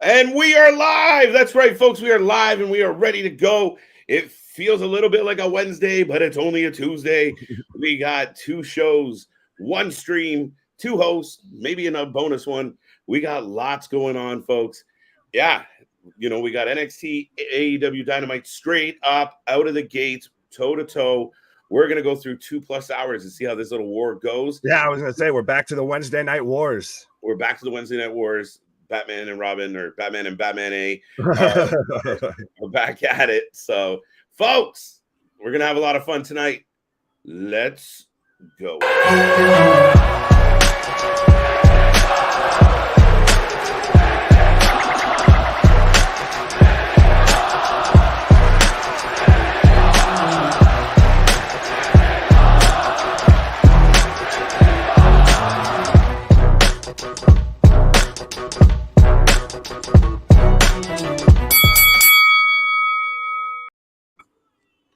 And we are live. That's right, folks. We are live and we are ready to go. It feels a little bit like a Wednesday, but it's only a Tuesday. We got two shows, one stream, two hosts, maybe a bonus one. We got lots going on, folks. Yeah, we got NXT AEW Dynamite straight up out of the gates, toe to toe. We're going to go through 2+ hours and see how this little war goes. Yeah, I was going to say, we're back to the Wednesday Night Wars. We're back to the Wednesday Night Wars. Batman and Robin, or Batman and Batman A, we're back at it. So, folks, we're going to have a lot of fun tonight. Let's go.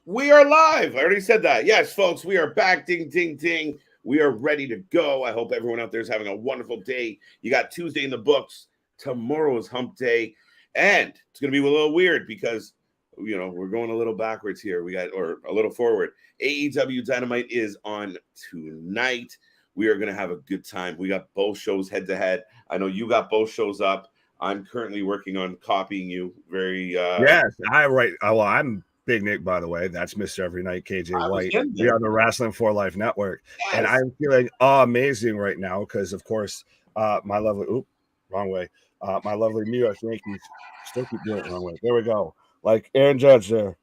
We are live. I already said that. Yes, folks, we are back. Ding, ding, ding. We are ready to go. I hope everyone out there is having a wonderful day. You got Tuesday in the books. Tomorrow is hump day. And it's going to be a little weird because, we're going a little backwards here. Or a little forward. AEW Dynamite is on tonight. We are going to have a good time. We got both shows head to head. I know you got both shows up. I'm currently working on copying you. Yes, I'm Big Nick, by the way. That's Mr. Every Night, KJ White. We are the Wrasslin for Life Network. Yes. And I'm feeling amazing right now because, of course, my lovely New York Yankees still keep doing it the wrong way. There we go. Like Aaron Judge there.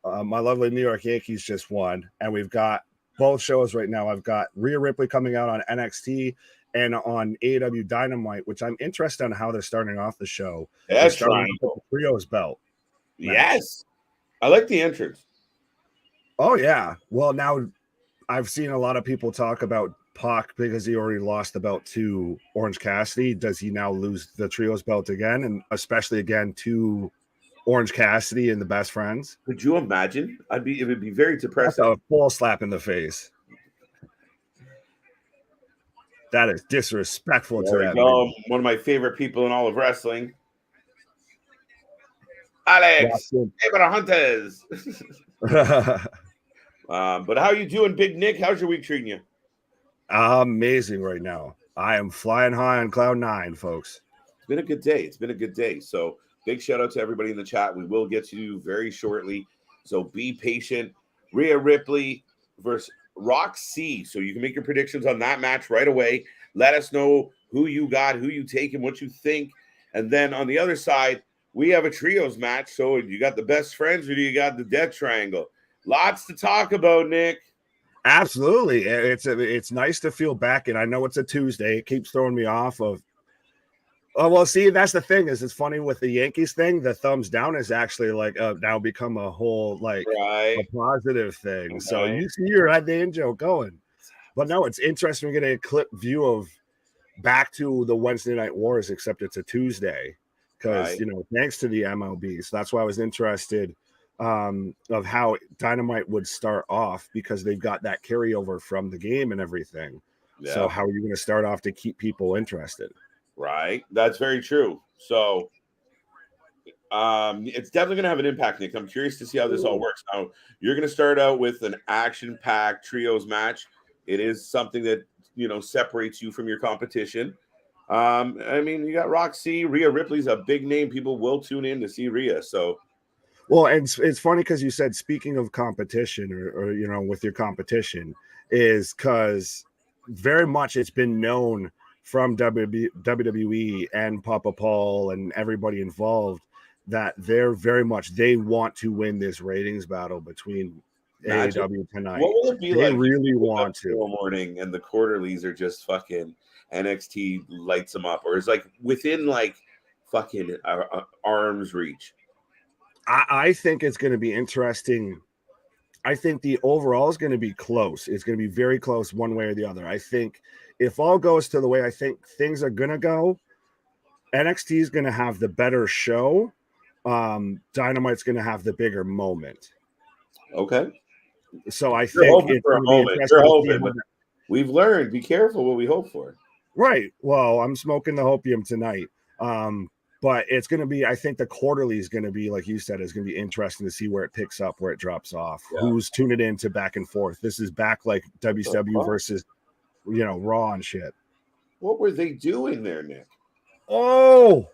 My lovely New York Yankees just won. And we've got both shows right now. I've got Rhea Ripley coming out on NXT and on AEW Dynamite, which I'm interested in how they're starting off the show. That's right. The trios belt. Yes. I like the entrance. Oh, yeah. Well, now I've seen a lot of people talk about Pac because he already lost the belt to Orange Cassidy. Does he now lose the trios belt again? And especially again to Orange Cassidy and the Best Friends? Could you imagine? It would be very depressing. That's a full slap in the face. That is disrespectful to that. One of my favorite people in all of wrestling. Alex Hunters. But how you doing, Big Nick? How's your week treating you? Amazing right now. I am flying high on cloud 9, folks. It's been a good day. So big shout out to everybody in the chat. We will get to you very shortly. So be patient. Rhea Ripley versus Roxanne. So you can make your predictions on that match right away. Let us know who you got, who you take, and what you think. And then on the other side, we have a trios match. So you got the Best Friends or do you got the Death Triangle? Lots to talk about, Nick. Absolutely. It's nice to feel back. And I know it's a Tuesday. It keeps throwing me off of. Oh, well, see, that's the thing is it's funny with the Yankees thing. The thumbs down is actually like now become a whole a positive thing. Right. So you see your Dane joke going. But no, it's interesting. We're getting a clip view of back to the Wednesday Night Wars, except it's a Tuesday. Because, thanks to the MLB. So that's why I was interested of how Dynamite would start off because they've got that carryover from the game and everything. Yeah. So how are you going to start off to keep people interested? Right. That's very true. So it's definitely going to have an impact, Nick. I'm curious to see how this all works. Now, you're going to start out with an action-packed trios match. It is something that, separates you from your competition. You got Roxy. Rhea Ripley's a big name. People will tune in to see Rhea. So, well, and it's funny because you said speaking of competition, or with your competition, is because very much it's been known from WWE and Papa Paul and everybody involved that they want to win this ratings battle between AEW tonight. What will it be they like? Really want to. Morning and the quarterlies are just fucking. NXT lights them up, or it's like within fucking arm's reach. I think it's going to be interesting. I think the overall is going to be close. It's going to be very close one way or the other. I think if all goes to the way I think things are going to go, NXT is going to have the better show. Dynamite's going to have the bigger moment. Okay. So I think it's for a moment. You're hoping. We've learned, be careful what we hope for. Right. Well, I'm smoking the hopium tonight. But it's going to be, I think the quarterly is going to be, like you said, is going to be interesting to see where it picks up, where it drops off, who's tuning in to back and forth. This is back like WCW versus, Raw and shit. What were they doing there, Nick? Oh,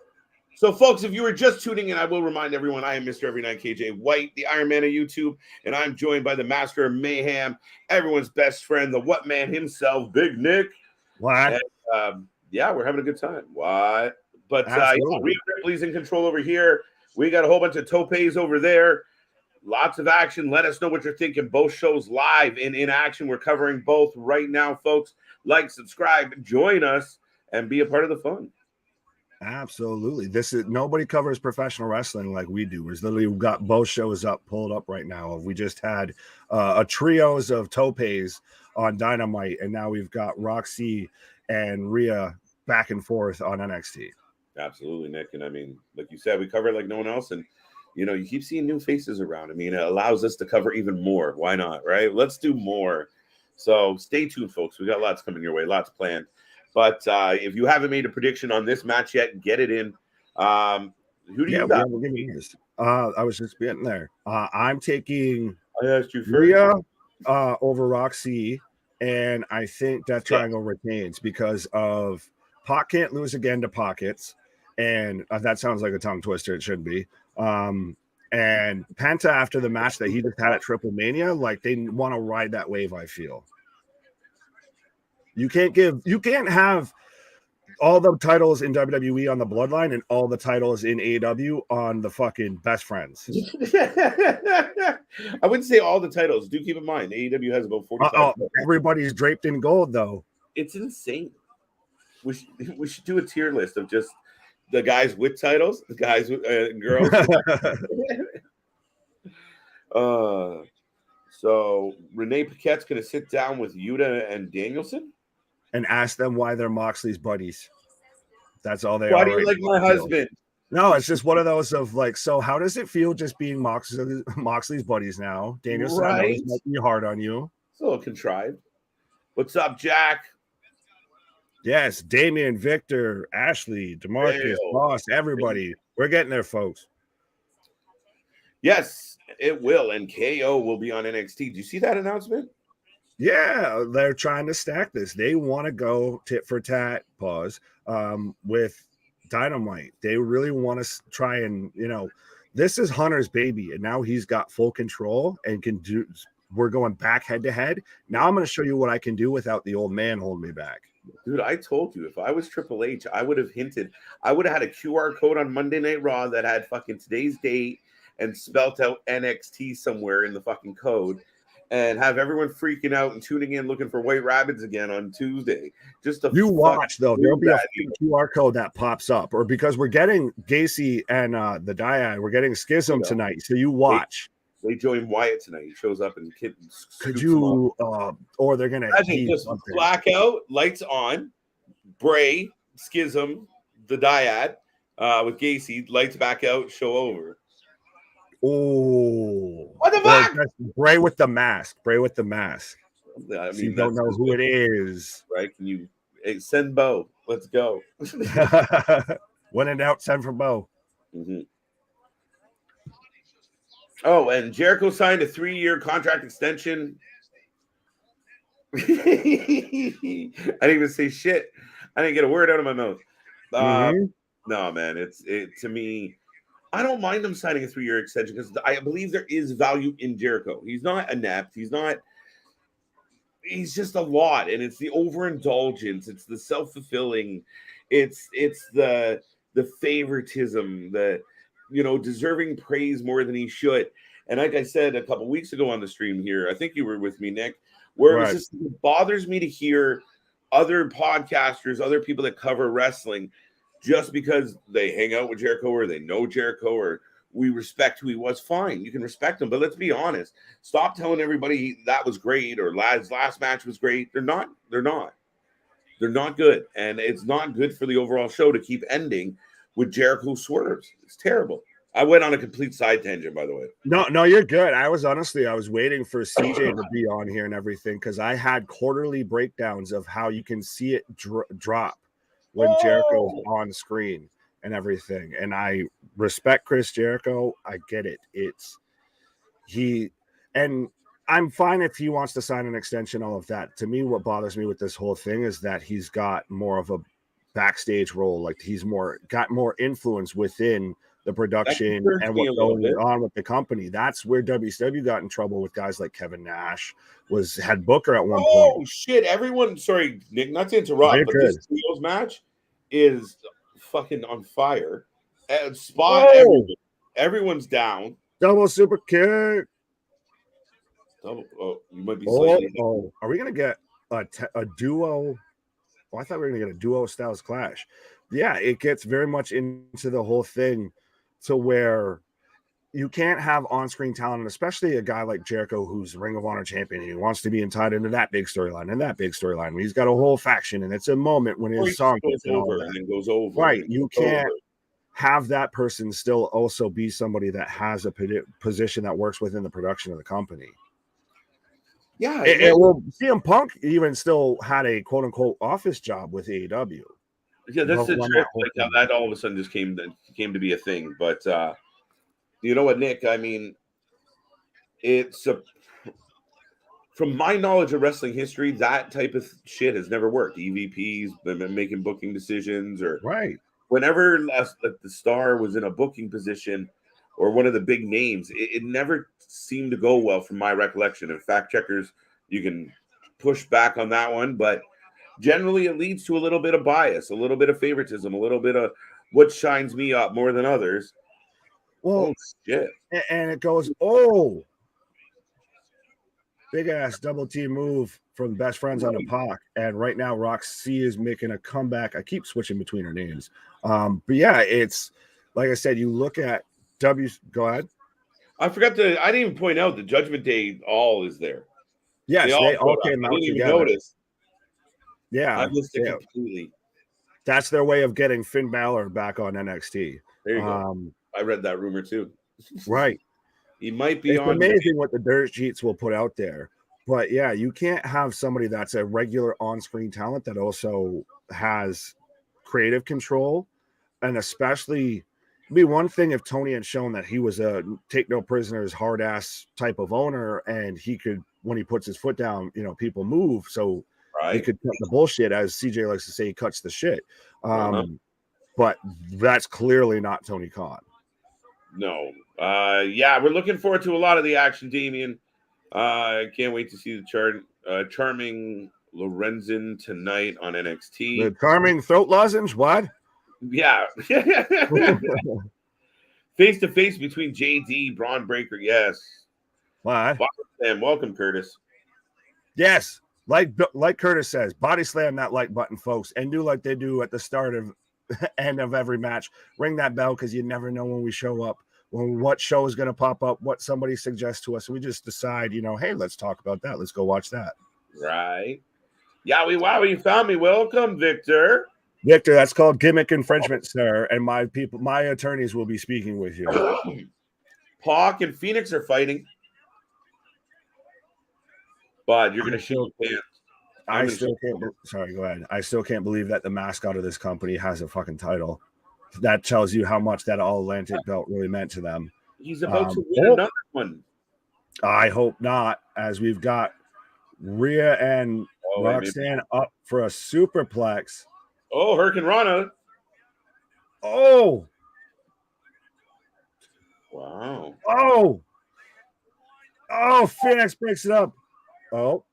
so, folks, if you were just tuning in, I will remind everyone I am Mr. Every Night KJ White, the Iron Man of YouTube, and I'm joined by the Master of Mayhem, everyone's best friend, the What Man himself, Big Nick. What? And, we're having a good time. What? But Rhea Ripley's in control over here. We got a whole bunch of topes over there. Lots of action. Let us know what you're thinking. Both shows live and in action. We're covering both right now, folks. Like, subscribe, join us, and be a part of the fun. Absolutely. This is nobody covers professional wrestling like we do. We've literally got both shows pulled up right now. We just had a trios of topes on Dynamite, and now we've got Roxy and Rhea back and forth on NXT. Absolutely, Nick. And I mean, like you said, we cover it like no one else. And, you keep seeing new faces around. I mean, it allows us to cover even more. Why not? Right? Let's do more. So stay tuned, folks. We got lots coming your way, lots planned. But if you haven't made a prediction on this match yet, get it in. Who do you got? I was just getting there. I'm taking Rhea over Roxy, and I think Death Triangle retains because of Pac can't lose again to Pockets. And that sounds like a tongue twister. It should be. And Penta, after the match that he just had at Triple Mania, like they want to ride that wave, I feel. You can't have all the titles in WWE on the Bloodline and all the titles in AEW on the fucking Best Friends. I wouldn't say all the titles. Do keep in mind, AEW has about 45. Everybody's draped in gold, though. It's insane. We should do a tier list of just the guys with titles, the guys with girls. So Renee Paquette's going to sit down with Yuta and Danielson and ask them why they're Moxley's buddies. That's all they are. Why do you like my husband? No, it's just one of those of like, so how does it feel just being Moxley's buddies now? Danielson might be hard on you. It's a little contrived. What's up, Jack? Yes, Damian, Victor, Ashley, DeMarcus, Boss, everybody. We're getting there, folks. Yes, it will. And KO will be on NXT. Do you see that announcement? Yeah, they're trying to stack this. They want to go tit for tat, with Dynamite. They really want to try and, this is Hunter's baby. And now he's got full control and can do. We're going back head to head. Now I'm going to show you what I can do without the old man holding me back. Dude, I told you, if I was Triple H, I would have hinted. I would have had a QR code on Monday Night Raw that had fucking today's date and spelt out NXT somewhere in the fucking code and have everyone freaking out and tuning in looking for White Rabbits again on Tuesday. Just to watch, though. There'll be a QR code that pops up. Or because we're getting Gacy and the Dyad, we're getting Schism tonight. So you watch. They join Wyatt tonight. He shows up and could you or they're gonna just blackout, lights on, Bray, Schism, the Dyad, with Gacy, lights back out, show over. Oh, what the fuck? Bray with the mask. Bray with the mask. I mean, so you don't know who it is, right? Can you send Bo? Let's go. When in doubt, send for Bo. Mm-hmm. Oh, and Jericho signed a 3-year contract extension. I didn't even say shit. I didn't get a word out of my mouth. No, man, it to me. I don't mind them signing a 3-year extension because I believe there is value in Jericho. He's not inept. He's just a lot, and it's the overindulgence. It's the self-fulfilling. It's the favoritism. Deserving praise more than he should. And like I said a couple weeks ago on the stream here, I think you were with me, Nick, where it bothers me to hear other podcasters, other people that cover wrestling, just because they hang out with Jericho or they know Jericho or we respect who he was. Fine, you can respect him, but let's be honest. Stop telling everybody that was great or last match was great. They're not good, and it's not good for the overall show to keep ending with Jericho swerves. It's terrible. I went on a complete side tangent, by the way. No, you're good. I was waiting for CJ to be on here and everything because I had quarterly breakdowns of how you can see it drop when Jericho's on screen. and everything. And I respect Chris Jericho. I get it. And I'm fine if he wants to sign an extension, all of that. To me, what bothers me with this whole thing is that he's got more of a backstage role. Like he's got more influence within the production and what's going on with the company. That's where WCW got in trouble with guys like Kevin Nash had Booker at one point. Oh shit! Sorry, Nick, not to interrupt, but this trios match is fucking on fire. Everyone's down. Double super kick. You might be slightly. Are we gonna get a duo? I thought we were gonna get a duo styles clash. Yeah, it gets very much into the whole thing to where you can't have on-screen talent, and especially a guy like Jericho, who's Ring of Honor champion, and he wants to be tied into that big storyline and that big storyline. He's got a whole faction, and it's a moment when his song goes over and then goes over. Right, you can't have that person still also be somebody that has a position that works within the production of the company. Yeah, well, CM Punk even still had a quote-unquote office job with AEW. Yeah, that's the trick. Like how that all of a sudden just came to be a thing. But you know what, Nick? I mean, from my knowledge of wrestling history, that type of shit has never worked. EVPs making booking decisions, or whenever the star was in a booking position or one of the big names, it never seemed to go well from my recollection. And fact checkers, you can push back on that one, but generally it leads to a little bit of bias, a little bit of favoritism, a little bit of what shines me up more than others. Well, shit. And it goes, big ass double team move from Best Friends on the Pac. And right now Roxy is making a comeback. I keep switching between her names. But yeah, it's like I said, you look at go ahead. I didn't even point out the Judgment Day all is there. Yes, they all came out together. I didn't even notice. Yeah, I missed it completely. That's their way of getting Finn Balor back on NXT. There you go. I read that rumor too. Right. He might be on. It's amazing what the dirt sheets will put out there. But yeah, you can't have somebody that's a regular on-screen talent that also has creative control. And especially, it'd be one thing if Tony had shown that he was a take no prisoners, hard ass type of owner, and he could, when he puts his foot down, people move. So he could cut the bullshit, as CJ likes to say, he cuts the shit. But that's clearly not Tony Khan. No. We're looking forward to a lot of the action, Damien. I can't wait to see the charming Lorenzo tonight on NXT. The charming throat lozenge? What? Yeah. Face to face between JD, Braun Breaker. Yes. What? And welcome, Curtis. Yes. Like Curtis says, body slam that like button, folks, and do like they do at the start of end of every match. Ring that bell, because you never know when we show up, what show is going to pop up, what somebody suggests to us. We just decide, hey, let's talk about that. Let's go watch that. Right. Yeah, you found me. Welcome, Victor. Victor, that's called gimmick infringement, sir. And my attorneys will be speaking with you. Pac and Fenix are fighting. But you're going to shoot pants. Sorry, go ahead. I still can't believe that the mascot of this company has a fucking title. That tells you how much that All Atlantic belt really meant to them. He's about to win another one. I hope not, as we've got Rhea and Roxanne up for a superplex. Oh, Hurricane Rana. Oh. Wow. Oh, Fenix breaks it up. Oh.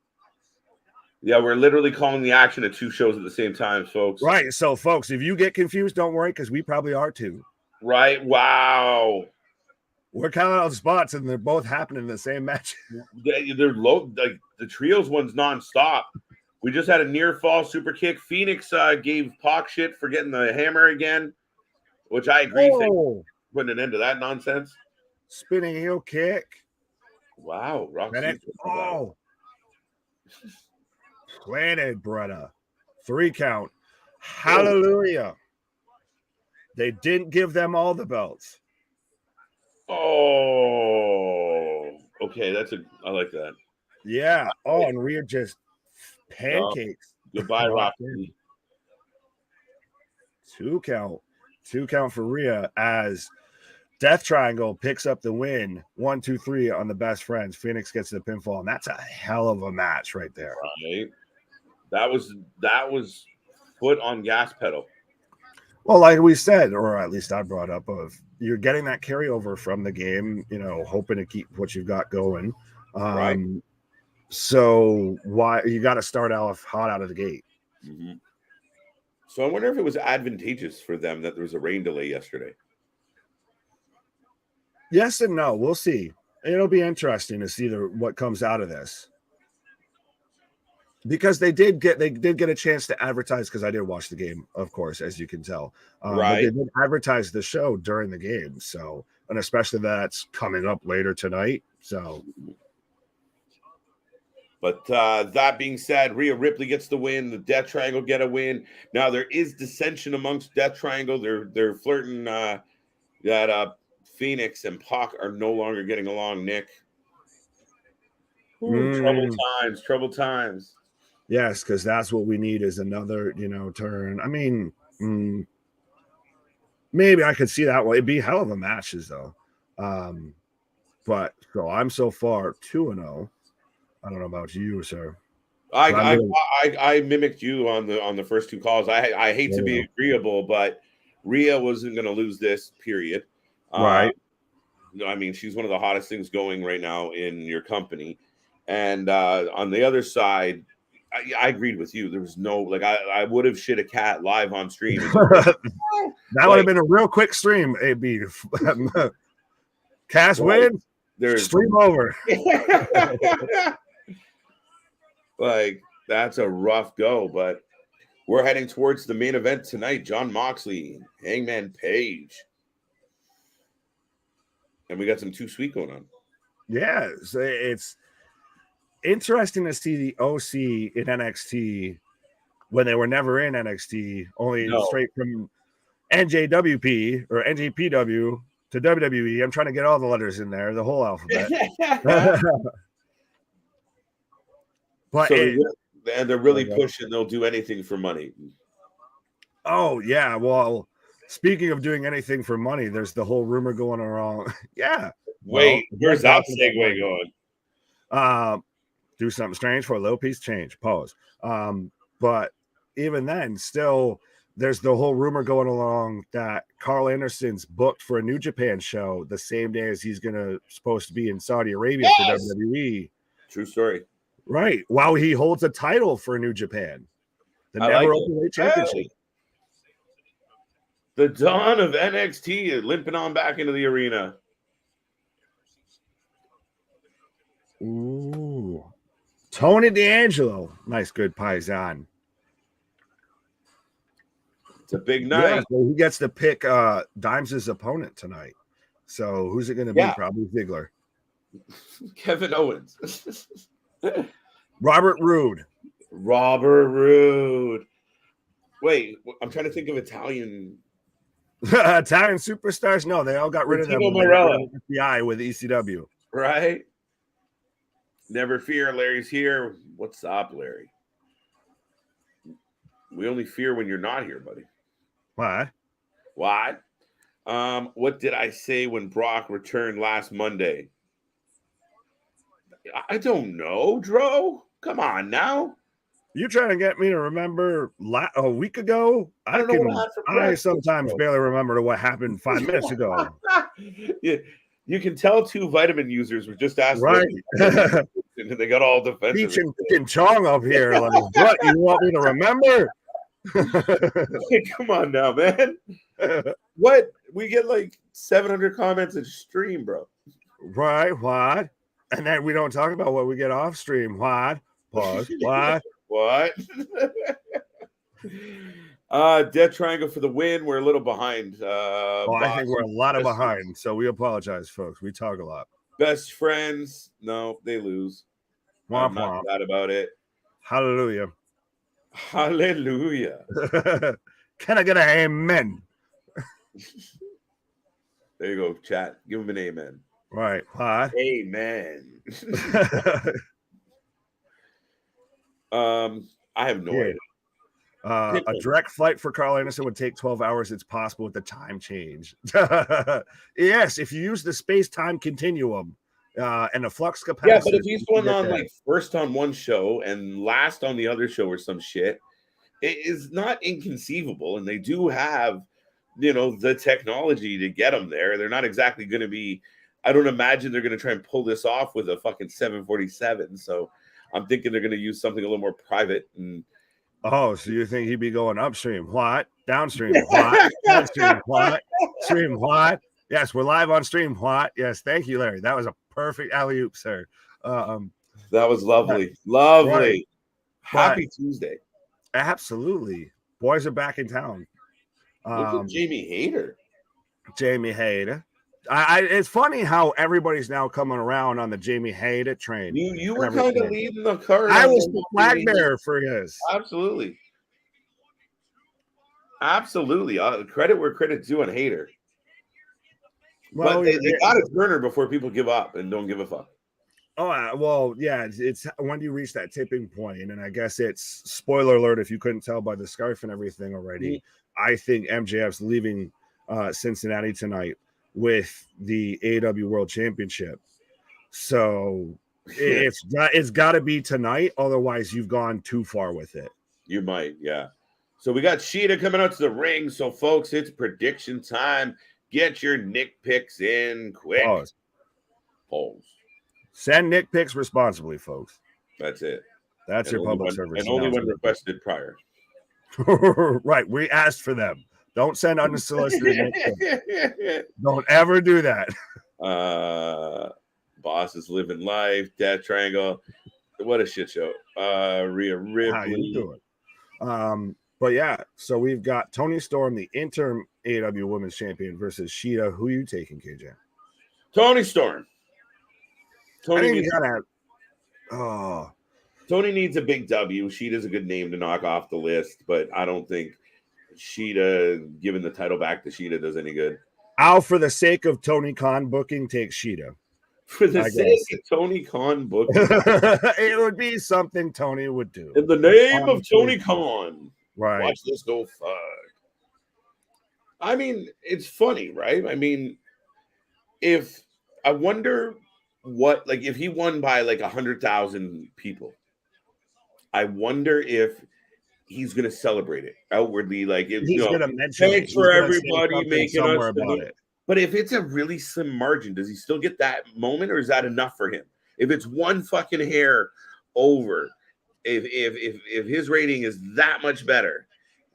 Yeah, we're literally calling the action of two shows at the same time, folks. Right. So, folks, if you get confused, don't worry, because we probably are too. Right. Wow. We're counting out spots, and they're both happening in the same match. They're low. Like the trios one's nonstop. We just had a near fall super kick. Fenix gave Pac shit for getting the hammer again, which I agree. Putting an end to that nonsense. Spinning heel kick. Wow. Roxanne. Planted, brother. 3 count. Hallelujah. They didn't give them all the belts. Oh, okay. I like that. Yeah. Oh, and Rhea just pancakes. Goodbye, Roxy. 2 count. 2 count for Rhea as Death Triangle picks up the win. 1, 2, 3 on the best friends. Fenix gets the pinfall, and that's a hell of a match right there. Right. That was foot on gas pedal. Well, like we said, or at least I brought up, of you're getting that carryover from the game, hoping to keep what you've got going. Right. So why you got to start off hot out of the gate? Mm-hmm. So I wonder if it was advantageous for them that there was a rain delay yesterday. Yes and no. We'll see. It'll be interesting to see what comes out of this. Because they did get a chance to advertise, because I did watch the game, of course, as you can tell. But they did advertise the show during the game, so, and especially that's coming up later tonight. So, but that being said, Rhea Ripley gets the win. The Death Triangle get a win. Now there is dissension amongst Death Triangle. They're flirting that Fenix and Pac are no longer getting along. Nick, trouble times. Yes, because that's what we need is another, turn. I mean, maybe I could see that way. It'd be hell of a matches though. But so I'm so far 2-0. I don't know about you, sir. I mimicked you on the first 2 calls. I hate to be agreeable, but Rhea wasn't going to lose this. Period. Right. I mean, she's one of the hottest things going right now in your company, and on the other side. I agreed with you. There was no I would have shit a cat live on stream. That would have been a real quick stream. It'd be Cass win. There's stream over. That's a rough go, but we're heading towards the main event tonight. Jon Moxley, Hangman Page, and we got some Too Sweet going on. Yeah, so it's interesting to see the OC in NXT when they were never in NXT, only straight from NJWP or NJPW to WWE. I'm trying to get all the letters in there, the whole alphabet. But they're really pushing. They'll do anything for money. Oh yeah, well, speaking of doing anything for money, there's the whole rumor going around. Yeah. Wait, where's that segue going? Do something strange for a little piece of change. Pause. But even then, still, there's the whole rumor going along that Carl Anderson's booked for a New Japan show the same day as he's supposed to be in Saudi Arabia for WWE. True story. Right. While he holds a title for New Japan, the Never Openweight Championship. The dawn of NXT is limping on back into the arena. Ooh. Tony D'Angelo. Nice, good Paisan. It's a big night. Yeah, so he gets to pick Dimes' opponent tonight. So who's it going to be? Probably Ziggler. Kevin Owens. Robert Roode. Wait, I'm trying to think of Italian superstars. No, they all got rid of them. FBI with ECW. Right? Never fear, Larry's here. What's up, Larry? We only fear when you're not here, buddy. What? What did I say when Brock returned last Monday? I don't know, Dro. Come on now. You trying to get me to remember a week ago? I sometimes barely remember what happened 5 minutes ago. Yeah, you can tell 2 vitamin users were just asking. Right. And they got all defensive. Cheech and Chong up here. Like, what? You want me to remember? Hey, come on now, man. What? We get like 700 comments a stream, bro. Right. What? And then we don't talk about what we get off stream. What? Pause. What? Death Triangle for the win. We're a little behind. I think we're a lot behind, so we apologize, folks. We talk a lot. Best friends. No, they lose. I'm not mad about it. Hallelujah. Hallelujah. Can I get an amen? There you go, chat. Give him an amen. Right. What? Amen. I have no idea. A direct flight for Carl Anderson would take 12 hours. It's possible with the time change. Yes, if you use the space-time continuum and the flux capacity. Yeah, but if he's going on like first on one show and last on the other show or some shit, it is not inconceivable. And they do have, the technology to get them there. They're not exactly going to be, I don't imagine they're going to try and pull this off with a fucking 747. So I'm thinking they're going to use something a little more private. And oh, so you think he'd be going upstream? What? Downstream? What? Downstream? What? Stream? What? Yes, we're live on stream. What? Yes, thank you, Larry. That was a perfect alley-oop, sir. That was lovely. Lovely. Right. Happy Tuesday. Absolutely. Boys are back in town. Look at Jamie Hayter. Jamie Hayter. It's funny how everybody's now coming around on the Jamie Hayter train. You were kind of leading the card. I was the flag bearer for his. Absolutely. Absolutely. Credit where credit's due on Hayter. Well, but they got to turn her before people give up and don't give a fuck. Oh, well, yeah. It's when you reach that tipping point, and I guess it's spoiler alert if you couldn't tell by the scarf and everything already. I think MJF's leaving Cincinnati tonight with the AEW World Championship. So it's got to be tonight. Otherwise, you've gone too far with it. You might, yeah. So we got Sheeta coming out to the ring. So, folks, it's prediction time. Get your Nick picks in quick. Pause. Send Nick picks responsibly, folks. That's it. That's your public service. And only when requested prior. Right. We asked for them. Don't send unsolicited Nick picks. Don't ever do that. Boss is living life. Death Triangle. What a shit show. Rhea Ripley. How you doing? But yeah, so we've got Toni Storm, the interim AEW Women's Champion, versus Sheeta. Who are you taking, KJ? Toni Storm. Toni needs a big W. Sheeta's a good name to knock off the list, but I don't think Sheeta, giving the title back to Sheeta, does any good. I'll, for the sake of Tony Khan booking, take Sheeta. For the sake of Tony Khan booking. It would be something Tony would do. In the name of Tony Khan. Right. Watch this go fuck. I mean, it's funny, right? I mean, I wonder what, like, if he won by like 100,000 people, I wonder if he's going to celebrate it outwardly. Like, if, he's going to mention thanks for everybody making us about it. But if it's a really slim margin, does he still get that moment, or is that enough for him? If it's one fucking hair over, if his rating is that much better,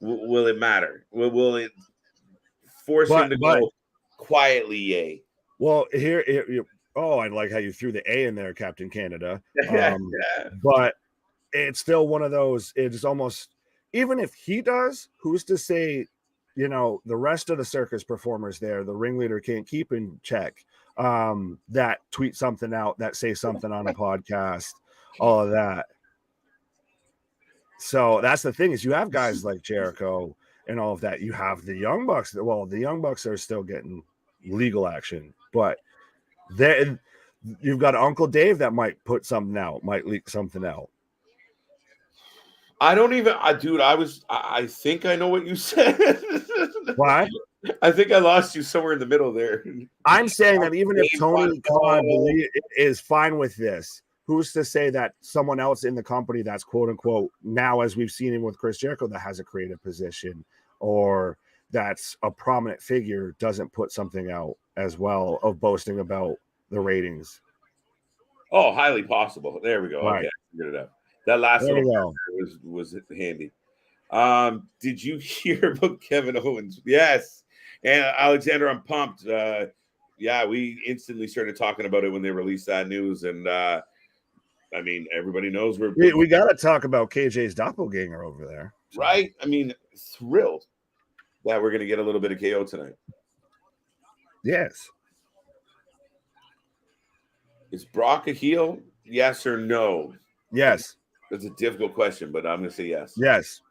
will it matter? Will it force him to go quietly? Yay. Well, here. Oh, I like how you threw the A in there, Captain Canada. But it's still one of those. It's almost, even if he does, who's to say? The rest of the circus performers there, the ringleader can't keep in check. That tweet something out, that say something on a podcast, all of that. So that's the thing, is you have guys like Jericho and all of that. You have the Young Bucks. Well, the Young Bucks are still getting legal action, but then you've got Uncle Dave that might put something out, might leak something out. I don't even, dude. I think I know what you said. What? I think I lost you somewhere in the middle there. I'm saying that even if Tony Khan is fine with this, who's to say that someone else in the company that's quote unquote now, as we've seen him with Chris Jericho, that has a creative position or that's a prominent figure, doesn't put something out as well of boasting about the ratings? Oh, highly possible. There we go. Right. Okay, figured it out. That last little was handy. Did you hear about Kevin Owens? Yes. And Alexander, I'm pumped. Yeah, we instantly started talking about it when they released that news. And I mean, everybody knows we got to talk about KJ's doppelganger over there. Right? I mean, thrilled that we're going to get a little bit of KO tonight. Yes. Is Brock a heel? Yes or no? Yes. That's a difficult question, but I'm going to say yes. Yes.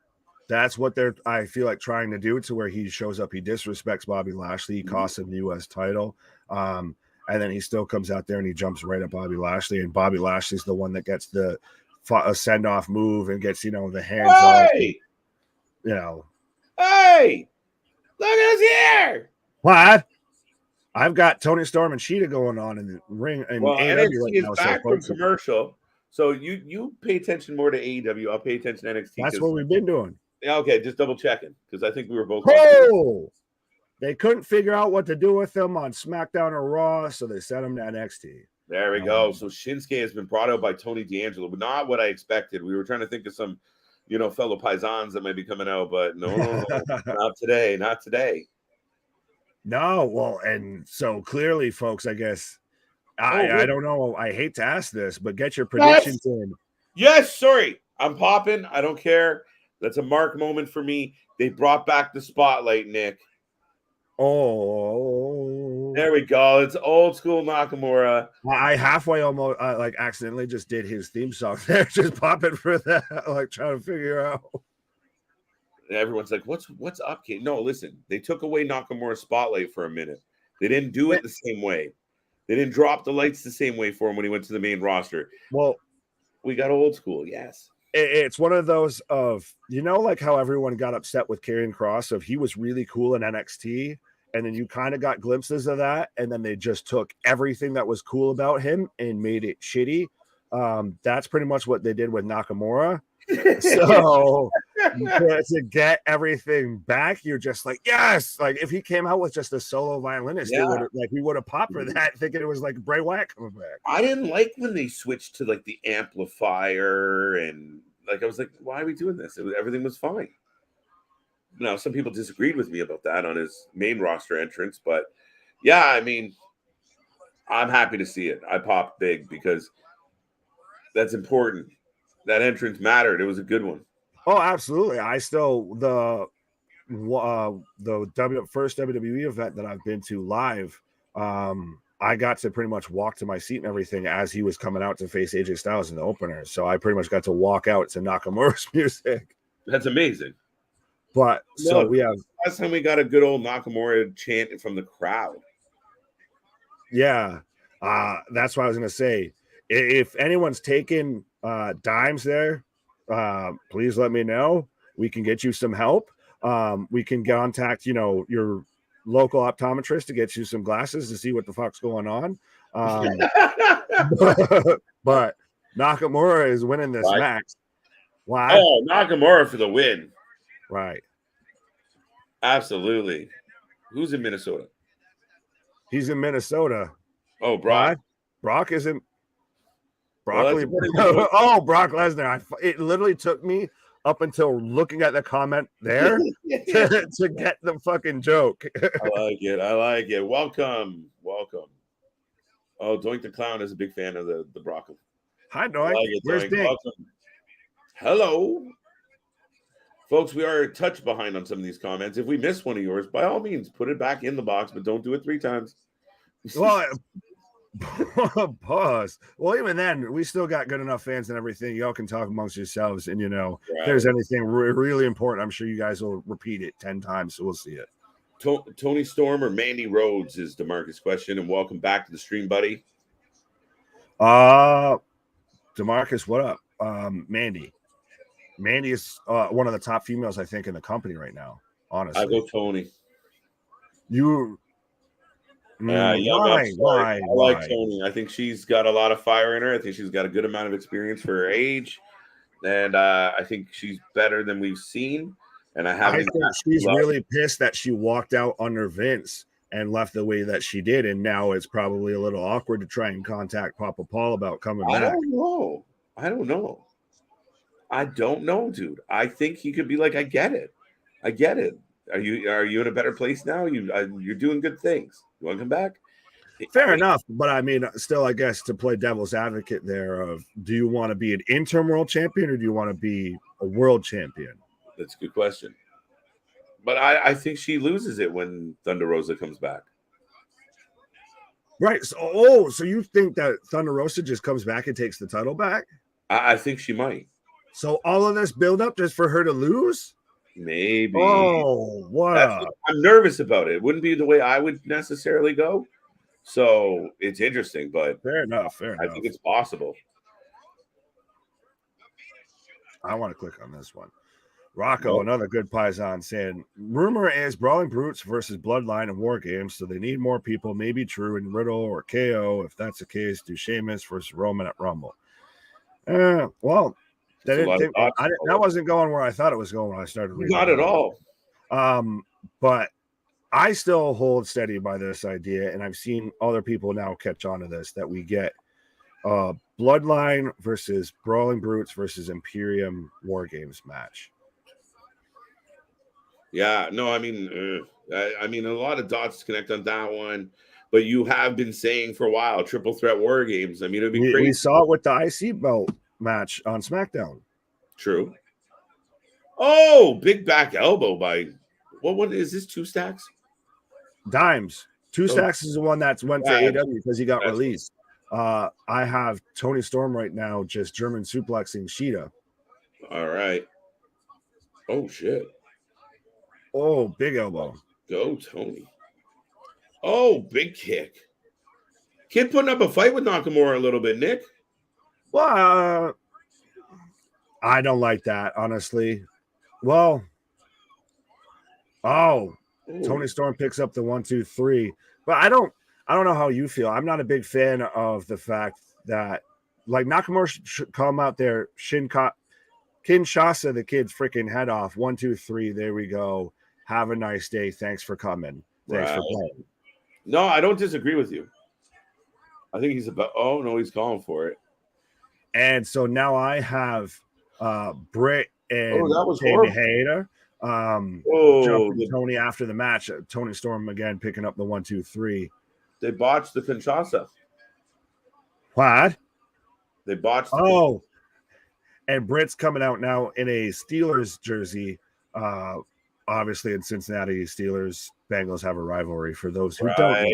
That's what they're, I feel like, trying to do, to where he shows up, he disrespects Bobby Lashley, he costs him the U.S. title, and then he still comes out there and he jumps right at Bobby Lashley, and Bobby Lashley's the one that gets the send-off move and gets, the hands up. you know. Hey, look at us here. What? I've got Tony Storm and Sheeta going on in the ring and Well, AEW NXT right is now. back So from folks, commercial. So you pay attention more to AEW. I'll pay attention to NXT. that's what we've been doing. Yeah, okay, just double checking because I think we were both. Oh, they couldn't figure out what to do with them on SmackDown or Raw, so they sent them to NXT. There we go. So Shinsuke has been brought out by Tony D'Angelo, but not what I expected. We were trying to think of some, fellow paisans that might be coming out, but no, not today, not today. No, well, and so clearly, folks, I guess I don't know. I hate to ask this, but get your predictions in. Yes, sorry, I'm popping. I don't care. That's a mark moment for me. They brought back the spotlight, Nick. Oh, there we go. It's old school Nakamura. I halfway almost accidentally just did his theme song there, just popping for that, like trying to figure out. Everyone's like, what's up, kid? No, listen, they took away Nakamura's spotlight for a minute. They didn't do it the same way. They didn't drop the lights the same way for him when he went to the main roster. Well, we got old school, yes. It's one of those of, like how everyone got upset with Karrion Kross of he was really cool in NXT, and then you kind of got glimpses of that, and then they just took everything that was cool about him and made it shitty. That's pretty much what they did with Nakamura. So to get everything back, you're just like, yes. Like if he came out with just a solo violinist, we would have popped for that, thinking it was like Bray Wyatt coming back. I didn't like when they switched to like the amplifier, and like I was like, why are we doing this? Everything was fine. Now some people disagreed with me about that on his main roster entrance, but yeah, I mean, I'm happy to see it. I popped big because that's important. That entrance mattered. It was a good one. Oh, absolutely. I still first WWE event that I've been to live. I got to pretty much walk to my seat and everything as he was coming out to face AJ Styles in the opener. So I pretty much got to walk out to Nakamura's music. That's amazing. But so we have last time we got a good old Nakamura chant from the crowd. Yeah, that's what I was gonna say. If anyone's taking dimes there, please let me know. We can get you some help. We can contact, your local optometrist to get you some glasses to see what the fuck's going on. But Nakamura is winning this match. Why? Oh, Nakamura for the win. Right. Absolutely. Who's in Minnesota? He's in Minnesota. Oh, Brock. What? Brock isn't. Broccoli. Oh, Brock Lesnar. It literally took me up until looking at the comment there to get the fucking joke. I like it. Welcome. Oh, Doink the Clown is a big fan of the broccoli. Hi, Doink. Where's Dink? Welcome. Hello. Folks, we are a touch behind on some of these comments. If we miss one of yours, by all means, put it back in the box, but don't do it 3 times. Well, pause. Well, even then, we still got good enough fans and everything. Y'all can talk amongst yourselves, and if there's anything really important, I'm sure you guys will repeat it 10 times, so we'll see it. Tony Storm or Mandy Rhodes is DeMarcus' question, and welcome back to the stream, buddy. DeMarcus, what up? Mandy is one of the top females, I think, in the company right now. Honestly, I go Tony. Why? I like Tony. I think she's got a lot of fire in her. I think she's got a good amount of experience for her age, and I think she's better than we've seen. And I think she's really pissed that she walked out under Vince and left the way that she did, and now it's probably a little awkward to try and contact Papa Paul about coming back. I don't know, dude. I think he could be like, I get it. Are you in a better place now? You're doing good things. You want to come back? Fair enough, but I mean, still, I guess to play devil's advocate there of, do you want to be an interim world champion or do you want to be a world champion? That's a good question. But I think she loses it when Thunder Rosa comes back. Right. So you think that Thunder Rosa just comes back and takes the title back? I think she might. So all of this build up just for her to lose? Maybe. Oh, wow. I'm nervous about it. It wouldn't be the way I would necessarily go. So it's interesting, but fair enough. I think it's possible. I want to click on this one. Rocco, another good Paisan, saying, rumor is Brawling Brutes versus Bloodline and War Games, so they need more people, maybe Drew and Riddle or KO. If that's the case, do Sheamus versus Roman at Rumble. Well, that wasn't going where I thought it was going when I started reading. Not at all. But I still hold steady by this idea, and I've seen other people now catch on to this, that we get Bloodline versus Brawling Brutes versus Imperium War Games match. Yeah, no, I mean, a lot of dots to connect on that one, but you have been saying for a while, triple threat war games. I mean, it'd be crazy. We saw it with the IC belt match on SmackDown. True. Oh, big back elbow by what is this? 2 stacks? Dimes. 2 stacks is the one that went to AEW because he got released. I have Tony Storm right now just German suplexing Sheeta. All right. Oh shit. Oh, big elbow. Go, Tony. Oh, big kick. Kid putting up a fight with Nakamura a little bit, Nick. Well, I don't like that, honestly. Well, Tony Storm picks up the 1, 2, 3. But I don't know how you feel. I'm not a big fan of the fact that, like, Nakamura should come out there, Kinshasa the kid's freaking head off. 1, 2, 3. There we go. Have a nice day. Thanks for coming. Thanks for playing. No, I don't disagree with you. I think he's about. Oh no, he's calling for it. And so now I have Britt and Hater. Jumping Tony after the match. Tony Storm again picking up the 1, 2, 3. They botched the Kinshasa. What? They botched. And Britt's coming out now in a Steelers jersey. Obviously, in Cincinnati, Steelers, Bengals have a rivalry for those who don't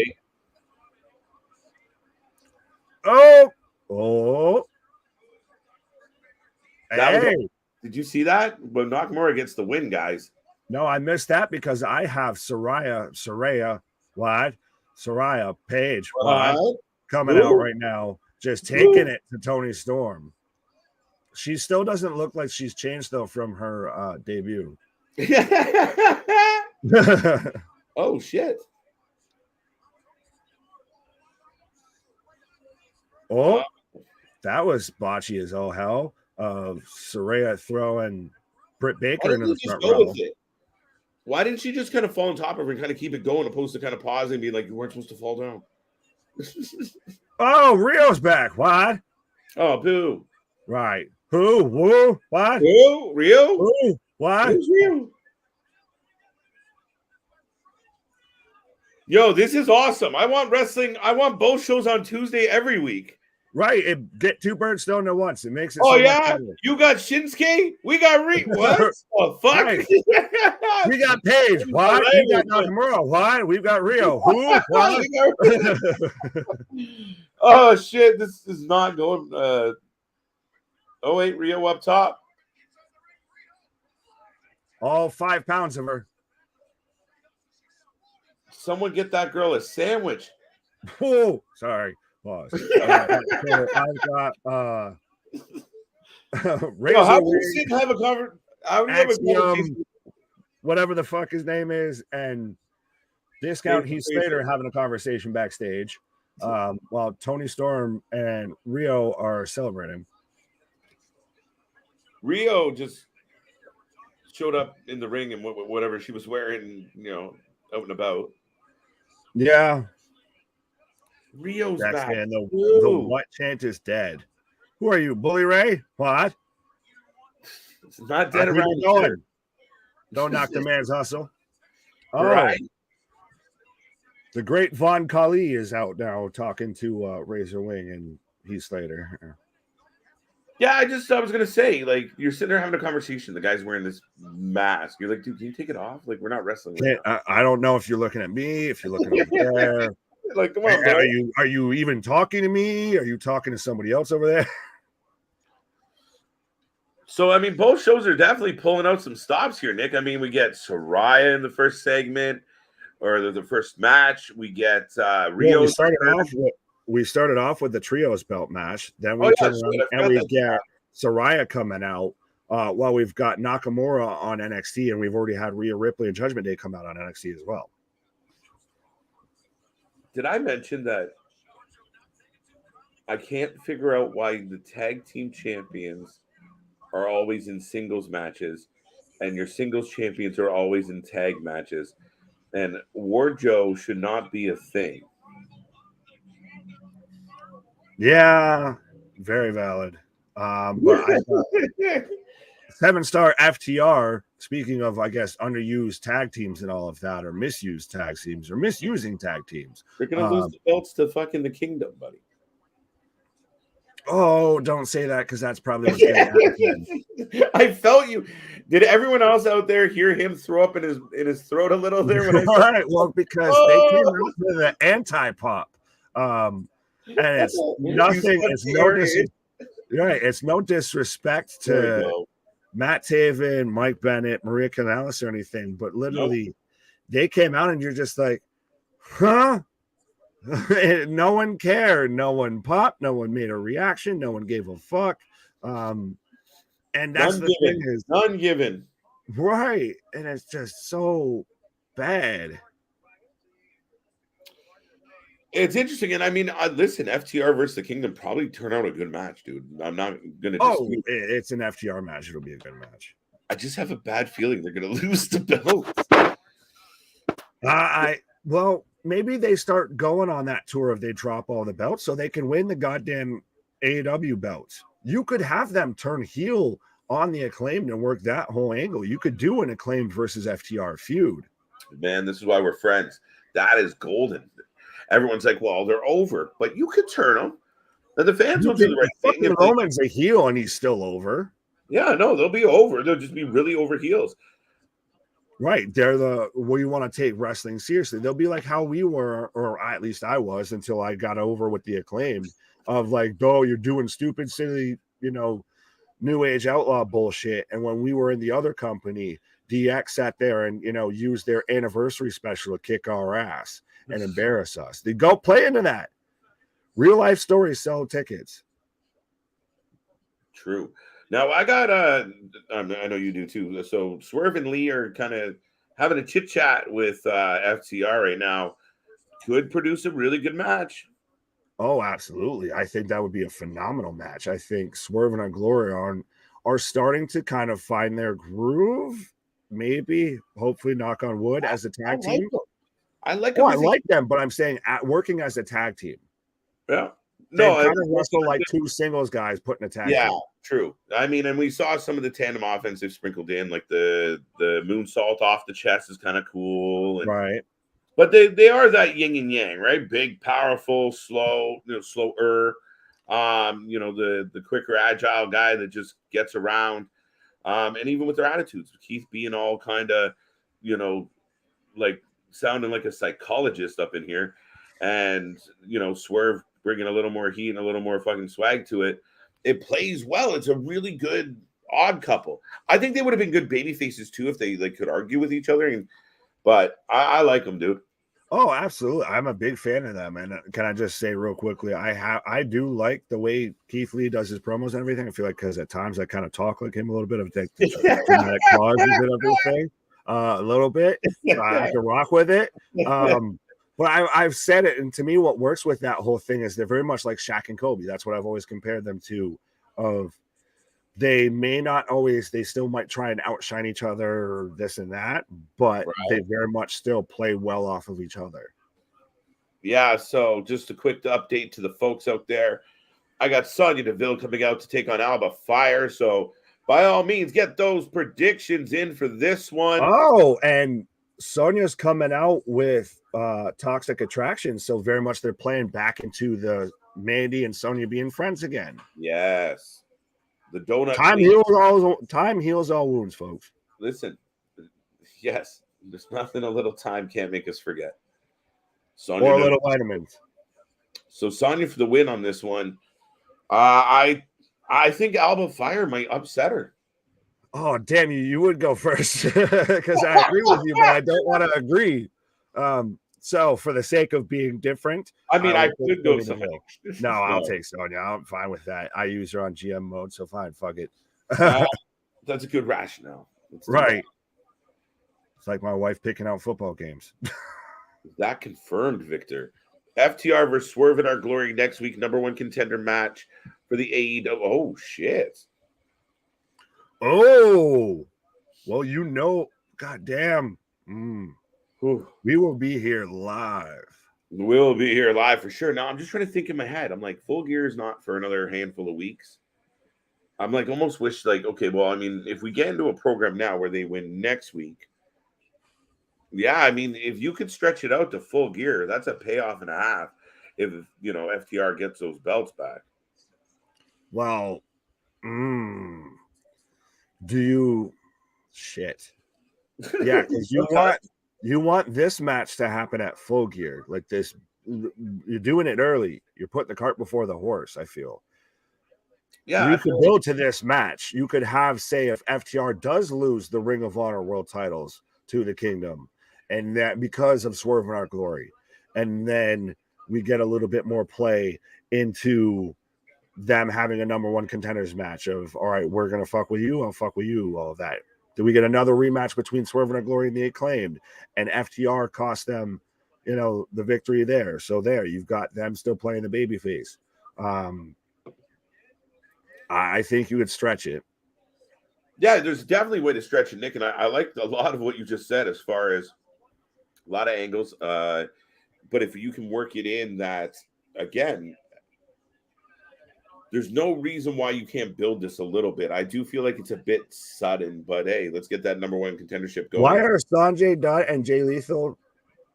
know. Did you see that? When Nakamura gets the win, guys. No, I missed that because I have Saraya Paige coming out right now, just taking it to Tony Storm. She still doesn't look like she's changed, though, from her debut. Oh shit. That was botchy as all hell. Saraya throwing Britt Baker into the front row. Why didn't she just kind of fall on top of her and kind of keep it going, opposed to kind of pausing and be like, you weren't supposed to fall down? Rio's back. What? Oh, boo. Right. Who? Woo? What? Who? Rio? Who? What? Who's Rio? Yo, this is awesome. I want wrestling. I want both shows on Tuesday every week. Right. Get 2 birds stoned at once. It makes it much better. You got Shinsuke? We got what? Oh, fuck. Right. We got Paige. What? We got Nakamura. What? We've got Rio. Who? What? Oh, shit. This is not going. Rio up top. All 5 pounds of her. Someone get that girl a sandwich. Oh, sorry. Pause. So I've got Razor how do you have a conversation? Whatever the fuck his name is, and Discount Heath Slater having a conversation backstage, while Tony Storm and Rio are celebrating. Rio just showed up in the ring and whatever she was wearing, out and about. Yeah. Rio's back. Man, the what chant is dead. Who are you, Bully Ray? What? It's not dead around here. Don't knock the man's hustle. Right. The great Von Kali is out now talking to Razor Wing and Heath Slater. Yeah, I was gonna say, like, you're sitting there having a conversation. The guy's wearing this mask. You're like, dude, can you take it off? Like, we're not wrestling. I don't know if you're looking at me, if you're looking over there. Like, come on, man. Are you even talking to me? Are you talking to somebody else over there? So, I mean, both shows are definitely pulling out some stops here, Nick. I mean, we get Saraya in the first segment, or the first match. We get Rio. We started off with the trios belt match. Then we turned around and we get Saraya coming out. While we've got Nakamura on NXT, and we've already had Rhea Ripley and Judgment Day come out on NXT as well. Did I mention that I can't figure out why the tag team champions are always in singles matches and your singles champions are always in tag matches, and Wardjoe should not be a thing. Yeah, very valid. But I thought 7-star FTR, speaking of, I guess, underused tag teams and all of that, or misused tag teams, or misusing tag teams. They're going to lose the belts to fucking the Kingdom, buddy. Oh, don't say that, because that's probably what's going to happen. I felt you. Did everyone else out there hear him throw up in his throat a little there? When All right, well, because they came out with the anti-pop. And it's nothing, it's no disrespect to Matt Taven, Mike Bennett, Maria Kanellis, or anything, but literally they came out and you're just like, huh? No one cared, no one popped, no one made a reaction, no one gave a fuck. And that's the thing, is none given. Right. And it's just so bad. It's interesting, and I mean, listen, FTR versus the Kingdom probably turned out a good match, dude. I'm not gonna. It's an FTR match. It'll be a good match. I just have a bad feeling they're gonna lose the belt. Well, maybe they start going on that tour if they drop all the belts, so they can win the goddamn AEW belts. You could have them turn heel on the Acclaimed and work that whole angle. You could do an Acclaimed versus FTR feud. Man, this is why we're friends. That is golden. Everyone's like, well, they're over, but you could turn them. And the fans will do the right thing. Roman's a heel and he's still over. Yeah, no, they'll be over. They'll just be really over heels. Right. They're where you want to take wrestling seriously. They'll be like how we were, or at least I was, until I got over with the Acclaimed of like, oh, you're doing stupid, silly, new age outlaw bullshit. And when we were in the other company, DX sat there and, used their anniversary special to kick our ass and embarrass us. They go play into that. Real life stories sell tickets. True. Now I got I know you do too. So Swerve and Lee are kind of having a chit chat with FTR right now. Could produce a really good match. Oh, absolutely. I think that would be a phenomenal match. I think Swerve and Glory are starting to kind of find their groove. Maybe, hopefully, knock on wood, as a tag team. I like them, but I'm saying working as a tag team. Yeah. No, kind of wrestle like two singles guys putting a tag team. Yeah, true. I mean, and we saw some of the tandem offense they've sprinkled in, like the moonsault off the chest is kind of cool. And, right. But they are that yin and yang, right? Big, powerful, slow, slower. The quicker, agile guy that just gets around. And even with their attitudes, Keith being all kind of, like sounding like a psychologist up in here, and Swerve bringing a little more heat and a little more fucking swag to it. It plays well. It's a really good odd couple. I think they would have been good baby faces too if they could argue with each other. But I like them, dude. Oh, absolutely. I'm a big fan of them. And can I just say real quickly, I do like the way Keith Lee does his promos and everything. I feel like because at times I kind of talk like him a little bit of the dramatic pauses and everything. A little bit. I can rock with it. But I've said it, and to me, what works with that whole thing is they're very much like Shaq and Kobe. That's what I've always compared them to. They may not always, they still might try and outshine each other or this and that, but they very much still play well off of each other. Yeah, so just a quick update to the folks out there. I got Sonya Deville coming out to take on Alba Fyre, so by all means, get those predictions in for this one. Oh, and Sonya's coming out with Toxic Attraction, so very much they're playing back into the Mandy and Sonya being friends again. Yes. The donut. Time heals all wounds, folks. Listen, yes, there's nothing a little time can't make us forget. Sonya or a little vitamins. So Sonya for the win on this one. I think Alba Fyre might upset her. Oh, damn you! You would go first because I agree with you, but I don't want to agree. So for the sake of being different, I mean, I could go Sonya. No, I'll take Sonya. I'm fine with that. I use her on GM mode, so fine. Fuck it. That's a good rationale. Right. It's like my wife picking out football games. That confirmed, Victor. FTR versus Swerve in Our Glory next week. Number 1 contender match for the AEW. Oh, shit. Oh. Well, you know, goddamn. We will be here live. We'll be here live for sure. Now, I'm just trying to think in my head. I'm like, Full Gear is not for another handful of weeks. I'm like, almost wish, like, okay, well, I mean, if we get into a program now where they win next week, yeah, I mean, if you could stretch it out to Full Gear, that's a payoff and a half if, you know, FTR gets those belts back. Well, do you shit? Yeah, because you want this match to happen at Full Gear. Like this, you're doing it early. You're putting the cart before the horse, I feel. Yeah, you could go to this match. You could have, say, if FTR does lose the Ring of Honor world titles to the Kingdom, and that because of Swerve in Our Glory, and then we get a little bit more play into them having a number 1 contenders match of, all right, we're gonna fuck with you, I'll fuck with you, all of that. Do we get another rematch between Swerve in Our Glory and the Acclaimed, and FTR cost them, you know, the victory there? So there, you've got them still playing the babyface. I think you would stretch it. Yeah, there's definitely a way to stretch it, Nick. And I liked a lot of what you just said as far as a lot of angles. But if you can work it in that, again, there's no reason why you can't build this a little bit. I do feel like it's a bit sudden, but hey, let's get that number 1 contendership going. Why are Sanjay Dutt and Jay Lethal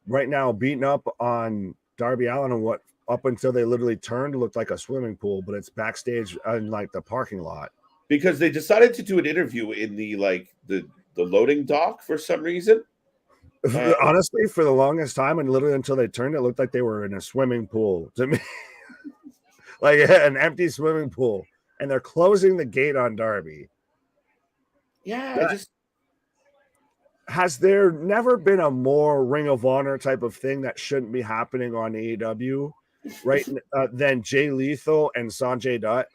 right now beating up on Darby Allin and what up until they literally turned looked like a swimming pool, but it's backstage in like the parking lot? Because they decided to do an interview in the loading dock for some reason. Honestly, for the longest time, and literally until they turned, it looked like they were in a swimming pool to me. Like an empty swimming pool. And they're closing the gate on Darby. Yeah, has there never been a more Ring of Honor type of thing that shouldn't be happening on AEW, right? Than Jay Lethal and Sanjay Dutt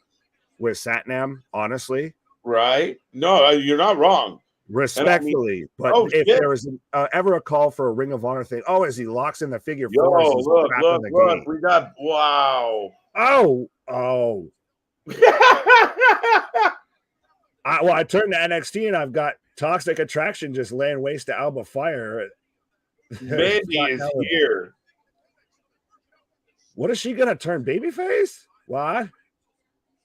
with Satnam, honestly. Right? No, you're not wrong. Respectfully, but if there was ever a call for a Ring of Honor thing, as he locks in the figure four, look, we got wow. Oh. I turned to NXT and I've got Toxic Attraction just laying waste to Alba Fyre. Mandy is here. What is she gonna turn babyface? What?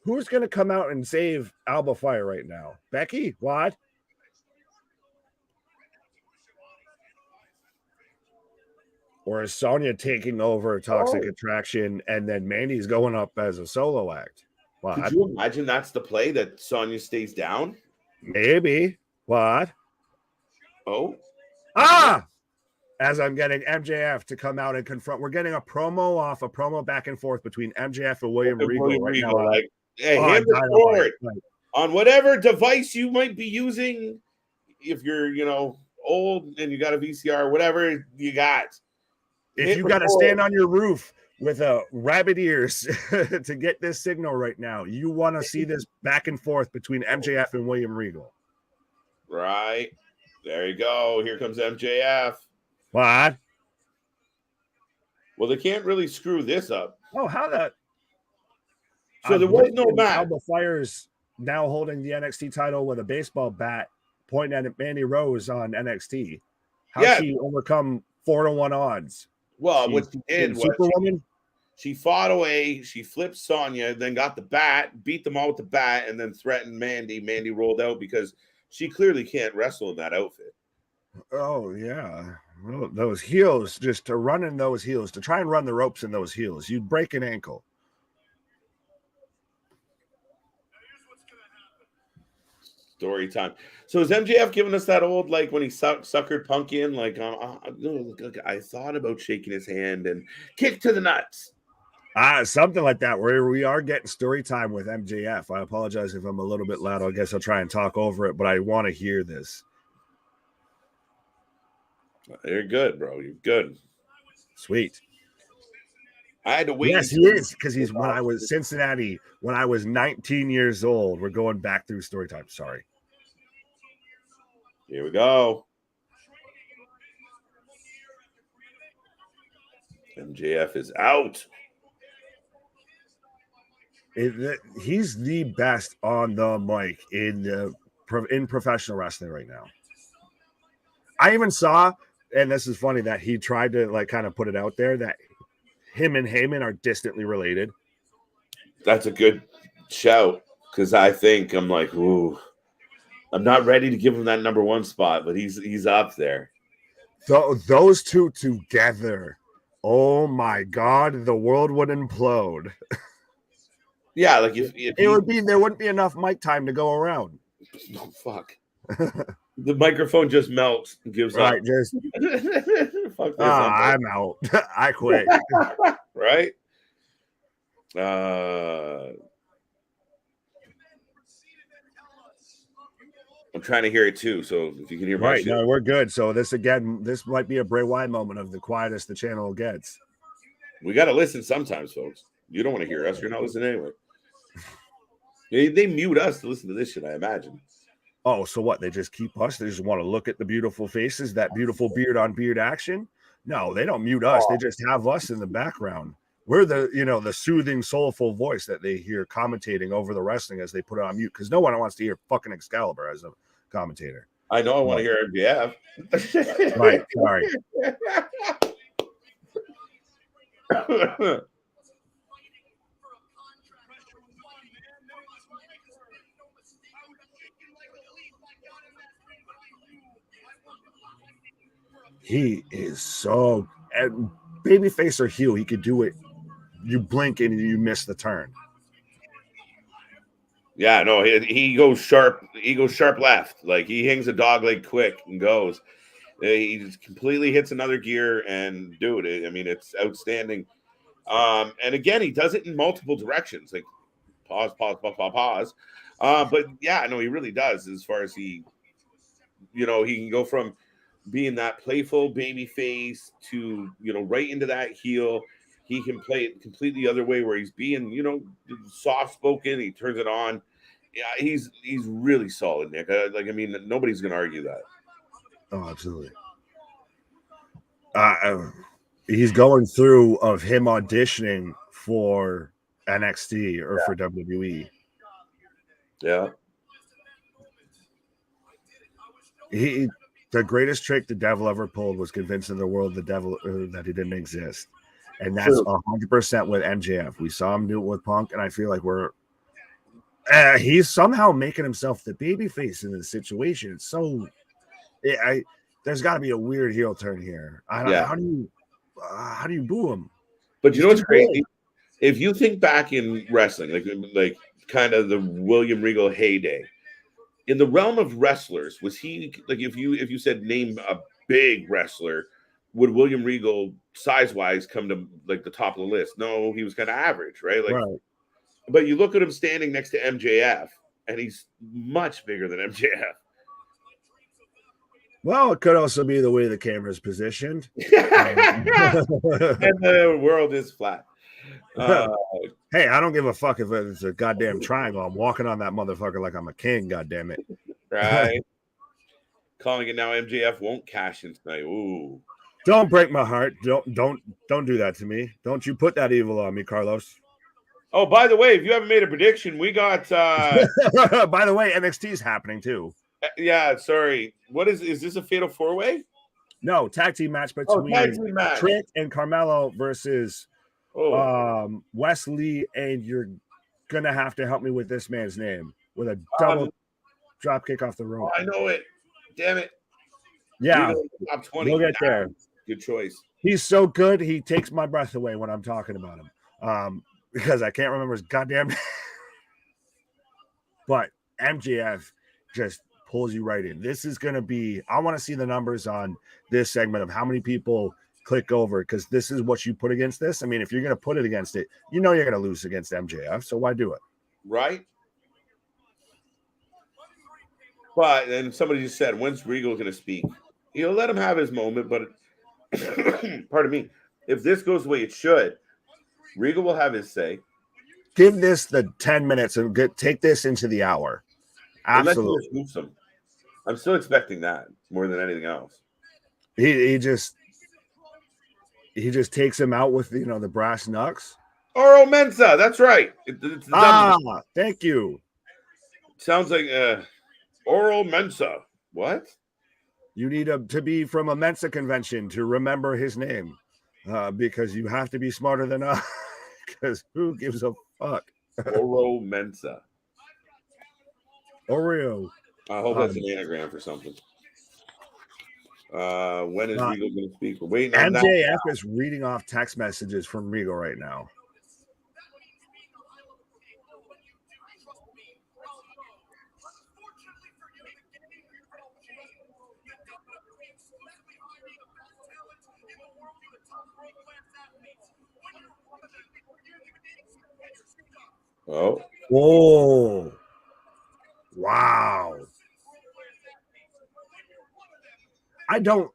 Who's gonna come out and save Alba Fyre right now? Becky? What? Or is Sonya taking over Toxic Attraction and then Mandy's going up as a solo act? What? Could you imagine that's the play, that Sonya stays down? Maybe. What? Oh. As I'm getting MJF to come out and confront. We're getting a promo back and forth between MJF and William Regal right now. Like, hey, hand it forward on whatever device you might be using. If you're, old and you got a VCR, whatever you got. If you got to stand on your roof with rabbit ears to get this signal right now, you want to see this back and forth between MJF and William Regal. Right. There you go. Here comes MJF. What? Well, they can't really screw this up. Oh, how that? So there was no match. Alba Fyre's now holding the NXT title with a baseball bat, pointing at Mandy Rose on NXT. How's she overcome 4-1 odds? Well, what she did was she fought away. She flipped Sonya, then got the bat, beat them all with the bat, and then threatened Mandy. Mandy rolled out because she clearly can't wrestle in that outfit. Oh, yeah. Well, those heels, just to run in those heels, to try and run the ropes in those heels, you'd break an ankle. Story time. So is MJF giving us that old, like when he suckered Punk in, like, I thought about shaking his hand and kick to the nuts. Something like that, where we are getting story time with MJF. I apologize if I'm a little bit loud. I guess I'll try and talk over it, but I want to hear this. You're good, bro. You're good. Sweet. I had to wait. Yes, he is, because he's when I was 19 years old. We're going back through story time. Sorry. Here we go. MJF is out. He's the best on the mic in professional wrestling right now. I even saw, and this is funny, that he tried to like kind of put it out there that him and Heyman are distantly related. That's a good shout because I think I'm like, ooh, I'm not ready to give him that number one spot, but he's up there. So those two together, oh my God, the world would implode. Yeah, like if there wouldn't be enough mic time to go around. Oh fuck. The microphone just melts and gives up. Just fuck this. I'm out. I quit. Right? I'm trying to hear it too. So if you can hear my shit. No, we're good. So this might be a Bray Wyatt moment of the quietest the channel gets. We got to listen sometimes, folks. You don't want to hear us. You're not listening anyway. They mute us to listen to this shit, I imagine. Oh, so what? They just keep us? They just want to look at the beautiful faces, that beautiful beard on beard action? No, they don't mute us. They just have us in the background. We're the soothing, soulful voice that they hear commentating over the wrestling as they put it on mute because no one wants to hear fucking Excalibur as a commentator. I know I want to hear MJF. Right, sorry. He is so babyface or heel. He could do it. You blink and you miss the turn. Yeah, no, he goes sharp. He goes sharp left. Like he hangs a dog leg quick and goes. He just completely hits another gear and dude. I mean, it's outstanding. And again, he does it in multiple directions. Like pause. But yeah, no, he really does. As far as he can go from being that playful baby face to right into that heel. He can play it completely the other way where he's being soft spoken. He turns it on. Yeah, he's really solid, Nick. Nobody's gonna argue that. Oh, absolutely. He's going through of him auditioning for NXT or for WWE. Yeah. The greatest trick the Devil ever pulled was convincing the world the Devil that he didn't exist. And that's 100% with MJF. We saw him do it with Punk, and I feel like he's somehow making himself the babyface in this situation. It's so there's got to be a weird heel turn here. How do you boo him? But you know what's crazy? If you think back in wrestling, like kind of the William Regal heyday, in the realm of wrestlers, was he like if you said name a big wrestler, would William Regal size wise come to like the top of the list? No, he was kind of average, right? Right. But you look at him standing next to MJF, and he's much bigger than MJF. Well, it could also be the way the camera is positioned. And the world is flat. Hey, I don't give a fuck if it's a goddamn triangle. I'm walking on that motherfucker like I'm a king, goddamn it. Right. Calling it now, MJF won't cash in tonight. Ooh. Don't break my heart. Don't do that to me. Don't you put that evil on me, Carlos. Oh, by the way, if you haven't made a prediction, we got by the way, NXT is happening too. Yeah, sorry. What is this a fatal four-way? No, tag team match between Trent and Carmelo versus Wesley, and you're gonna have to help me with this man's name with a double drop kick off the rope. I know it. Damn it. Yeah, top 20. We'll get there. Good choice. He's so good. He takes my breath away when I'm talking about him. Because I can't remember his goddamn name. But MJF just pulls you right in. This is going to be, I want to see the numbers on this segment of how many people click over, because this is what you put against this. I mean, if you're going to put it against it, you're going to lose against MJF. So why do it? Right. But then somebody just said, when's Regal going to speak? Let him have his moment. But pardon me, if this goes the way it should, Regal will have his say. Give this the 10 minutes and take this into the hour. Absolutely. I'm still expecting that more than anything else. He just takes him out with the brass knucks. Oro Mensa, that's right. It's the thank you. Sounds like Oro Mensa. What? You need to be from a Mensa convention to remember his name, because you have to be smarter than us. Because who gives a fuck? Oro Mensa. Oreo. I hope that's an anagram for something. When is Regal going to speak? We're waiting on that. MJF is reading off text messages from Regal right now. Oh. Whoa. Wow.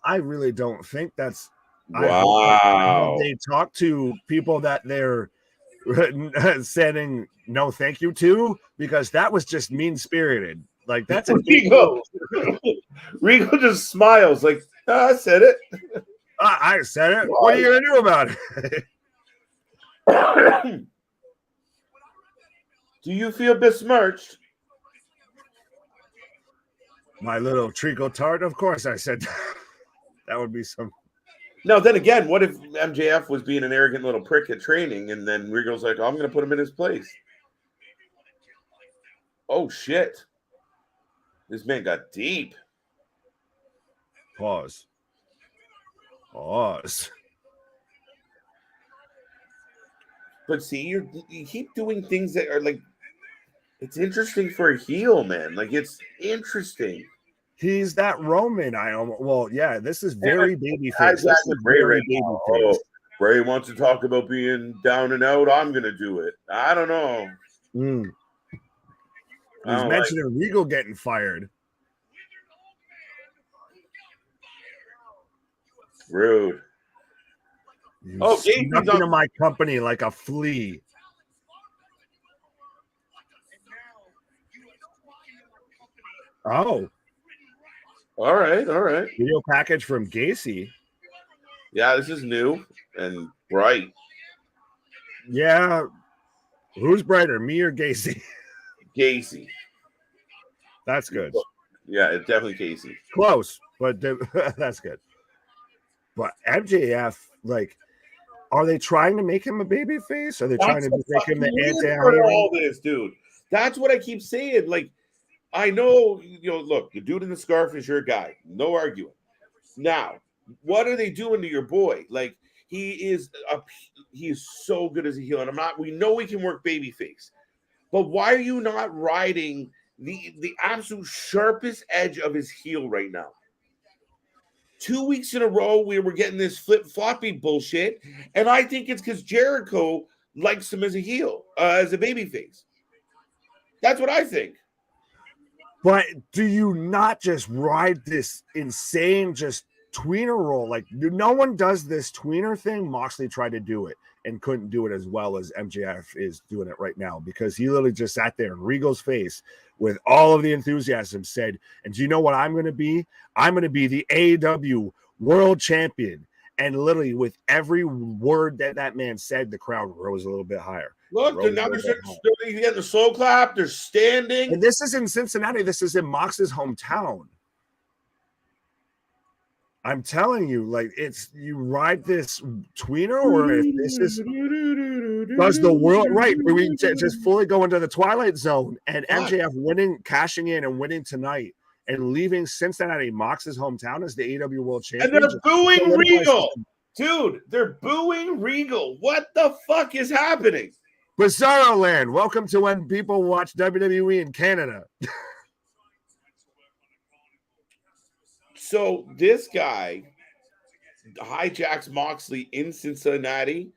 I really don't think that's wow. They talk to people that they're sending no thank you to, because that was just mean-spirited. Like, that's a Regal. Regal just smiles like, I said it. I said it. What are you gonna do about it? Do you feel besmirched? My little treacle tart? Of course I said that would be some. No, then again, what if MJF was being an arrogant little prick at training, and then Regal's like, oh, I'm going to put him in his place? Oh, shit. This man got deep. Pause. But see, you keep doing things that are like, it's interesting for a heel, man. Like, it's interesting. He's that Roman. This is very babyface. This is very babyface. Oh, Bray wants to talk about being down and out. I'm going to do it. I don't know. He's mentioning Regal getting fired. Rude. Gacy's into my company like a flea. Oh. All right. Video package from Gacy. Yeah, this is new and bright. Yeah. Who's brighter, me or Gacy? Gacy. That's good. Yeah, it's definitely Gacy. Close, but that's good. But MJF, like, are they trying to make him a baby face? Are they trying to make him the anti-hero? All this, dude. That's what I keep saying. Like, I know, look, the dude in the scarf is your guy. No arguing. Now, what are they doing to your boy? Like, he is so good as a heel. And we know he can work babyface. But why are you not riding the absolute sharpest edge of his heel right now? 2 weeks in a row, we were getting this flip-floppy bullshit. And I think it's because Jericho likes him as a heel, as a babyface. That's what I think. But do you not just ride this insane just tweener roll? Like, no one does this tweener thing. Moxley tried to do it and couldn't do it as well as MJF is doing it right now, because he literally just sat there in Regal's face with all of the enthusiasm, said, and do you know what I'm going to be? I'm going to be the AEW world champion. And literally with every word that man said, the crowd rose a little bit higher. Look, now they're getting the slow clap. They're standing. And this is in Cincinnati. This is in Mox's hometown. I'm telling you, like, you ride this tweener, or if this is does the world right, we just fully go into the Twilight Zone, and MJF cashing in and winning tonight and leaving Cincinnati, Mox's hometown, as the AEW World Champion. And they're booing Regal. Dude, they're booing Regal. What the fuck is happening? Bizarro Land. Welcome to when people watch WWE in Canada. So this guy hijacks Moxley in Cincinnati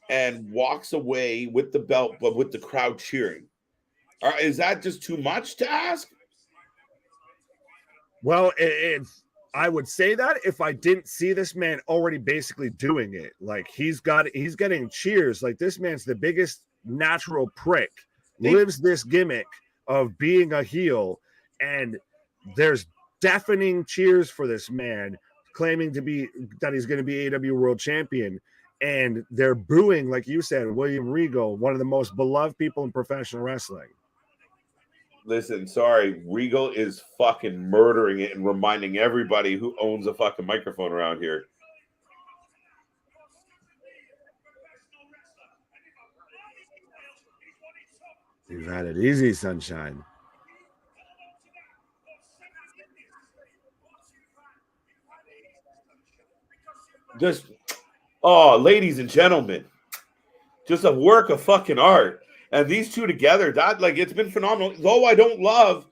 and walks away with the belt, but with the crowd cheering. Is that just too much to ask? Well, I would say that if I didn't see this man already basically doing it. Like, he's getting cheers. Like, this man's the biggest natural prick, lives this gimmick of being a heel, and there's deafening cheers for this man claiming that he's going to be AEW World Champion. And they're booing, like you said, William Regal, one of the most beloved people in professional wrestling. Listen, sorry, Regal is fucking murdering it and reminding everybody who owns a fucking microphone around here. You've had it easy, sunshine. Just, oh, ladies and gentlemen, just a work of fucking art. And these two together, it's been phenomenal. Though I don't love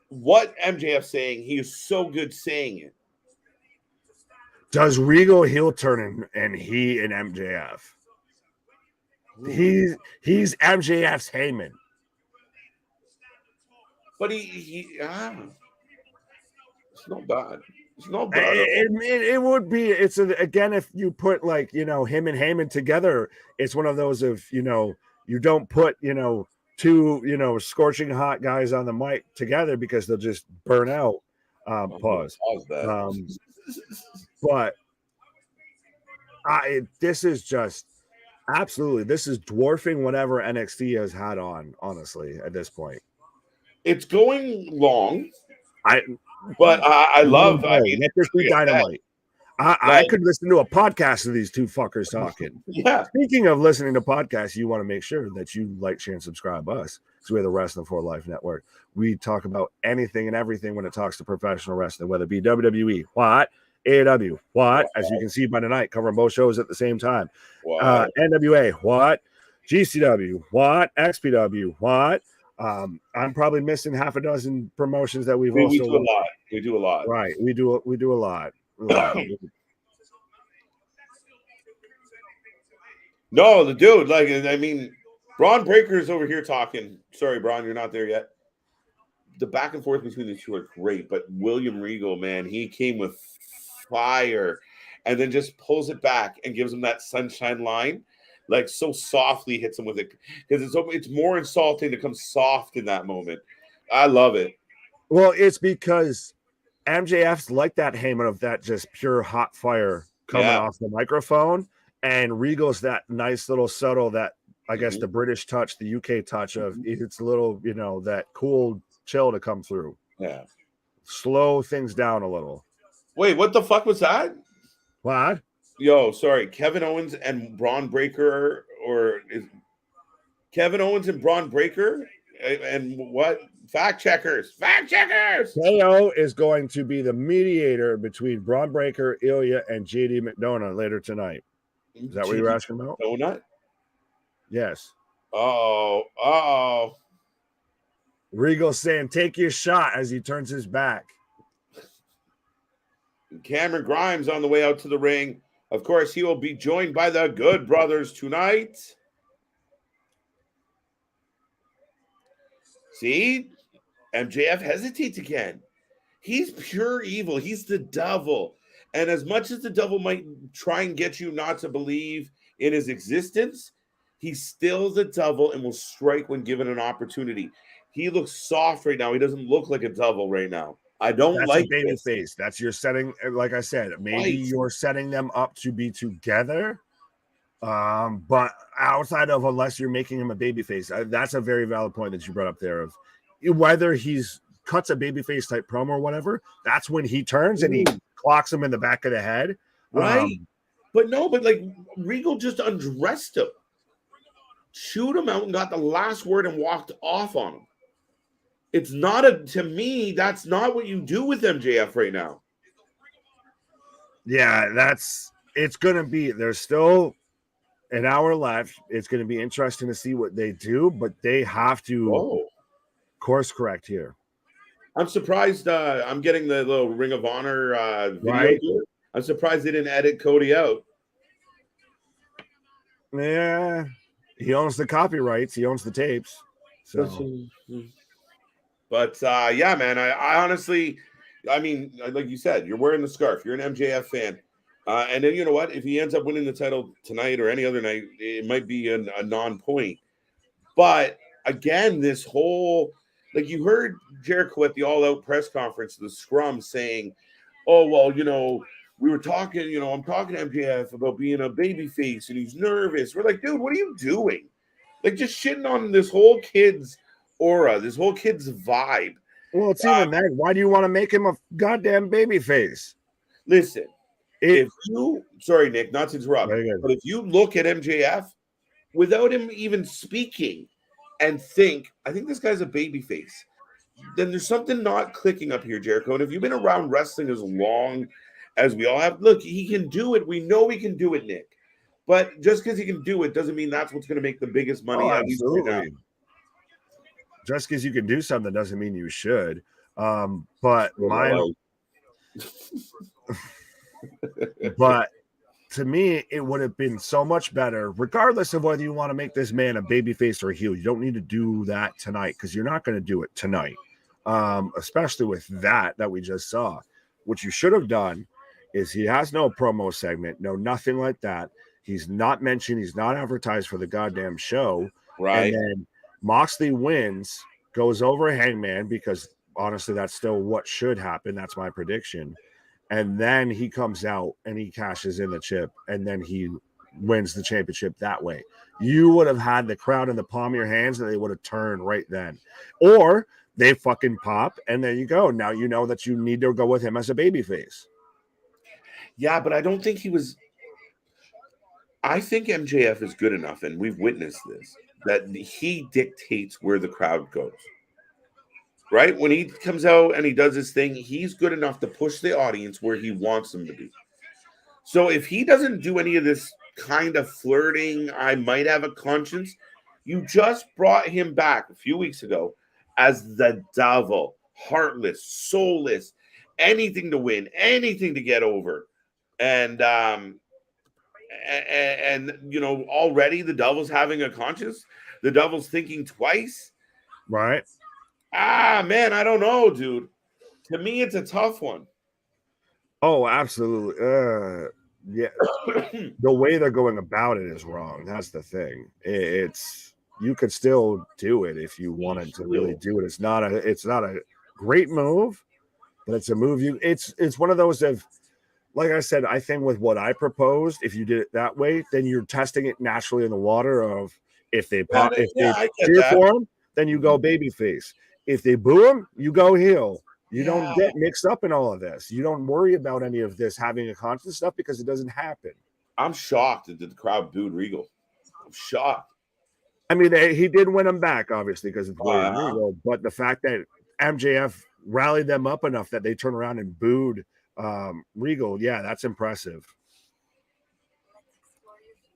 what MJF's saying, he is so good saying it. Does Regal heel turn and he and MJF? Ooh. He's MJF's Heyman. But it's not bad. It's not bad. It would be. Again, if you put him and Heyman together, it's one of those of you don't put two scorching hot guys on the mic together because they'll just burn out. Pause that. But this is just absolutely, this is dwarfing whatever NXT has had on, honestly, at this point. It's going long. But I love. Let this be Dynamite. I could listen to a podcast of these two fuckers talking. Yeah. Speaking of listening to podcasts, you want to make sure that you like, share, and subscribe us. So we're the Wrestling for Life Network. We talk about anything and everything when it talks to professional wrestling, whether it be WWE, what, AEW, what, as you can see by tonight, covering both shows at the same time. NWA, what, GCW, what, XPW, what. I'm probably missing half a dozen promotions that we do a lot. We do a lot. Right. We do a lot. No, the dude, Braun Breaker's over here talking. Sorry, Braun, you're not there yet. The back and forth between the two are great, but William Regal, man, he came with fire and then just pulls it back and gives him that sunshine line. Like so softly hits him with it because it's more insulting to come soft in that moment. I love it. Well, it's because MJF's like that Heyman of that just pure hot fire coming off the microphone, and Regal's that nice little subtle, that I guess the British touch, the UK touch of it's a little, that cool chill to come through. Yeah, slow things down a little. Wait, what the fuck was that? What? Yo, sorry, Kevin Owens and Braun Breaker, or is Kevin Owens and Braun Breaker, and what? Fact checkers. KO is going to be the mediator between Braun Breaker, Ilya, and JD McDonough later tonight. Is that what you're asking about? Donut? Yes. Oh. Regal saying, "Take your shot," as he turns his back. Cameron Grimes on the way out to the ring. Of course, he will be joined by the Good Brothers tonight. See? MJF hesitates again. He's pure evil. He's the devil. And as much as the devil might try and get you not to believe in his existence, he's still the devil and will strike when given an opportunity. He looks soft right now. He doesn't look like a devil right now. I don't That's like baby face. That's your setting. Like I said, maybe you're setting them up to be together. But outside of, unless you're making him a baby face, that's a very valid point that you brought up there of whether he's cuts a baby face type promo or whatever. That's when he turns and he clocks him in the back of the head. Right. But Regal just undressed him, chewed him out and got the last word and walked off on him. It's not to me, that's not what you do with MJF right now. Yeah, it's going to be, there's still an hour left. It's going to be interesting to see what they do, but they have to course correct here. I'm surprised. I'm getting the little Ring of Honor video. Right. Here. I'm surprised they didn't edit Cody out. Yeah, he owns the copyrights. He owns the tapes. So. But yeah, man, I honestly, like you said, you're wearing the scarf. You're an MJF fan. And then you know what? If he ends up winning the title tonight or any other night, it might be a non-point. But again, this whole, Like you heard Jericho at the All Out press conference, the scrum saying, "Oh well, we were talking. I'm talking to MJF about being a babyface, and he's nervous." We're like, dude, what are you doing? Like just shitting on this whole kid's aura, this whole kid's vibe. Well, it's even that. Why do you want to make him a goddamn babyface? Listen, if you, sorry, Nick, not to interrupt, but if you look at MJF without him even speaking and think, I think this guy's a babyface, then there's something not clicking up here, Jericho. And if you've been around wrestling as long as we all have, look, he can do it. We know he can do it, Nick. But just because he can do it doesn't mean that's what's going to make the biggest money. Absolutely. Right now. Just because you can do something doesn't mean you should. But to me, it would have been so much better, regardless of whether you want to make this man a babyface or a heel. You don't need to do that tonight because you're not going to do it tonight, especially with that we just saw. What you should have done is he has no promo segment, no nothing like that. He's not mentioned. He's not advertised for the goddamn show. Right. And then Moxley wins, goes over Hangman because honestly, that's still what should happen. That's my prediction. And then he comes out and he cashes in the chip and then he wins the championship that way. You would have had the crowd in the palm of your hands and they would have turned right then. Or they fucking pop and there you go. Now you know that you need to go with him as a babyface. Yeah, but I don't think he was. I think MJF is good enough, and we've witnessed this, that he dictates where the crowd goes. Right? When he comes out and he does his thing, he's good enough to push the audience where he wants them to be. So if he doesn't do any of this kind of flirting, I might have a conscience, you just brought him back a few weeks ago as the Deville, heartless, soulless, anything to win, anything to get over. And already the Devil's having a conscience. The Devil's thinking twice. Right. Man, I don't know, dude. To me, it's a tough one. Oh, absolutely. Yeah. The way they're going about it is wrong. That's the thing. It's you could still do it if you wanted to really do it. It's not a great move, but it's a move it's one of those of, like I said, I think with what I proposed, if you did it that way, then you're testing it naturally in the water of if they cheer for him, then you go babyface. If they boo him, you go heel. You don't get mixed up in all of this. You don't worry about any of this having a conscious stuff because it doesn't happen. I'm shocked that the crowd booed Regal. I'm shocked. I mean, he did win them back, obviously, because it's Regal. But the fact that MJF rallied them up enough that they turned around and booed Regal, yeah, that's impressive.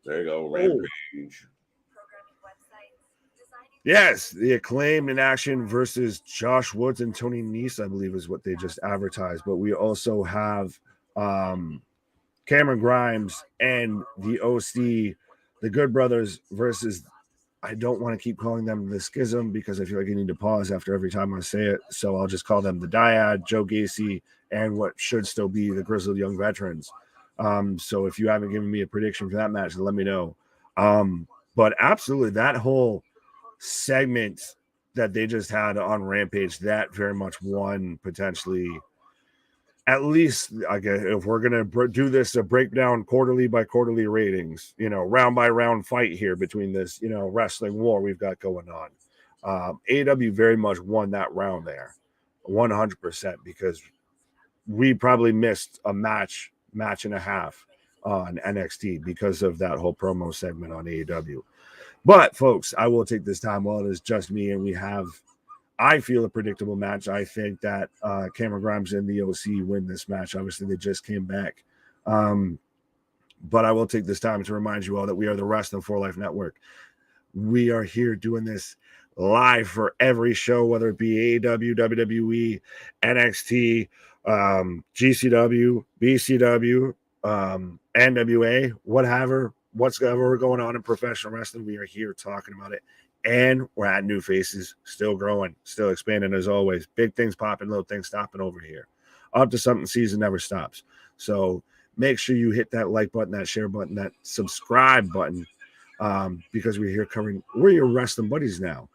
There you go, Rampage. Yes, the Acclaimed in action versus Josh Woods and Tony Nese, I believe, is what they just advertised. But we also have Cameron Grimes and the OC, the Good Brothers versus, I don't want to keep calling them the Schism because I feel like I need to pause after every time I say it. So I'll just call them the Dyad, Joe Gacy, and what should still be the Grizzled Young Veterans. So if you haven't given me a prediction for that match, let me know. But absolutely, that whole segment that they just had on Rampage, that very much won potentially, at least if we're gonna do this a breakdown quarterly by quarterly ratings, round by round fight here between this wrestling war we've got going on. AEW very much won that round there 100% because we probably missed a match and a half on NXT because of that whole promo segment on AEW. But, folks, I will take this time while it is just me, and we have, I feel, a predictable match. I think that Cameron Grimes and the OC win this match. Obviously, they just came back. But I will take this time to remind you all that we are the Wrestling for Life Network. We are here doing this live for every show, whether it be AEW, WWE, NXT, GCW, BCW, NWA, whatever. Whatever going on in professional wrestling, we are here talking about it. And we're at new faces, still growing, still expanding as always. Big things popping, little things stopping over here. Up to something, season never stops. So make sure you hit that like button, that share button, that subscribe button, because we're here we're your wrestling buddies now.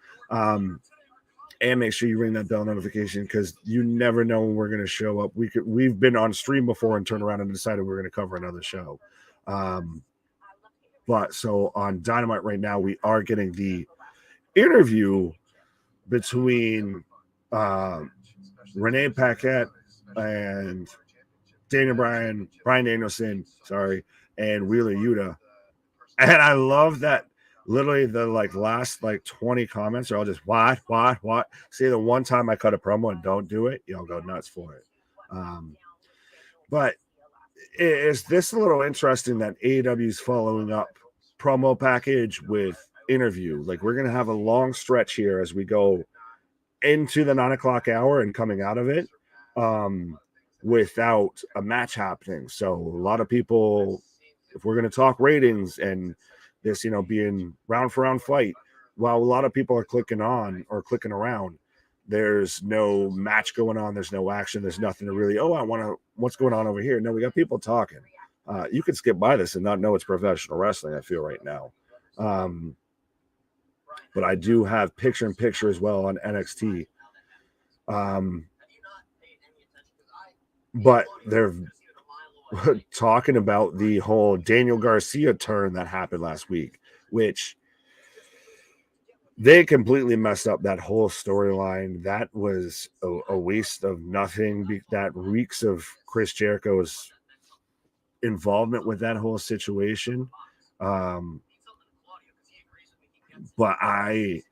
And make sure you ring that bell notification because you never know when we're going to show up. We've been on stream before and turned around and decided we're going to cover another show. But so on Dynamite right now, we are getting the interview between Renee Paquette and Brian Danielson, and Wheeler Yuta. And I love that literally the last 20 comments are all just what. See, the one time I cut a promo and don't do it, you'll go nuts for it. But is this a little interesting that AEW is following up promo package with interview? Like, we're going to have a long stretch here as we go into the 9 o'clock hour and coming out of it without a match happening. So a lot of people, if we're going to talk ratings and this, being round for round fight, while a lot of people are clicking on or clicking around, there's no match going on. There's no action. There's nothing to really, what's going on over here? No, we got people talking. You could skip by this and not know it's professional wrestling, I feel right now. But I do have picture-in-picture as well on NXT. But they're talking about the whole Daniel Garcia turn that happened last week, which they completely messed up that whole storyline. That was a waste of nothing. That reeks of Chris Jericho's involvement with that whole situation. But I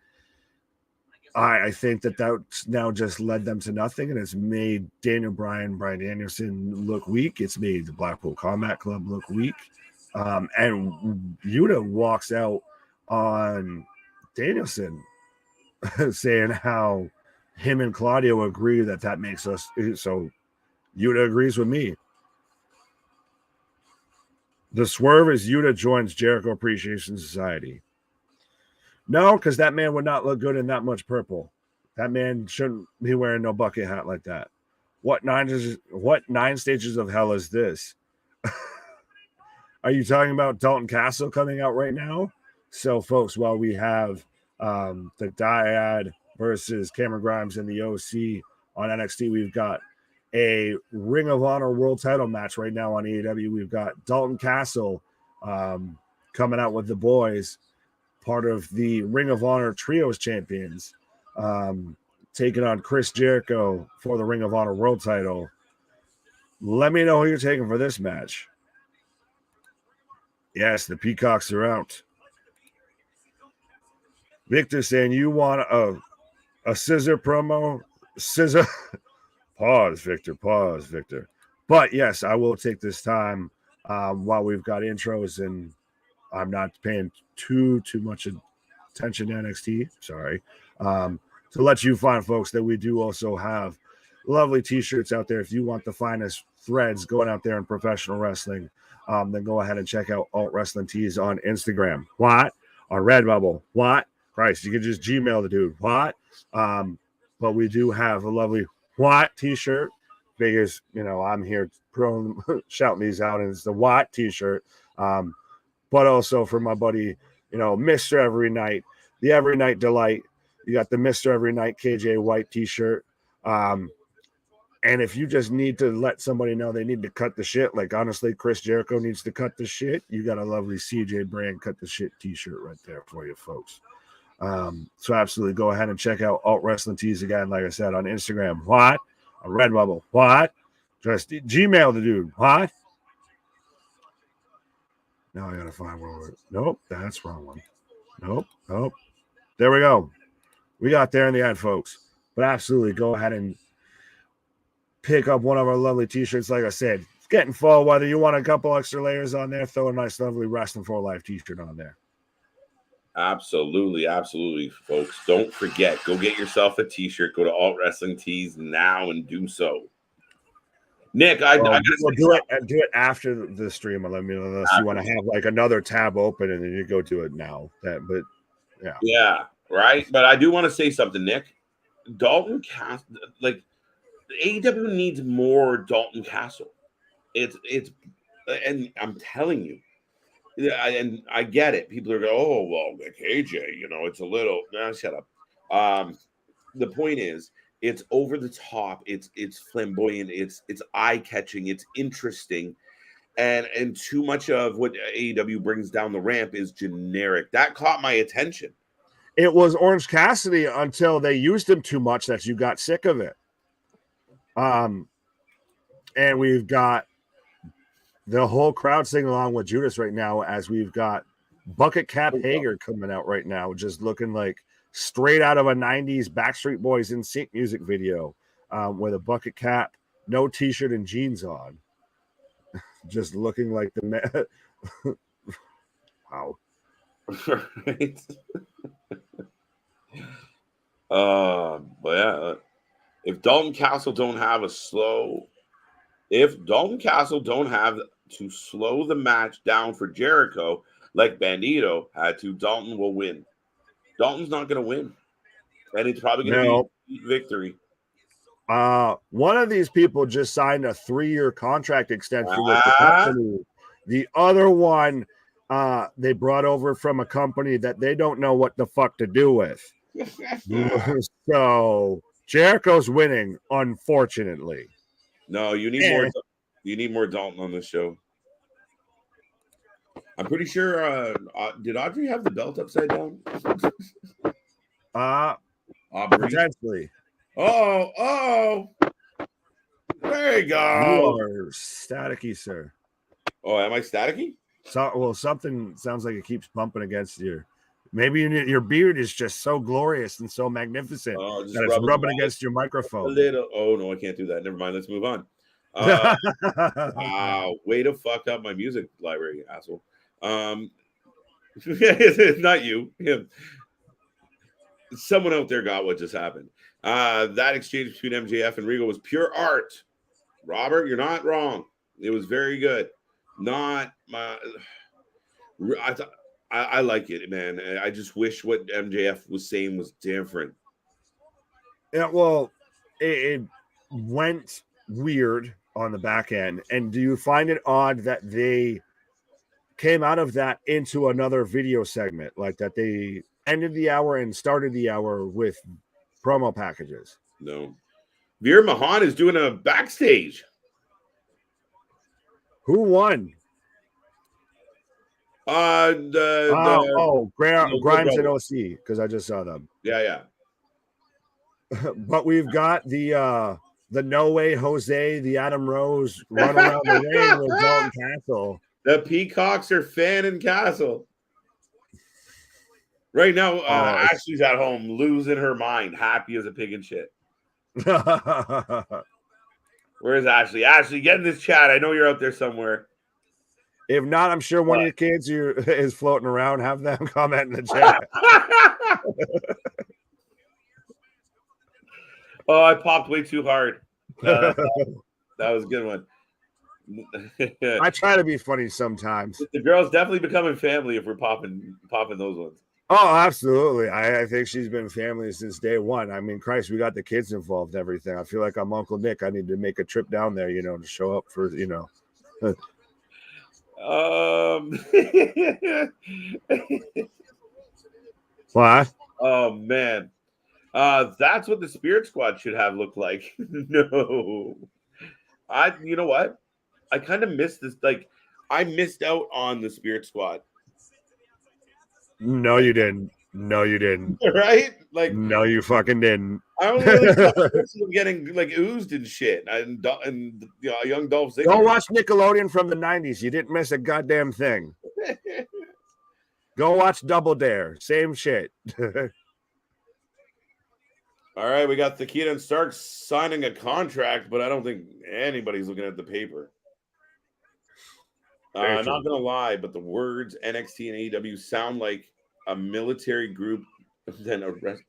think that's now just led them to nothing, and it's made Brian Danielson look weak. It's made the Blackpool Combat Club look weak. And Yuta walks out on Danielson saying how him and Claudio agree that makes us so. Yuta agrees with me. The swerve is Yuta joins Jericho Appreciation Society. No, because that man would not look good in that much purple. That man shouldn't be wearing no bucket hat like that. What nine stages of hell is this? Are you talking about Dalton Castle coming out right now? So, folks, while we have the Dyad versus Cameron Grimes and the OC on NXT, we've got a Ring of Honor World Title match right now on AEW. We've got Dalton Castle coming out with the boys, part of the Ring of Honor Trios Champions, taking on Chris Jericho for the Ring of Honor World Title. Let me know who you're taking for this match. Yes, the Peacocks are out. Victor saying, you want a scissor promo? Scissor. Pause, Victor. But yes, I will take this time while we've got intros and I'm not paying too much attention to NXT. Sorry. To let you find, folks, that we do also have lovely t-shirts out there. If you want the finest threads going out there in professional wrestling, then go ahead and check out Alt Wrestling Tees on Instagram. What? On Redbubble. What? Christ, you can just Gmail the dude. What? But we do have a lovely what t-shirt. Figures, I'm here shouting these out, and it's the what t-shirt. But also for my buddy, Mr. Every Night, the Every Night Delight. You got the Mr. Every Night KJ White t-shirt. And if you just need to let somebody know they need to cut the shit, like honestly, Chris Jericho needs to cut the shit, you got a lovely CJ brand cut the shit t-shirt right there for you folks. So absolutely go ahead and check out Alt Wrestling Tees again, like I said, on Instagram. What? On Redbubble. What? Just Gmail the dude. What? Now I gotta find where we're. Nope, that's the wrong one. Nope. There we go. We got there in the end, folks. But absolutely go ahead and pick up one of our lovely t-shirts. Like I said, it's getting fall. Whether you want a couple extra layers on there, throw a nice, lovely Wrestling for Life t-shirt on there. Absolutely, folks. Don't forget, go get yourself a t-shirt. Go to Alt Wrestling Tees now and do so. Nick, I gotta do it after the stream. Let me know unless you want to have like another tab open and then you go do it now. Yeah, right. But I do want to say something, Nick. Dalton Castle, like AEW needs more Dalton Castle. It's and I'm telling you. Yeah, and I get it. People are going, oh, well, like AJ, it's a little. No, shut up. the point is, it's over the top, it's flamboyant, it's eye catching, it's interesting, and too much of what AEW brings down the ramp is generic. That caught my attention. It was Orange Cassidy until they used him too much that you got sick of it. And we've got the whole crowd singing along with Judas right now, as we've got Bucket Cap Hager coming out right now, just looking like straight out of a 90s Backstreet Boys in sync music video, with a bucket cap, no t-shirt and jeans on. Just looking like the man. Wow. Right. But yeah, if Dalton Castle don't have to slow the match down for Jericho like Bandito had to, Dalton will win. Dalton's not going to win, and it's probably going to be a victory. One of these people just signed a 3-year contract extension with the company. The other one, they brought over from a company that they don't know what the fuck to do with. So Jericho's winning, unfortunately. No, you need more. You need more Dalton on this show. I'm pretty sure. Did Audrey have the belt upside down? Potentially. Oh. There you go. You are staticky, sir. Oh, am I staticky? Something sounds like it keeps bumping against your. Maybe your beard is just so glorious and so magnificent that it's rubbing against your microphone. A little. Oh no, I can't do that. Never mind. Let's move on. Wow, way to fuck up my music library, asshole. Not you. Him. Someone out there got what just happened. That exchange between MJF and Regal was pure art. Robert, you're not wrong. It was very good. Not my. I like it, man. I just wish what MJF was saying was different. Yeah, well, it went weird on the back end. And do you find it odd that they came out of that into another video segment, like that they ended the hour and started the hour with promo packages? No. Veer Mahan is doing a backstage. Who won? Grimes and OC, because I just saw them. Yeah. But we've got the No Way Jose, the Adam Rose run around the ring with Dalton Castle. The Peacocks are fanning Castle. Right now, Ashley's at home losing her mind, happy as a pig in shit. Where's Ashley? Ashley, get in this chat. I know you're out there somewhere. If not, I'm sure one of your kids is floating around. Have them comment in the chat. Oh, I popped way too hard. That was a good one. I try to be funny sometimes. The girl's definitely becoming family if we're popping those ones. Oh, absolutely. I think she's been family since day one. I mean, Christ, we got the kids involved, everything. I feel like I'm Uncle Nick. I need to make a trip down there, to show up for, What? Oh man. That's what the Spirit Squad should have looked like. No. You know what? I kind of missed this. Like, I missed out on the Spirit Squad. No, you didn't. Right? Like, no, you fucking didn't. I don't know. Getting like oozed and shit, and young Dolph Ziggler. Go watch Nickelodeon from the 90s. You didn't miss a goddamn thing. Go watch Double Dare. Same shit. All right, we got Takeda and Stark signing a contract, but I don't think anybody's looking at the paper. Not going to lie, but the words NXT and AEW sound like a military group than a rest.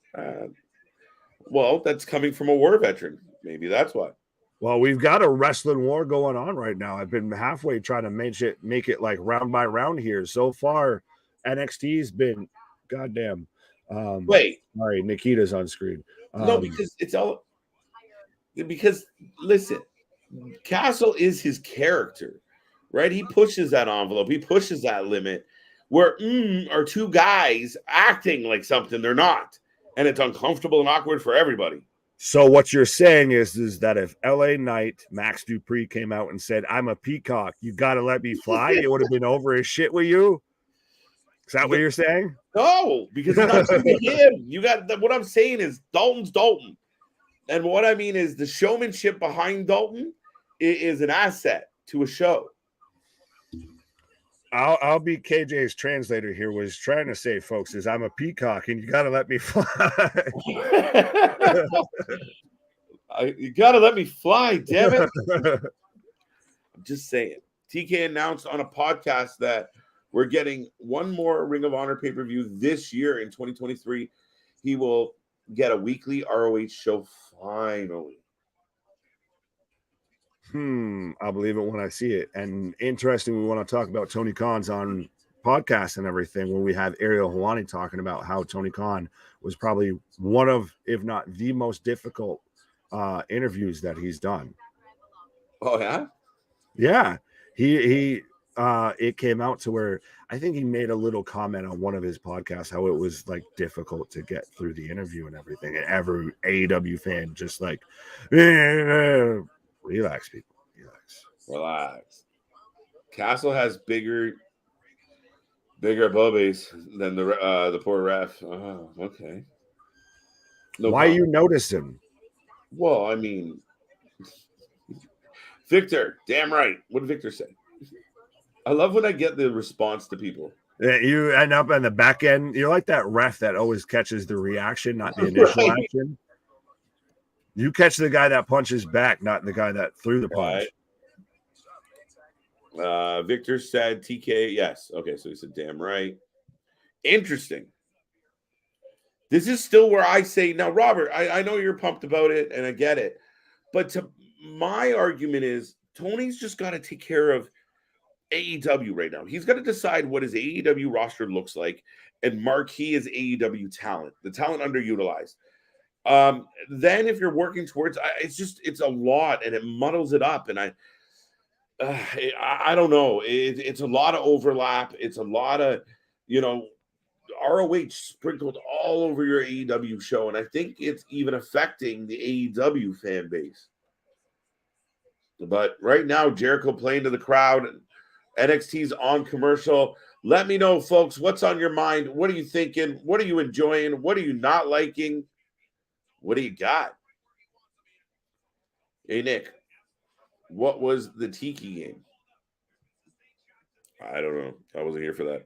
Well, that's coming from a war veteran. Maybe that's why. Well, we've got a wrestling war going on right now. I've been halfway trying to make it like round by round here. So far, NXT's been goddamn. Wait. Sorry, Nikita's on screen. No, because listen, Castle is his character, right? He pushes that envelope. He pushes that limit where are two guys acting like something they're not. and it's uncomfortable and awkward for everybody. So what you're saying is that if LA Knight, Max Dupree came out and said, "I'm a peacock, you got to let me fly," it would have been over his shit with you? Is that what you're saying? No, because it's not to him. You got what I'm saying is Dalton's Dalton. And what I mean is the showmanship behind Dalton is an asset to a show. I'll be KJ's translator here. Was trying to say, folks, is I'm a peacock and you got to let me fly. You got to let me fly, damn it. I'm just saying. TK announced on a podcast that we're getting one more Ring of Honor pay-per-view this year in 2023. He will get a weekly ROH show finally. I'll believe it when I see it. And interesting, we want to talk about Tony Khan's on podcast and everything when we have Ariel Helwani talking about how Tony Khan was probably one of, if not the most difficult interviews that he's done. Oh, yeah? Yeah. He it came out to where I think he made a little comment on one of his podcasts how it was like difficult to get through the interview and everything. And every AEW fan just like, relax, people. Relax. Castle has bigger boobies than the poor ref. Oh, okay. No Why problem. You notice him? Well, I mean, Victor, damn right. What did Victor say? I love when I get the response to people. Yeah, you end up on the back end. You're like that ref that always catches the reaction, not the initial action. You catch the guy that punches back, not the guy that threw the punch. Victor said TK, yes. Okay, so he said damn right. Interesting. This is still where I say, now, Robert, I know you're pumped about it, and I get it. But my argument is Tony's just got to take care of AEW right now. He's got to decide what his AEW roster looks like and marquee his AEW talent, the talent underutilized. Then if you're working towards, it's a lot and it muddles it up. And I don't know. It's a lot of overlap. It's a lot of, ROH sprinkled all over your AEW show. And I think it's even affecting the AEW fan base. But right now, Jericho playing to the crowd. NXT's on commercial. Let me know, folks, what's on your mind? What are you thinking? What are you enjoying? What are you not liking? What do you got? Hey, Nick, what was the Tiki game? I don't know. I wasn't here for that.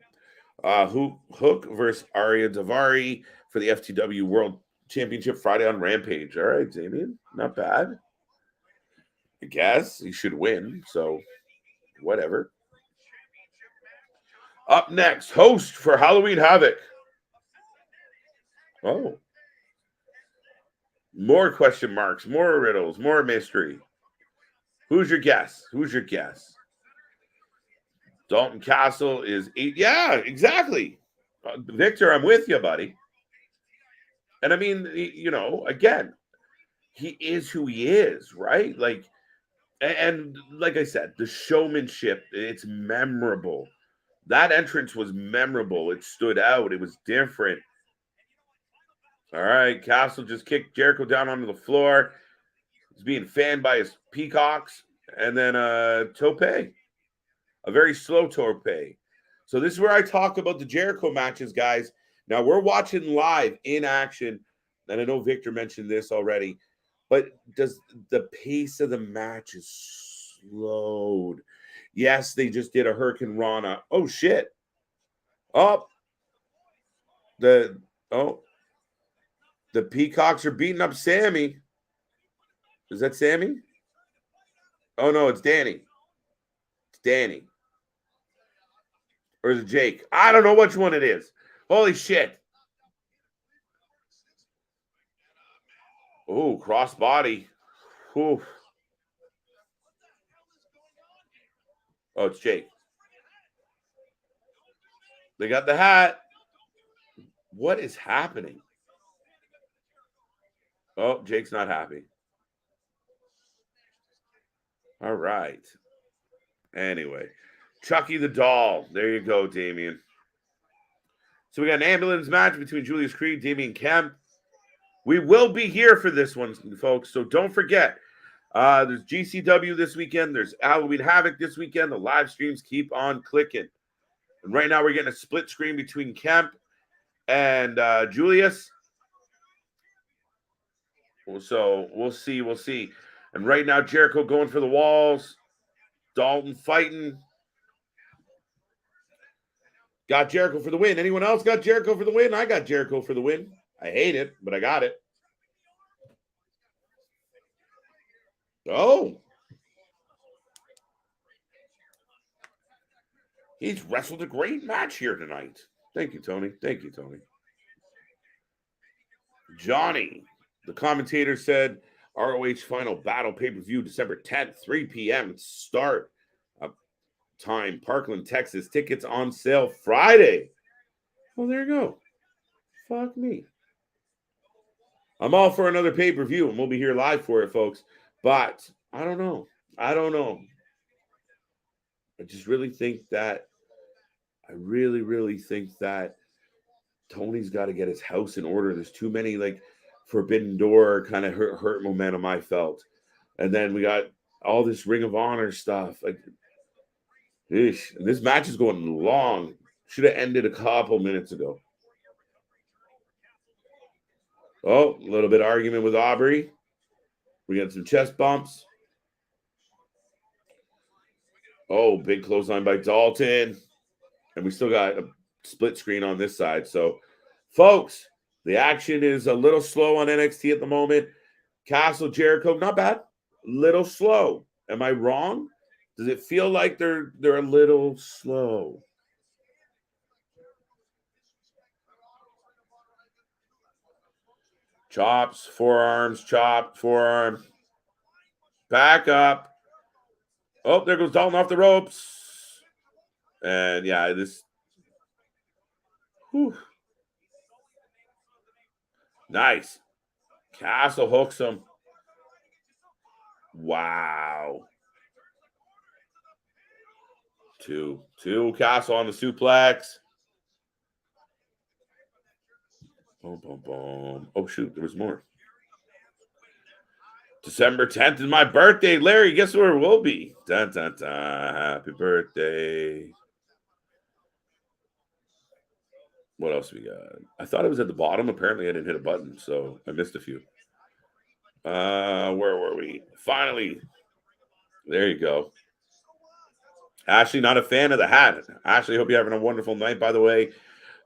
Hook versus Arya Davari for the FTW World Championship Friday on Rampage. All right, Damien, not bad. I guess he should win, so whatever. Up next, host for Halloween Havoc. Oh. More question marks, more riddles, more mystery. Who's your guess? Dalton Castle is 8. Yeah, exactly. Victor, I'm with you, buddy. And I mean, again, he is who he is, right? And like I said, the showmanship, it's memorable. That entrance was memorable. It stood out. It was different. All right, Castle just kicked Jericho down onto the floor. He's being fanned by his peacocks. And then tope. A very slow tope. So this is where I talk about the Jericho matches, guys. Now, we're watching live in action. And I know Victor mentioned this already. But does the pace of the match is slowed? Yes, they just did a Hurricane Rana. Oh, shit. The Peacocks are beating up Sammy. Is that Sammy? Oh, no, it's Danny. It's Danny. Or is it Jake? I don't know which one it is. Holy shit. Oh, crossbody. Oof. Oh, it's Jake. They got the hat. What is happening? Oh, Jake's not happy. All right. Anyway, Chucky the Doll. There you go, Damien. So we got an ambulance match between Julius Creed, Damien Kemp. We will be here for this one, folks. So don't forget. There's GCW this weekend. There's Halloween Havoc this weekend. The live streams keep on clicking. And right now we're getting a split screen between Kemp and Julius. So we'll see. We'll see. And right now, Jericho going for the walls. Dalton fighting. Got Jericho for the win. Anyone else got Jericho for the win? I got Jericho for the win. I hate it, but I got it. Oh. He's wrestled a great match here tonight. Thank you, Tony. Thank you, Tony. Johnny, the commentator, said ROH Final Battle pay-per-view December 10th, 3 p.m. Start time, Parkland, Texas. Tickets on sale Friday. Well, there you go. Fuck me. I'm all for another pay-per-view, and we'll be here live for it, folks. But I don't know. I just really think that I really think that Tony's got to get his house in order. There's too many like Forbidden Door kind of hurt momentum, I felt. And then we got all this Ring of Honor stuff. Like, eesh. And this match is going long. Should have ended a couple minutes ago. Oh, a little bit of argument with Aubrey. We got some chest bumps. Oh, big clothesline by Dalton. And we still got a split screen on this side. So, folks, the action is a little slow on NXT at the moment. Castle, Jericho, not bad. Little slow. Am I wrong? Does it feel like they're a little slow? Chops, forearms, chop, forearm. Back up. Oh, there goes Dalton off the ropes. And yeah, this. Whew. Nice. Castle hooks him. Wow. Two. Castle on the suplex. Boom, boom, boom. Oh, shoot. There was more. December 10th is my birthday. Larry, guess where we'll be? Dun, dun, dun. Happy birthday. What else we got? I thought it was at the bottom. Apparently, I didn't hit a button, so I missed a few. Where were we? Finally. There you go. Ashley, not a fan of the hat. Ashley, hope you're having a wonderful night, by the way.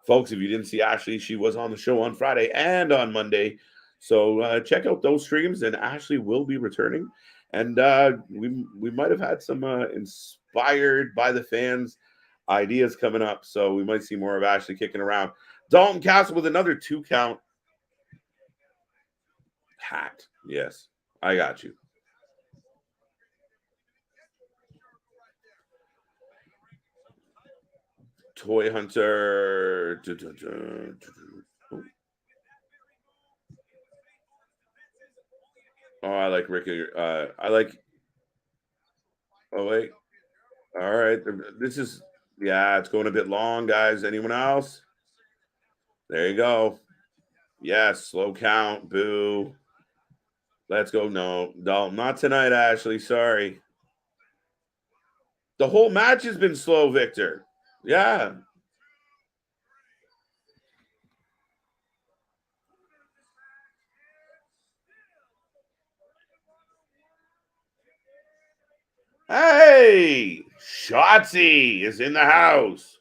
Folks, if you didn't see Ashley, she was on the show on Friday and on Monday. So check out those streams, and Ashley will be returning. And we might have had some inspired by the fans ideas coming up. So we might see more of Ashley kicking around. Dalton Castle with another 2 count. Hat. Yes, I got you. Toy Hunter. Oh, I like Ricky. I like. Oh, wait. All right. This is. Yeah, it's going a bit long, guys. Anyone else? There you go. Yes, slow count. Boo. Let's go. No, not tonight, Ashley. Sorry. The whole match has been slow, Victor. Yeah. Hey, Shotzi is in the house.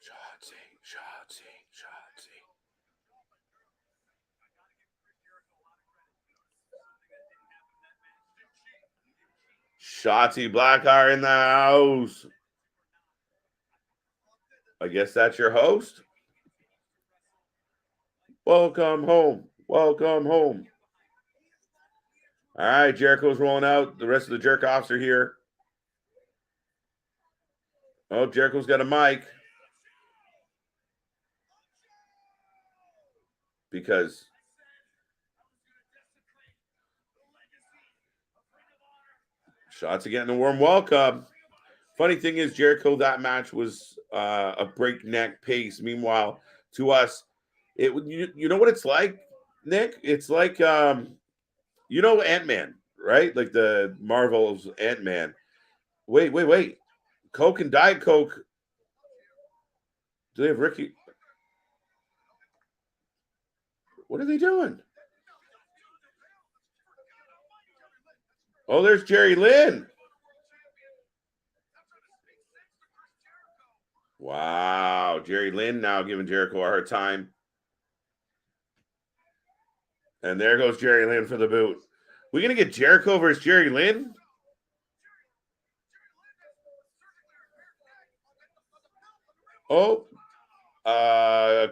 Shotzi. Shotzi Blackheart in the house. I guess that's your host. Welcome home. Welcome home. All right, Jericho's rolling out. The rest of the jerk offs are here. Oh, Jericho's got a mic. Because Shotzi getting a warm welcome. Funny thing is, Jericho, that match was a breakneck pace. Meanwhile, to us, you know what it's like, Nick? It's like Ant-Man, right? Like the Marvel's Ant-Man. Wait. Coke and Diet Coke. Do they have Ricky? What are they doing? Oh, there's Jerry Lynn. Wow. Jerry Lynn now giving Jericho a hard time. And there goes Jerry Lynn for the boot. We're going to get Jericho versus Jerry Lynn? Oh,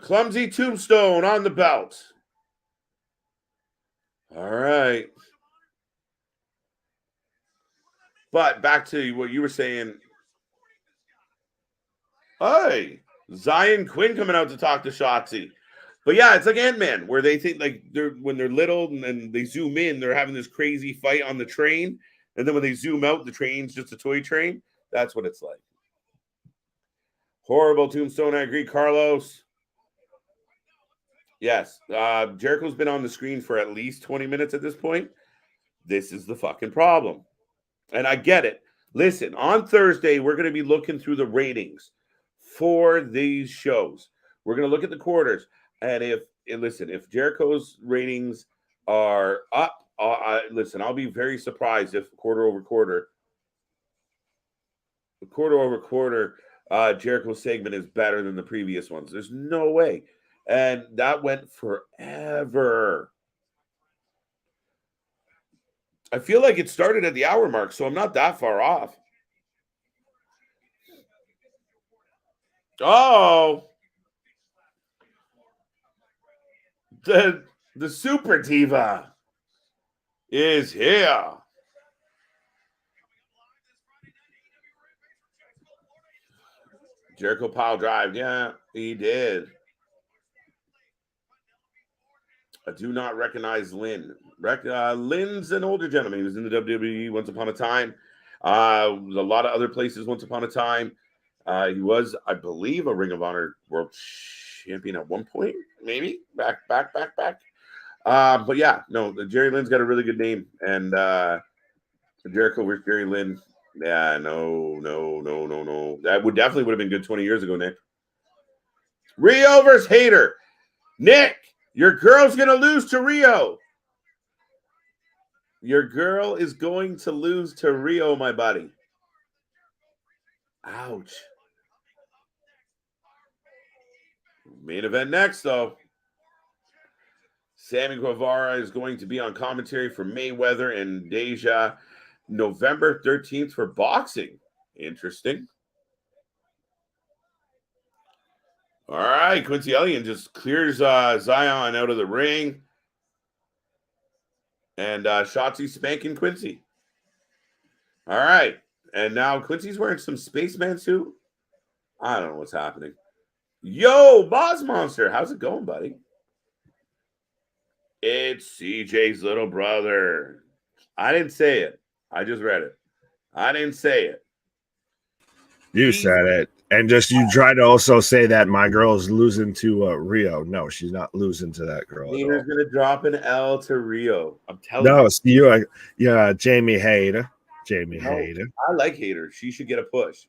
clumsy tombstone on the belt. All right. But back to what you were saying. Hey, Zion Quinn coming out to talk to Shotzi. But yeah, it's like Ant-Man, where they think like when they're little and then they zoom in, they're having this crazy fight on the train. And then when they zoom out, the train's just a toy train. That's what it's like. Horrible tombstone, I agree, Carlos. Yes, Jericho's been on the screen for at least 20 minutes at this point. This is the fucking problem. And I get it. Listen, on Thursday, we're going to be looking through the ratings for these shows. We're going to look at the quarters. And if Jericho's ratings are up, I'll be very surprised if quarter over quarter, Jericho's segment is better than the previous ones. There's no way. And that went forever. I feel like it started at the hour mark, so I'm not that far off. Oh, the Super Diva is here. Jericho pile drive. Yeah, he did. I do not recognize Lynn. Lynn's an older gentleman. He was in the WWE once upon a time. A lot of other places once upon a time. He was, I believe, a Ring of Honor World Champion at one point. Maybe. Back. But yeah, no, Jerry Lynn's got a really good name. And Jericho versus Jerry Lynn. Yeah, no. That would have been good 20 years ago, Nick. Rio versus Hater. Nick, your girl's going to lose to Rio. Your girl is going to lose to Rio, my buddy. Ouch. Main event next, though. Sammy Guevara is going to be on commentary for Mayweather and Deja November 13th for boxing. Interesting. All right, Quincy Elliott just clears Zion out of the ring. And Shotzi spanking Quincy. All right. And now Quincy's wearing some spaceman suit. I don't know what's happening. Yo, Boss Monster. How's it going, buddy? It's CJ's little brother. I didn't say it. I just read it. I didn't say it. You said it. And just you try to also say that my girl is losing to Rio. No, she's not losing to that girl. Hater's going to drop an L to Rio. I'm telling you. No, it's you. Yeah, Jamie Hater. Hater. I like Hater. She should get a push.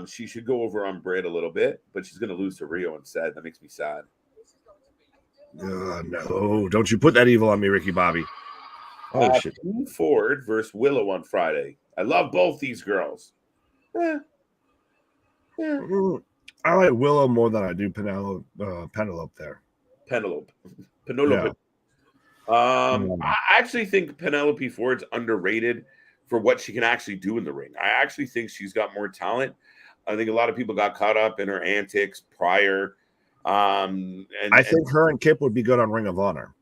She should go over on Britt a little bit, but she's going to lose to Rio instead. That makes me sad. No, don't you put that evil on me, Ricky Bobby. Oh, shit. Ford versus Willow on Friday. I love both these girls. Yeah. I like Willow more than I do Penelope there. Penelope. Yeah. I actually think Penelope Ford's underrated for what she can actually do in the ring. I actually think she's got more talent. I think a lot of people got caught up in her antics prior. And I think her and Kip would be good on Ring of Honor.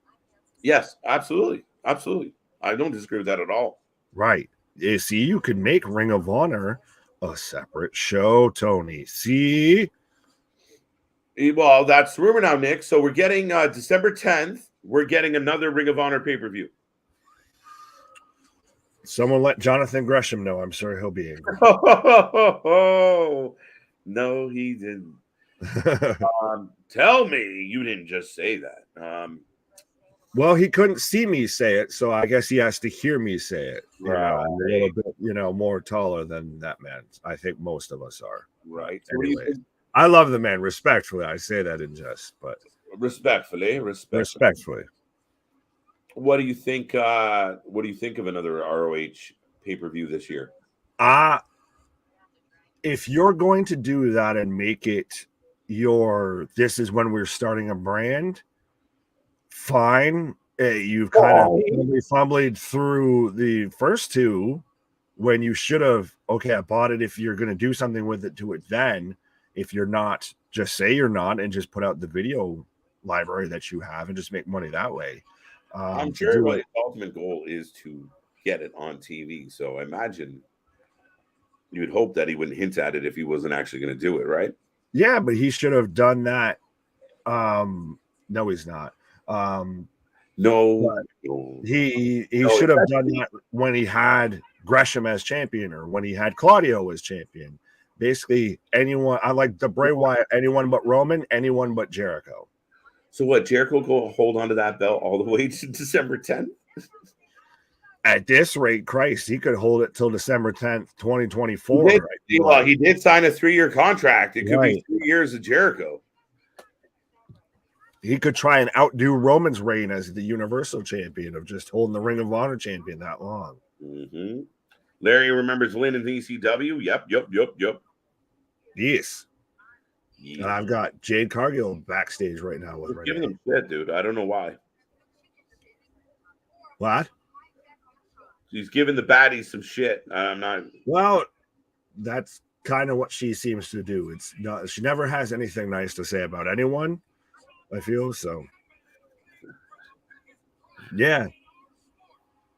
Yes, absolutely. I don't disagree with that at all. Right. See, you could make Ring of Honor a separate show, Tony. See? Well, that's rumor now, Nick. So we're getting December 10th. We're getting another Ring of Honor pay-per-view. Someone let Jonathan Gresham know. I'm sure he'll be angry. No, he didn't. Tell me you didn't just say that. Well, he couldn't see me say it, so I guess he has to hear me say it. You know, I'm a little bit, more taller than that man. I think most of us are. Right. Anyway, I love the man. Respectfully, I say that in jest, but respectfully. What do you think? What do you think of another ROH pay-per-view this year? If you're going to do that and make it this is when we're starting a brand, fine. You've kind of fumbled through the first two when you should have, I bought it. If you're going to do something with it, do it then. If you're not, just say you're not and just put out the video library that you have and just make money that way. I'm sure the ultimate goal is to get it on TV. So I imagine you would hope that he wouldn't hint at it if he wasn't actually going to do it, right? Yeah, but he should have done that. No, he's not. No, he should have done that when he had Gresham as champion or when he had Claudio as champion. Basically, anyone. I like the Bray Wyatt. Anyone but Roman. Anyone but Jericho. So what? Jericho go hold on to that belt all the way to December 10th? At this rate, Christ, he could hold it till December 10th, 2024. He did sign a 3-year contract. It could be 3 years of Jericho. He could try and outdo Roman's reign as the Universal Champion of just holding the Ring of Honor champion that long. Mm-hmm. Larry remembers Lynn in ECW. Yep. Yes. And I've got Jade Cargill backstage right now with giving him shit, dude. I don't know why. What? She's giving the baddies some shit. I'm not. Well, that's kind of what she seems to do. It's not. She never has anything nice to say about anyone. I feel so. Yeah.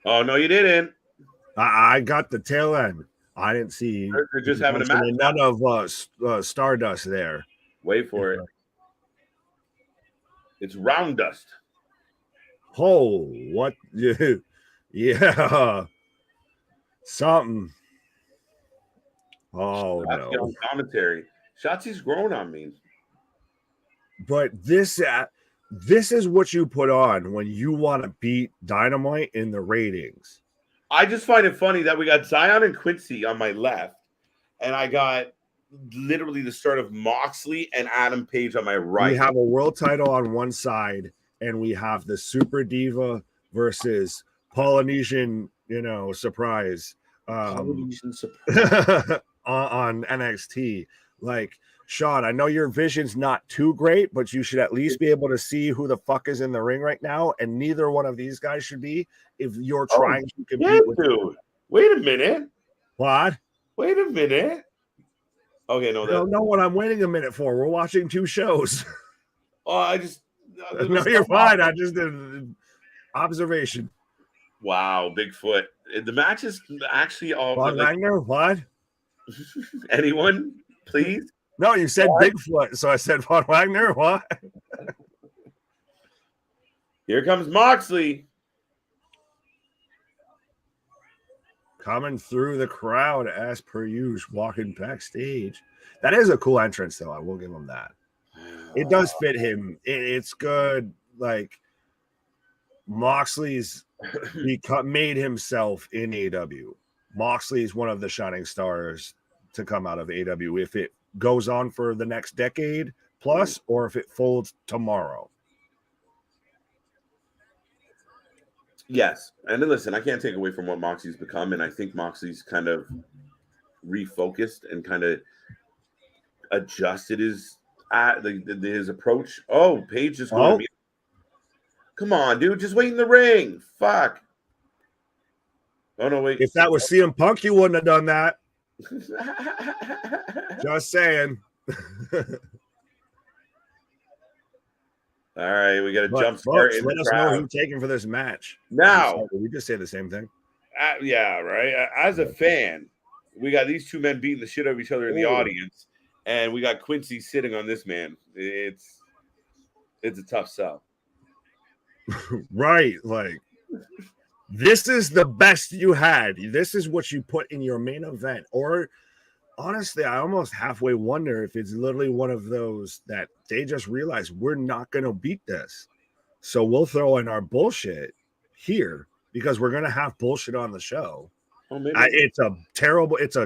Oh no, you didn't. I got the tail end. I didn't see. They're just having a match. None of Stardust there. Wait for it. It's Round Dust. Oh, what? Yeah. Something. Oh, no. Commentary. Shotzi's grown on me. But this is what you put on when you want to beat Dynamite in the ratings. I just find it funny that we got Zion and Quincy on my left, and I got literally the start of Moxley and Adam Page on my right. We have a world title on one side, and we have the Super Diva versus Polynesian, surprise. Polynesian surprise. on NXT. Like, Sean, I know your vision's not too great, but you should at least be able to see who the fuck is in the ring right now, and neither one of these guys should be if you're trying to compete with dude. Wait a minute. What? Wait a minute. Okay, no. I don't know what I'm waiting a minute for. We're watching two shows. Oh, I just... No, you're fine. I just did an observation. Wow, Bigfoot. The match is actually all... Von Wagner? What? Anyone, please? No, you said what? Bigfoot, so I said Von Wagner. What? Here comes Moxley. Coming through the crowd as per usual, walking backstage. That is a cool entrance, though. I will give him that. It does fit him. It's good. Like, Moxley's made himself in AEW. Moxley is one of the shining stars to come out of AEW. If it goes on for the next decade plus, or if it folds tomorrow. Yes. And then listen, I can't take away from what Moxley's become. And I think Moxley's kind of refocused and kind of adjusted his approach. Oh, Paige just going to be. Come on, dude. Just wait in the ring. Fuck. Oh, no, wait. If that was CM Punk, you wouldn't have done that. Just saying. All right, we got a jump start. Let us know who you're taking for this match. Now, we just say the same thing. Yeah, right. As a fan, we got these two men beating the shit out of each other in the audience, and we got Quincy sitting on this man. It's a tough sell. Right, like This is the best you had. This is what you put in your main event. Or honestly, I almost halfway wonder if it's literally one of those that they just realize we're not going to beat this. So we'll throw in our bullshit here because we're going to have bullshit on the show. Oh, maybe. It's a terrible. Yeah,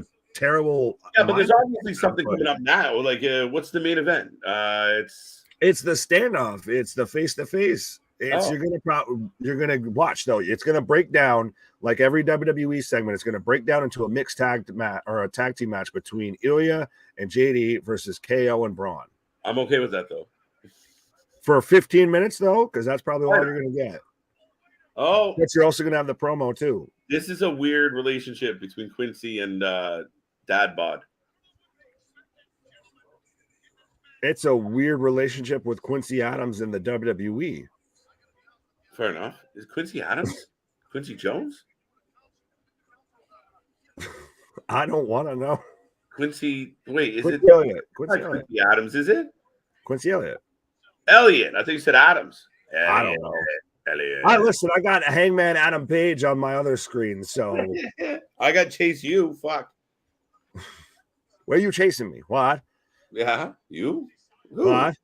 but there's obviously something coming up now. Like, what's the main event? It's the standoff. It's the face-to-face. You're gonna watch though. It's gonna break down like every WWE segment. It's gonna break down into a mixed tag match or a tag team match between Ilya and Jade versus KO and Braun. I'm okay with that though. For 15 minutes though, because that's probably all you're gonna get. Oh, but you're also gonna have the promo too. This is a weird relationship between Quincy and Dad Bod. It's a weird relationship with Quincy Adams in the WWE. Fair enough. Is Quincy Adams Quincy Jones? I don't want to know. Quincy, wait, is Quincy it Elliott? Quincy Adams? Is it Quincy Elliott? Elliott. I think you said Adams. I don't know. Elliott. Listen, I got Hangman Adam Page on my other screen, so I got Chase you. Fuck. Where are you chasing me? What? Yeah, you. Who? What?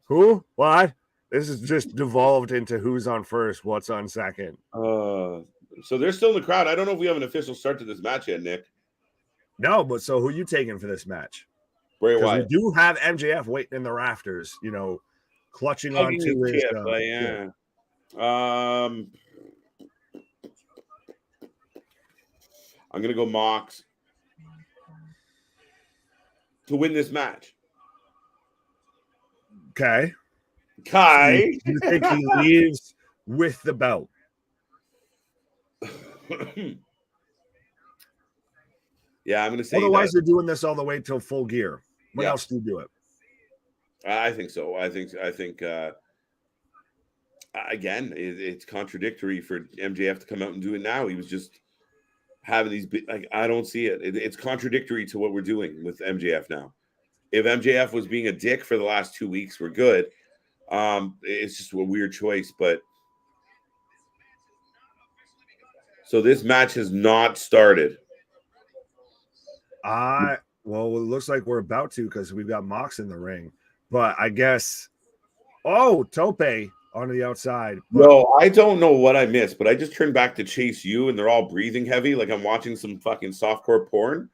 Who? What? This is just devolved into who's on first, what's on second. So they're still in the crowd. I don't know if we have an official start to this match yet, Nick. No, but so who are you taking for this match? Bray Wyatt. We do have MJF waiting in the rafters, clutching on to his chip. Yeah. I'm gonna go Mox to win this match. Okay. Kai. You think he leaves with the belt? Yeah, I'm going to say. Otherwise, they're doing this all the way till Full Gear. When else do you do it? I think so. I think. Again, it's contradictory for MJF to come out and do it now. He was just having these I don't see it. It's contradictory to what we're doing with MJF now. If MJF was being a dick for the last 2 weeks, we're good. It's just a weird choice, but so this match has not started. Well, it looks like we're about to because we've got Mox in the ring, but I guess Tope on the outside. No, I don't know what I missed, but I just turned back to Chase You, and they're all breathing heavy, like I'm watching some fucking softcore porn.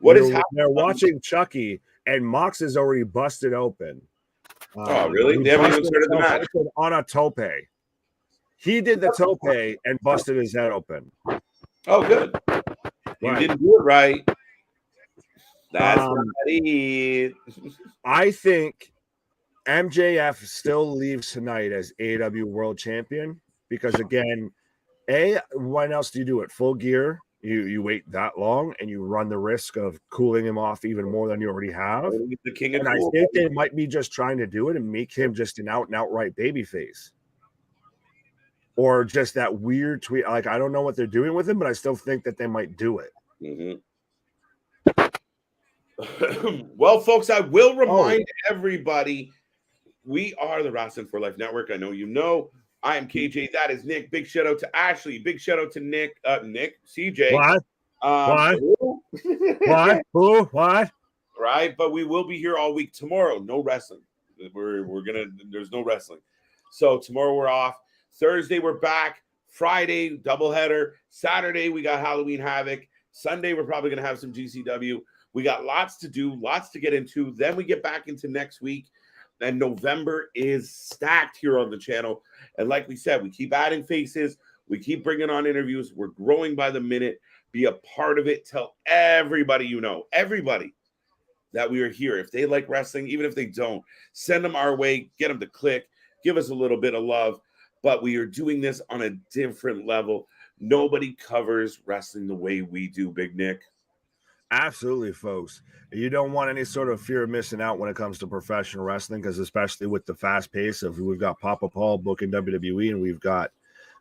What is happening? They're watching Chucky, and Mox is already busted open. Oh, really? They haven't even started the match. On a tope. He did the tope and busted his head open. Oh, good. You didn't do it right. That's not it. I think MJF still leaves tonight as AEW World Champion because, again, when else do you do it? Full Gear. You wait that long and you run the risk of cooling him off even more than you already have. The king of I think they might be just trying to do it and make him just an out and outright babyface. Or just that weird tweet. Like, I don't know what they're doing with him, but I still think that they might do it. Mm-hmm. Well, folks, I will remind everybody we are the Wrasslin for Life Network. I know you know. I am KJ. That is Nick. Big shout out to Ashley. Big shout out to Nick. CJ. What? What? Who? What? Right, but we will be here all week. Tomorrow, no wrestling. There's no wrestling. So tomorrow we're off. Thursday we're back. Friday doubleheader. Saturday we got Halloween Havoc. Sunday we're probably gonna have some GCW. We got lots to do, lots to get into. Then we get back into next week. And November is stacked here on the channel. And like we said, we keep adding faces. We keep bringing on interviews. We're growing by the minute. Be a part of it. Tell everybody you know, everybody that we are here. If they like wrestling, even if they don't, send them our way. Get them to click. Give us a little bit of love. But we are doing this on a different level. Nobody covers wrestling the way we do, Big Nick. Absolutely, folks. You don't want any sort of fear of missing out when it comes to professional wrestling, because especially with the fast pace of we've got Papa Paul booking WWE and we've got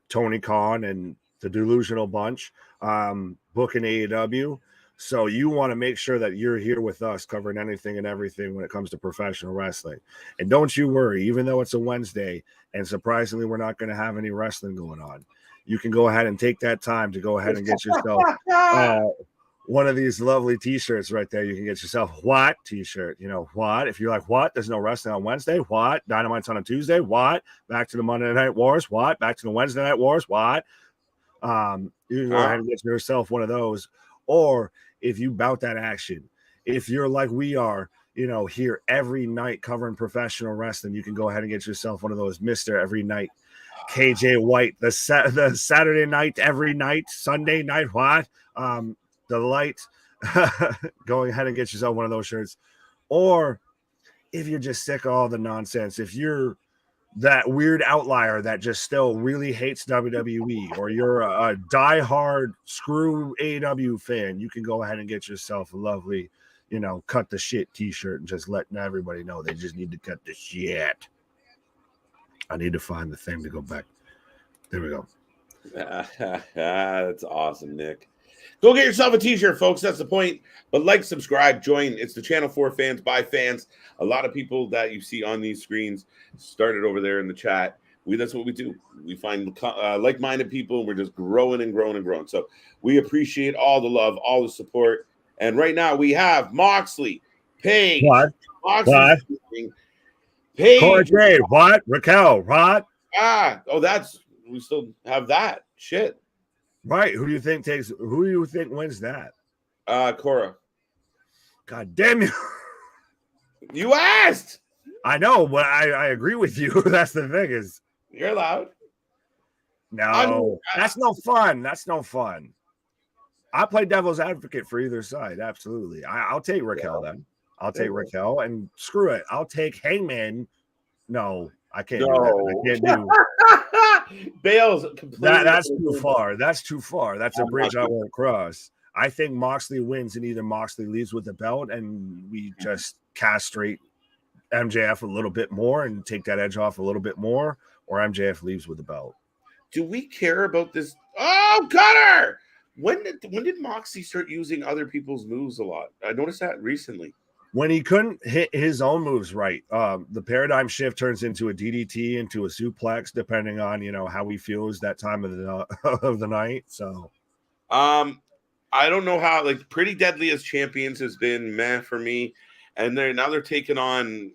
Tony Khan and the Delusional Bunch booking AEW. So you want to make sure that you're here with us covering anything and everything when it comes to professional wrestling. And don't you worry, even though it's a Wednesday and surprisingly we're not going to have any wrestling going on, you can go ahead and take that time to go ahead and get yourself one of these lovely t-shirts right there. You can get yourself what t-shirt, what? If you're like, what? There's no wrestling on Wednesday. What? Dynamite's on a Tuesday. What? Back to the Monday Night Wars. What? Back to the Wednesday Night Wars. What? You can go ahead and get yourself one of those. Or if you bout that action, if you're like we are, here every night covering professional wrestling, you can go ahead and get yourself one of those Mr. Every Night KJ White, the Saturday night, every night, Sunday night, what? The light, going ahead and get yourself one of those shirts. Or if you're just sick of all the nonsense, if you're that weird outlier that just still really hates WWE, or you're a diehard screw AEW fan, you can go ahead and get yourself a lovely, cut the shit t-shirt and just letting everybody know they just need to cut the shit. I need to find the thing to go back. There we go. That's awesome, Nick. Go get yourself a t-shirt, folks. That's the point. But like, subscribe, join. It's the channel for fans, by fans. A lot of people that you see on these screens started over there in the chat. That's what we do. We find like-minded people, and we're just growing and growing and growing. So we appreciate all the love, all the support. And right now we have Moxley, Paige. What? Moxley, Paige. Cora, Jade. What? Raquel. What? We still have that. Shit. Right. Who do you think wins that? Cora. God damn you. You asked. I know, but I agree with you. That's the thing is. You're allowed. No, that's no fun. That's no fun. I play devil's advocate for either side. Absolutely. I'll take Raquel then. I'll take Raquel and screw it. I'll take Hangman. No, I can't do that. I can't do Bale's completely. That's too far. That's too far. That's a bridge I won't cross. I think Moxley wins, and either Moxley leaves with the belt and we just castrate MJF a little bit more and take that edge off a little bit more, or MJF leaves with the belt. Do we care about this? Oh, Cutter! When did Moxley start using other people's moves a lot? I noticed that recently. When he couldn't hit his own moves right, the paradigm shift turns into a DDT, into a suplex, depending on how he feels that time of the night. So, I don't know how. Like, Pretty Deadly as champions has been meh for me, and now they're taking on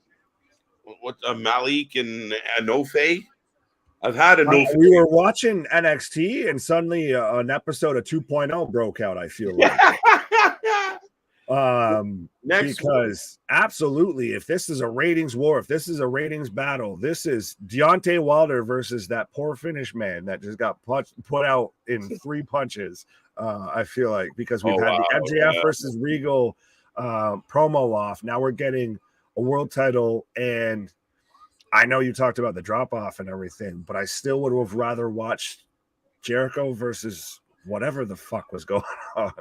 Malik and Anofe. I've had Anofe. We were watching NXT, and suddenly an episode of 2.0 broke out. I feel like. Because absolutely, if this is a ratings war, if this is a ratings battle, this is Deontay Wilder versus that poor Finnish man that just got put out in 3 punches. I feel like, because we've had the MJF versus Regal promo off. Now we're getting a world title, and I know you talked about the drop off and everything, but I still would have rather watched Jericho versus whatever the fuck was going on.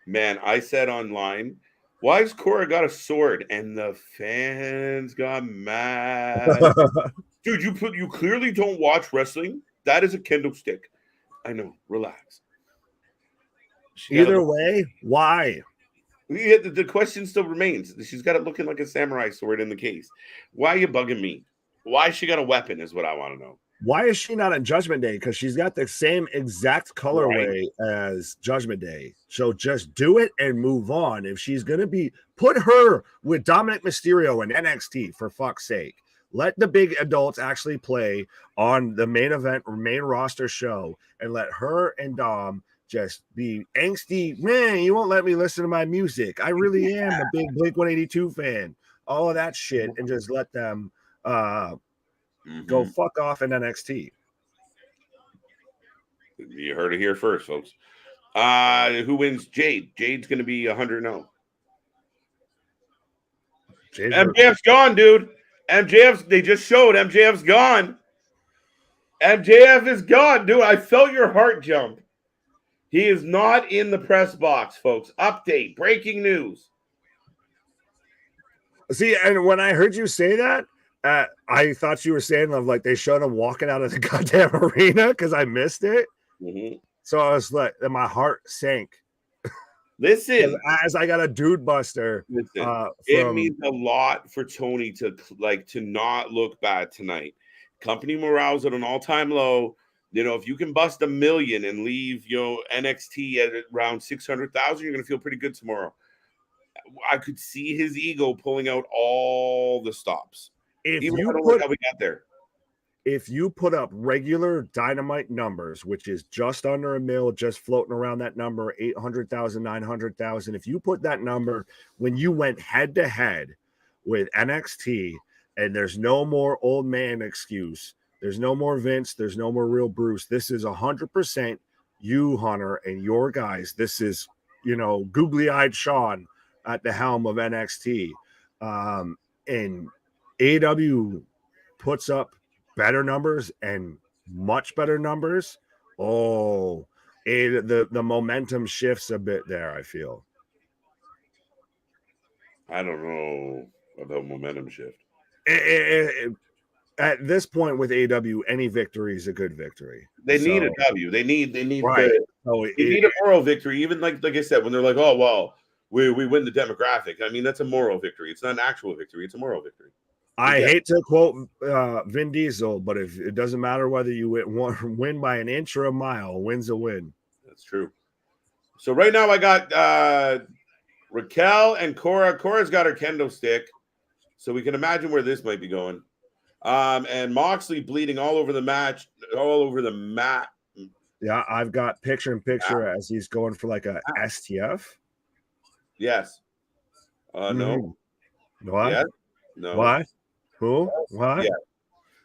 Man, I said online, why has Cora got a sword? And the fans got mad. Dude, you clearly don't watch wrestling. That is a kendo stick. I know. Relax. Either way, why? The question still remains. She's got it looking like a samurai sword in the case. Why are you bugging me? Why she got a weapon is what I want to know. Why is she not on Judgment Day? Because she's got the same exact colorway as Judgment Day. So just do it and move on. If she's going to put her with Dominic Mysterio in NXT, for fuck's sake. Let the big adults actually play on the main event or main roster show, and let her and Dom just be angsty. Man, you won't let me listen to my music. I really am a big Blink-182 fan. All of that shit, and just let them go fuck off in NXT. You heard it here first, folks. Who wins? Jade. Jade's going to be 100-0. MJF's gone, dude. They just showed MJF's gone. MJF is gone, dude. I felt your heart jump. He is not in the press box, folks. Update. Breaking news. See, and when I heard you say that, I thought you were saying like they showed him walking out of the goddamn arena, because I missed it. So I was like, and my heart sank. Listen, as I got a dude buster. It means a lot for Tony to not look bad tonight. Company morale's at an all-time low. You know, if you can bust 1 million and leave, NXT at around 600,000, you're going to feel pretty good tomorrow. I could see his ego pulling out all the stops. Even if I don't like how we got there. If you put up regular Dynamite numbers, which is just under 1 mil, just floating around that number, 800,000, 900,000, if you put that number when you went head to head with NXT, and there's no more old man excuse, there's no more Vince, there's no more real Bruce. This is 100% you, Hunter, and your guys. This is, googly-eyed Sean at the helm of NXT. And AEW puts up better numbers and much better numbers. The momentum shifts a bit there, I feel. I don't know about momentum shift. At this point with AEW, any victory is a good victory. They need a W. They need right. They need a moral victory. Even like I said, when they're like, oh well, we win the demographic. I mean, that's a moral victory. It's not an actual victory. It's a moral victory. I hate to quote Vin Diesel, but if it doesn't matter whether you win by an inch or a mile, a win's a win. That's true. So right now I got Raquel and Cora. Cora's got her kendo stick, so we can imagine where this might be going. And Moxley bleeding all over the mat. Yeah, I've got picture as he's going for like a STF. Yes. No. What? Yes. No. Why? Who? What?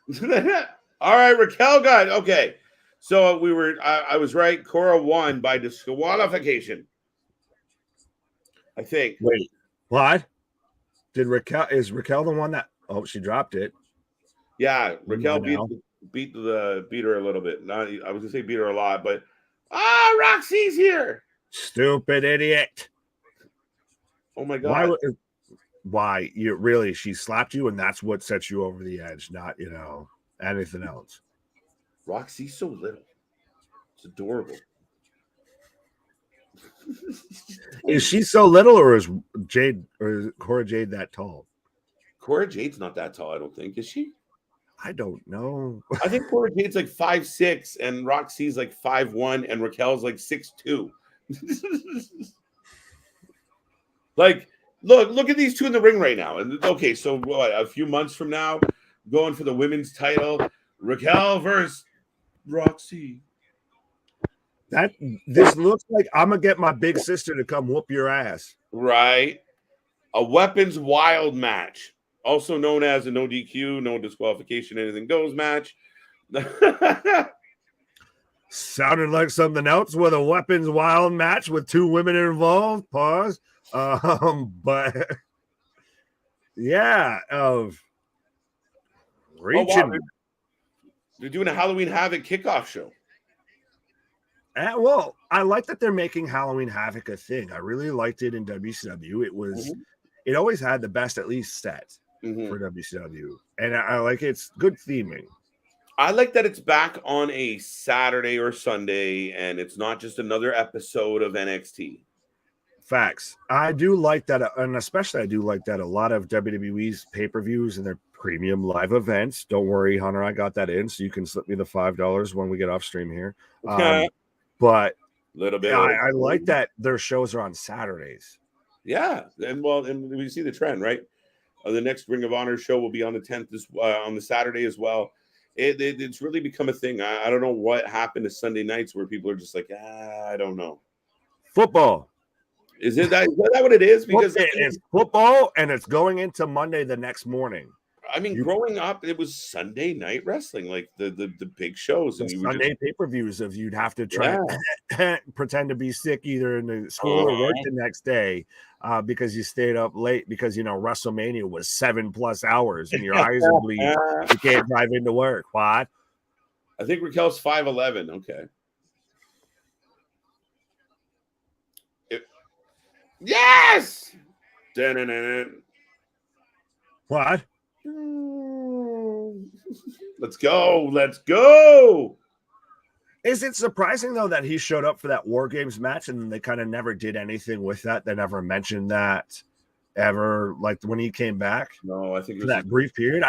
Yeah. All right, Raquel got okay. So I was right. Cora won by disqualification. I think. Wait, what? Is Raquel the one that? Oh, she dropped it. Yeah, Raquel beat her a little bit. Not, I was gonna say beat her a lot, but Roxy's here. Stupid idiot. Oh my god. Why you really? She slapped you, and that's what sets you over the edge, not anything else. Roxy's so little. It's adorable. Is she so little, or is Cora Jade that tall? Cora Jade's not that tall, I don't think. Is she? I don't know. I think Cora Jade's like 5'6", and Roxy's like 5'1", and Raquel's like 6'2". Like, look at these two in the ring right now. And okay, so what? A few months from now, going for the women's title, Raquel versus Roxy. This looks like I'm gonna get my big sister to come whoop your ass. Right. A weapons wild match. Also known as a no DQ, no disqualification, anything goes match. Sounded like something else with a weapons wild match with two women involved. Pause. But yeah, reaching. Oh, wow. They're doing a Halloween Havoc kickoff show. Well, I like that they're making Halloween Havoc a thing. I really liked it in WCW. It always had the best at least set. For WCW, and I like it's good theming. I like that it's back on a Saturday or Sunday, and it's not just another episode of NXT. Facts. I do like that, and especially I do like that a lot of WWE's pay-per-views and their premium live events. Don't worry, Hunter, I got that in, so you can slip me the $5 when we get off stream here. But a little bit. I like that their shows are on Saturdays. Yeah, and we see the trend, right? The next Ring of Honor show will be on the 10th, on the Saturday as well. It's really become a thing. I don't know what happened to Sunday nights where people are just like, I don't know. Football. Is that what it is? Because it's football, and it's going into Monday the next morning. I mean, growing up, it was Sunday night wrestling, like the big shows. And Sunday pay-per-views of you'd have to try and pretend to be sick either in the school or work the next day because you stayed up late because, WrestleMania was 7+ hours and your eyes are bleeding. You can't drive into work. What? I think Raquel's 5'11". Okay. Yes! What? Let's go. Is it surprising though that he showed up for that War Games match and they kind of never did anything with that? They never mentioned that ever, like when he came back. No, I think for that brief period.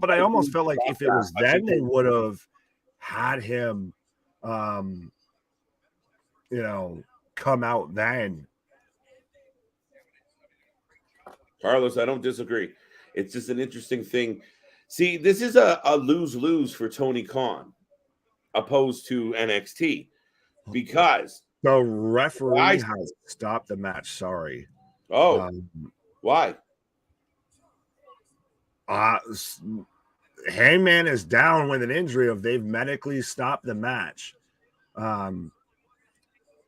But I almost felt like if it was then, they would have had him, come out then. Carlos, I don't disagree. It's just an interesting thing. See, this is a lose-lose for Tony Khan opposed to NXT because the referee has stopped the match. Sorry. Oh, why? Hangman is down with an injury. They've medically stopped the match.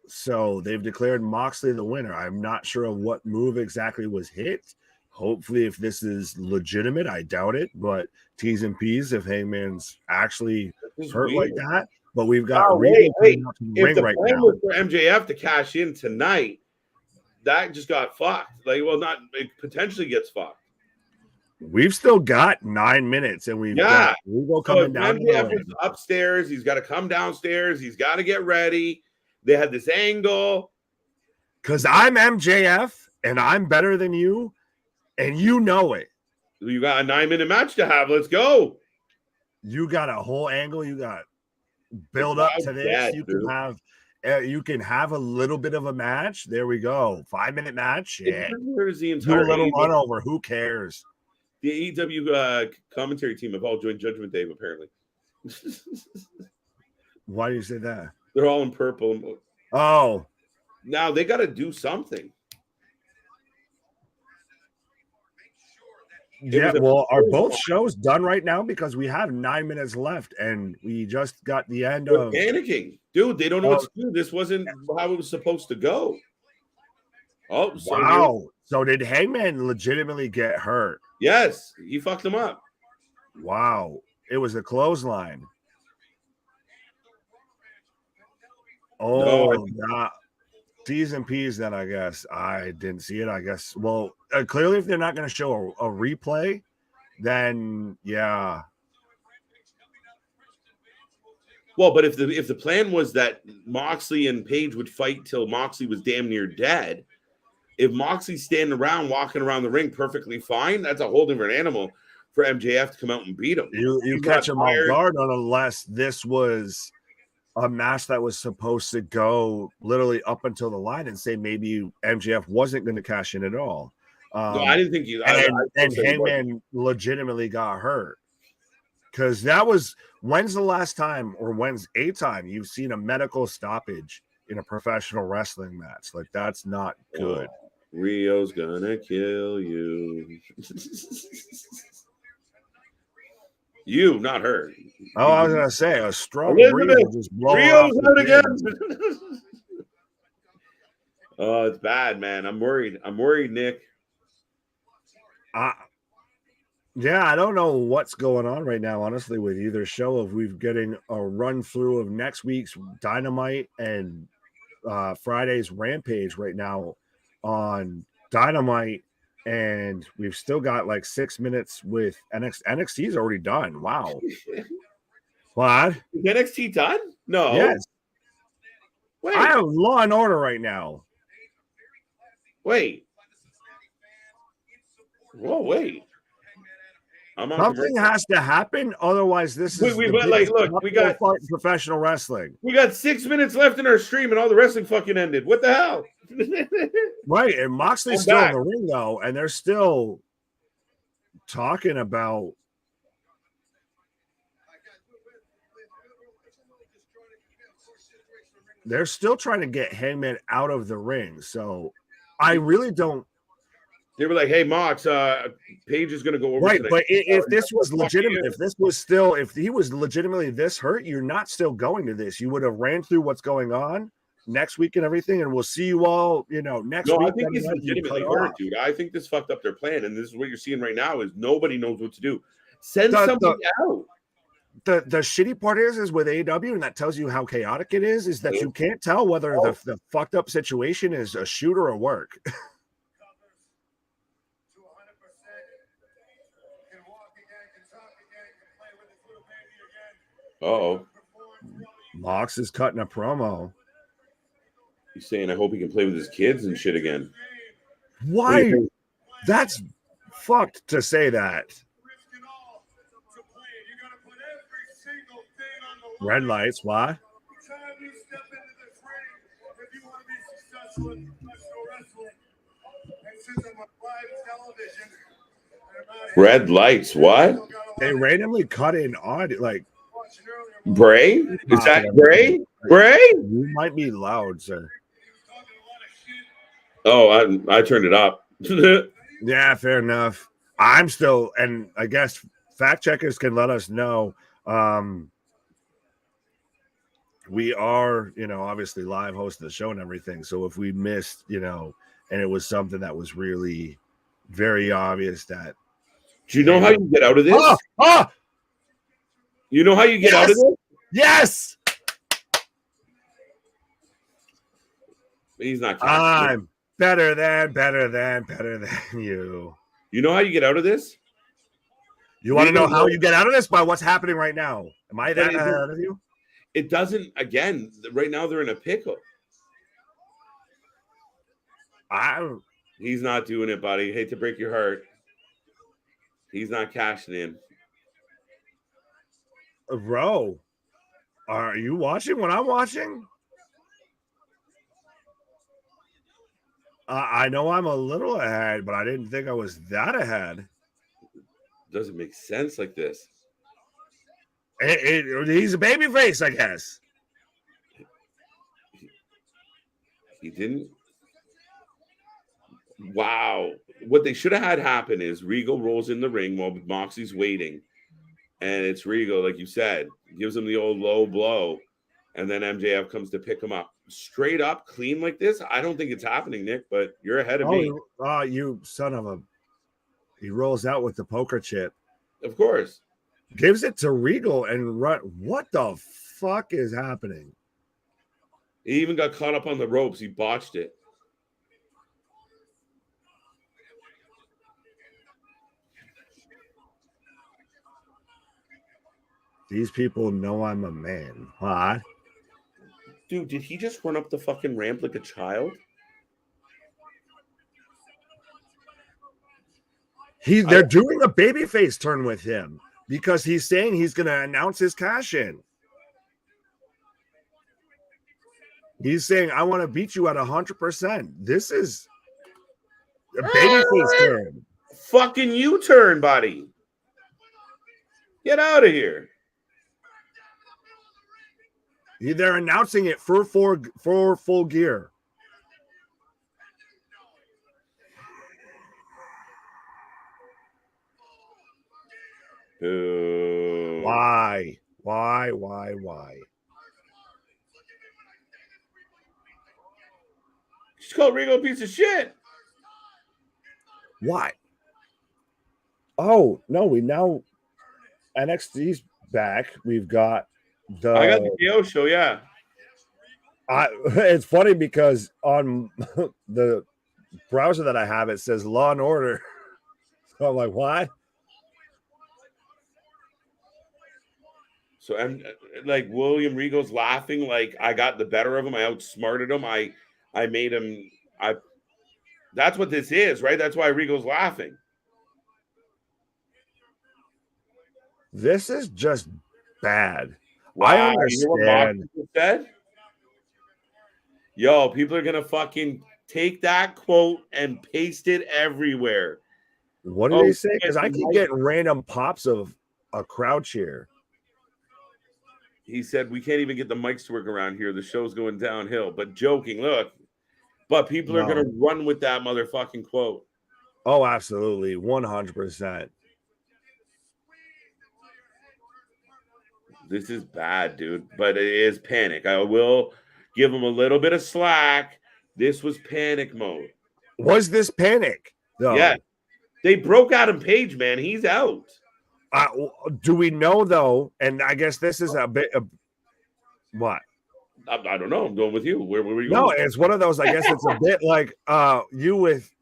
So they've declared Moxley the winner. I'm not sure of what move exactly was hit. Hopefully, if this is legitimate, I doubt it, but T's and P's if Hangman's actually hurt weird. Like that. But we've got wait. If the plan was for MJF to cash in tonight, that just got fucked. It potentially gets fucked. We've still got 9 minutes, and we've got Regal coming down. MJF is upstairs. He's got to come downstairs. He's got to get ready. They had this angle. Because I'm MJF, and I'm better than you, and you know it. You got a 9-minute match to have. Let's go. You got a whole angle. You got build up to this. You can have a little bit of a match. There we go. 5-minute match. Yeah. Do a little run over. Who cares? The AEW commentary team have all joined Judgment Day, apparently. Why do you say that? They're all in purple. Oh. Now they got to do something. Yeah, well, are both shows done right now? Because we have 9 minutes left, and we just got the end of panicking. Dude, they don't know what to do. This wasn't how it was supposed to go. Oh, wow. So did Hangman legitimately get hurt? Yes, he fucked him up. Wow. It was a clothesline. Oh, no, T's and P's then, I guess. I didn't see it, I guess. Well, clearly if they're not going to show a replay, then yeah. Well, but if the plan was that Moxley and Page would fight till Moxley was damn near dead, if Moxley's standing around, walking around the ring perfectly fine, that's a whole different animal for MJF to come out and beat him. You catch him off guard unless this was a match that was supposed to go literally up until the line and say maybe MJF wasn't going to cash in at all. No, I didn't think you. And Hangman legitimately got hurt. Because that was, when's the last time or when's a time you've seen a medical stoppage in a professional wrestling match? Like, that's not good. Oh, Rio's gonna kill you. You, not her. Oh, I was gonna say a strong breeze just Rio's out again. Oh, it's bad, man. I'm worried. Nick. Yeah, I don't know what's going on right now, honestly, with either show. If we're getting a run through of next week's Dynamite and Friday's Rampage right now on Dynamite, and we've still got like 6 minutes with NXT. NXT's already done. Wow. What? Is NXT done? No. Yes. Wait. I have Law and Order right now. Wait. Whoa, wait. Something has to happen, otherwise this is we got professional wrestling. We got 6 minutes left in our stream, and all the wrestling fucking ended. What the hell? Right, and Moxley's still in the ring though, and they're still talking about. They're still trying to get Hangman out of the ring, so I really don't. They were like, "Hey, Mox, Paige is going to go over." Right, today. but if this was legitimate, if he was legitimately this hurt, you're not still going to this. You would have ran through what's going on next week and everything, and we'll see you all, next week. No, I think he's legitimately hurt, dude. I think this fucked up their plan, and this is what you're seeing right now: is nobody knows what to do. Send somebody out. The shitty part is with AEW, and that tells you how chaotic it is that you can't tell whether the fucked up situation is a shoot or a work. Uh-oh. Mox is cutting a promo. He's saying, I hope he can play with his kids and shit again. Why? That's fucked to say that. Red lights. Why? Red lights. What? They randomly cut in audio. Like Bray? Is that Bray? Bray? You might be loud, sir. Oh, I turned it up. Yeah, fair enough. I'm still, and I guess fact checkers can let us know. We are, obviously live hosting the show and everything. So if we missed, and it was something that was really very obvious that. Do you know how you get out of this? You know how you get out of this? Yes. He's not. I'm better than you. You know how you get out of this? You want to know how you get out of this? By what's happening right now? Am I that out of you? It doesn't. Again, right now they're in a pickle. He's not doing it, buddy. Hate to break your heart. He's not cashing in. Bro, are you watching what I'm watching? I know I'm a little ahead, but I didn't think I was that ahead. Doesn't make sense like this. He's a baby face, I guess. He didn't. Wow. What they should have had happen is Regal rolls in the ring while Moxie's waiting. And it's Regal, like you said, gives him the old low blow. And then MJF comes to pick him up. Straight up, clean like this? I don't think it's happening, Nick, but you're ahead of me. Oh, you son of a... He rolls out with the poker chip. Of course. Gives it to Regal and run. What the fuck is happening? He even got caught up on the ropes. He botched it. These people know I'm a man. What? Dude, did he just run up the fucking ramp like a child? They're doing a babyface turn with him because he's saying he's going to announce his cash in. He's saying, I want to beat you at 100%. This is a babyface turn. Fucking U-turn, buddy. Get out of here. They're announcing it for full gear. Why? She's called Regal a piece of shit. Why? Oh, no, NXT's back. We've got I got the KO show, yeah. It's funny because on the browser that I have, it says Law and Order. So I'm like, what? So I'm like William Regal's laughing like I got the better of him. I outsmarted him. I made him. That's what this is, right? That's why Regal's laughing. This is just bad. Wow, I understand. You know what Moxley said? Yo, people are gonna fucking take that quote and paste it everywhere. What did he say? Because I keep getting random pops of a crowd cheer. He said, we can't even get the mics to work around here. The show's going downhill. But joking, look. But people are going to run with that motherfucking quote. Oh, absolutely. 100%. This is bad, dude. But it is panic. I will give him a little bit of slack. This was panic mode. Was this panic? Though? Yeah. They broke Adam Page, man. He's out. Do we know, though, and I guess this is a bit of what? I don't know. I'm going with you. Where were you going? No, it's one of those, I guess it's a bit like you with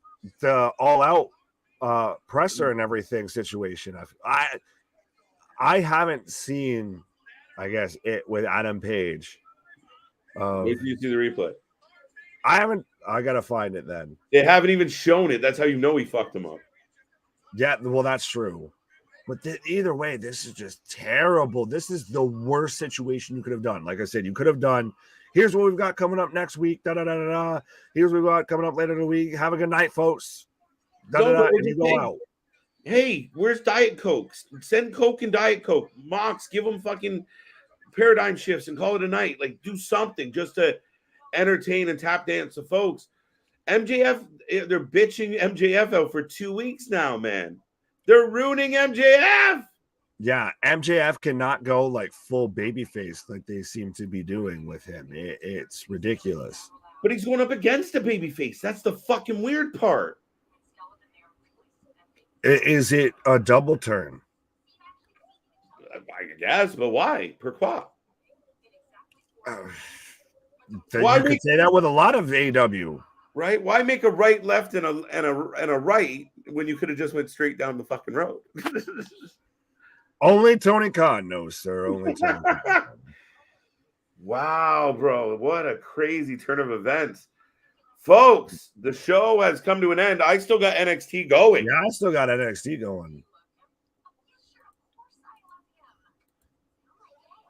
the all-out presser and everything situation. I haven't seen, I guess, it with Adam Page. Wait till you see the replay. I haven't. I got to find it then. They haven't even shown it. That's how you know he fucked him up. Yeah, well, that's true. But either way, this is just terrible. This is the worst situation you could have done. Like I said, you could have done, here's what we've got coming up next week. Da, da, da, da, da. Here's what we've got coming up later in the week. Have a good night, folks. Da, da, da, and you go out. Hey, where's Diet Coke? Send Coke and Diet Coke. Mox, give them fucking paradigm shifts and call it a night. Like, do something just to entertain and tap dance the folks. MJF, they're bitching MJF out for 2 weeks now, man. They're ruining MJF. Yeah, MJF cannot go like full babyface like they seem to be doing with him. It's ridiculous. But he's going up against a babyface. That's the fucking weird part. Is it a double turn? I guess, but why? Pourquoi? Why you could say that with a lot of AEW. Right? Why make a right, left, and a right when you could have just went straight down the fucking road? Only Tony Khan knows, sir. Only Tony Khan. Wow, bro. What a crazy turn of events. Folks, the show has come to an end. I still got NXT going. Yeah, I still got NXT going.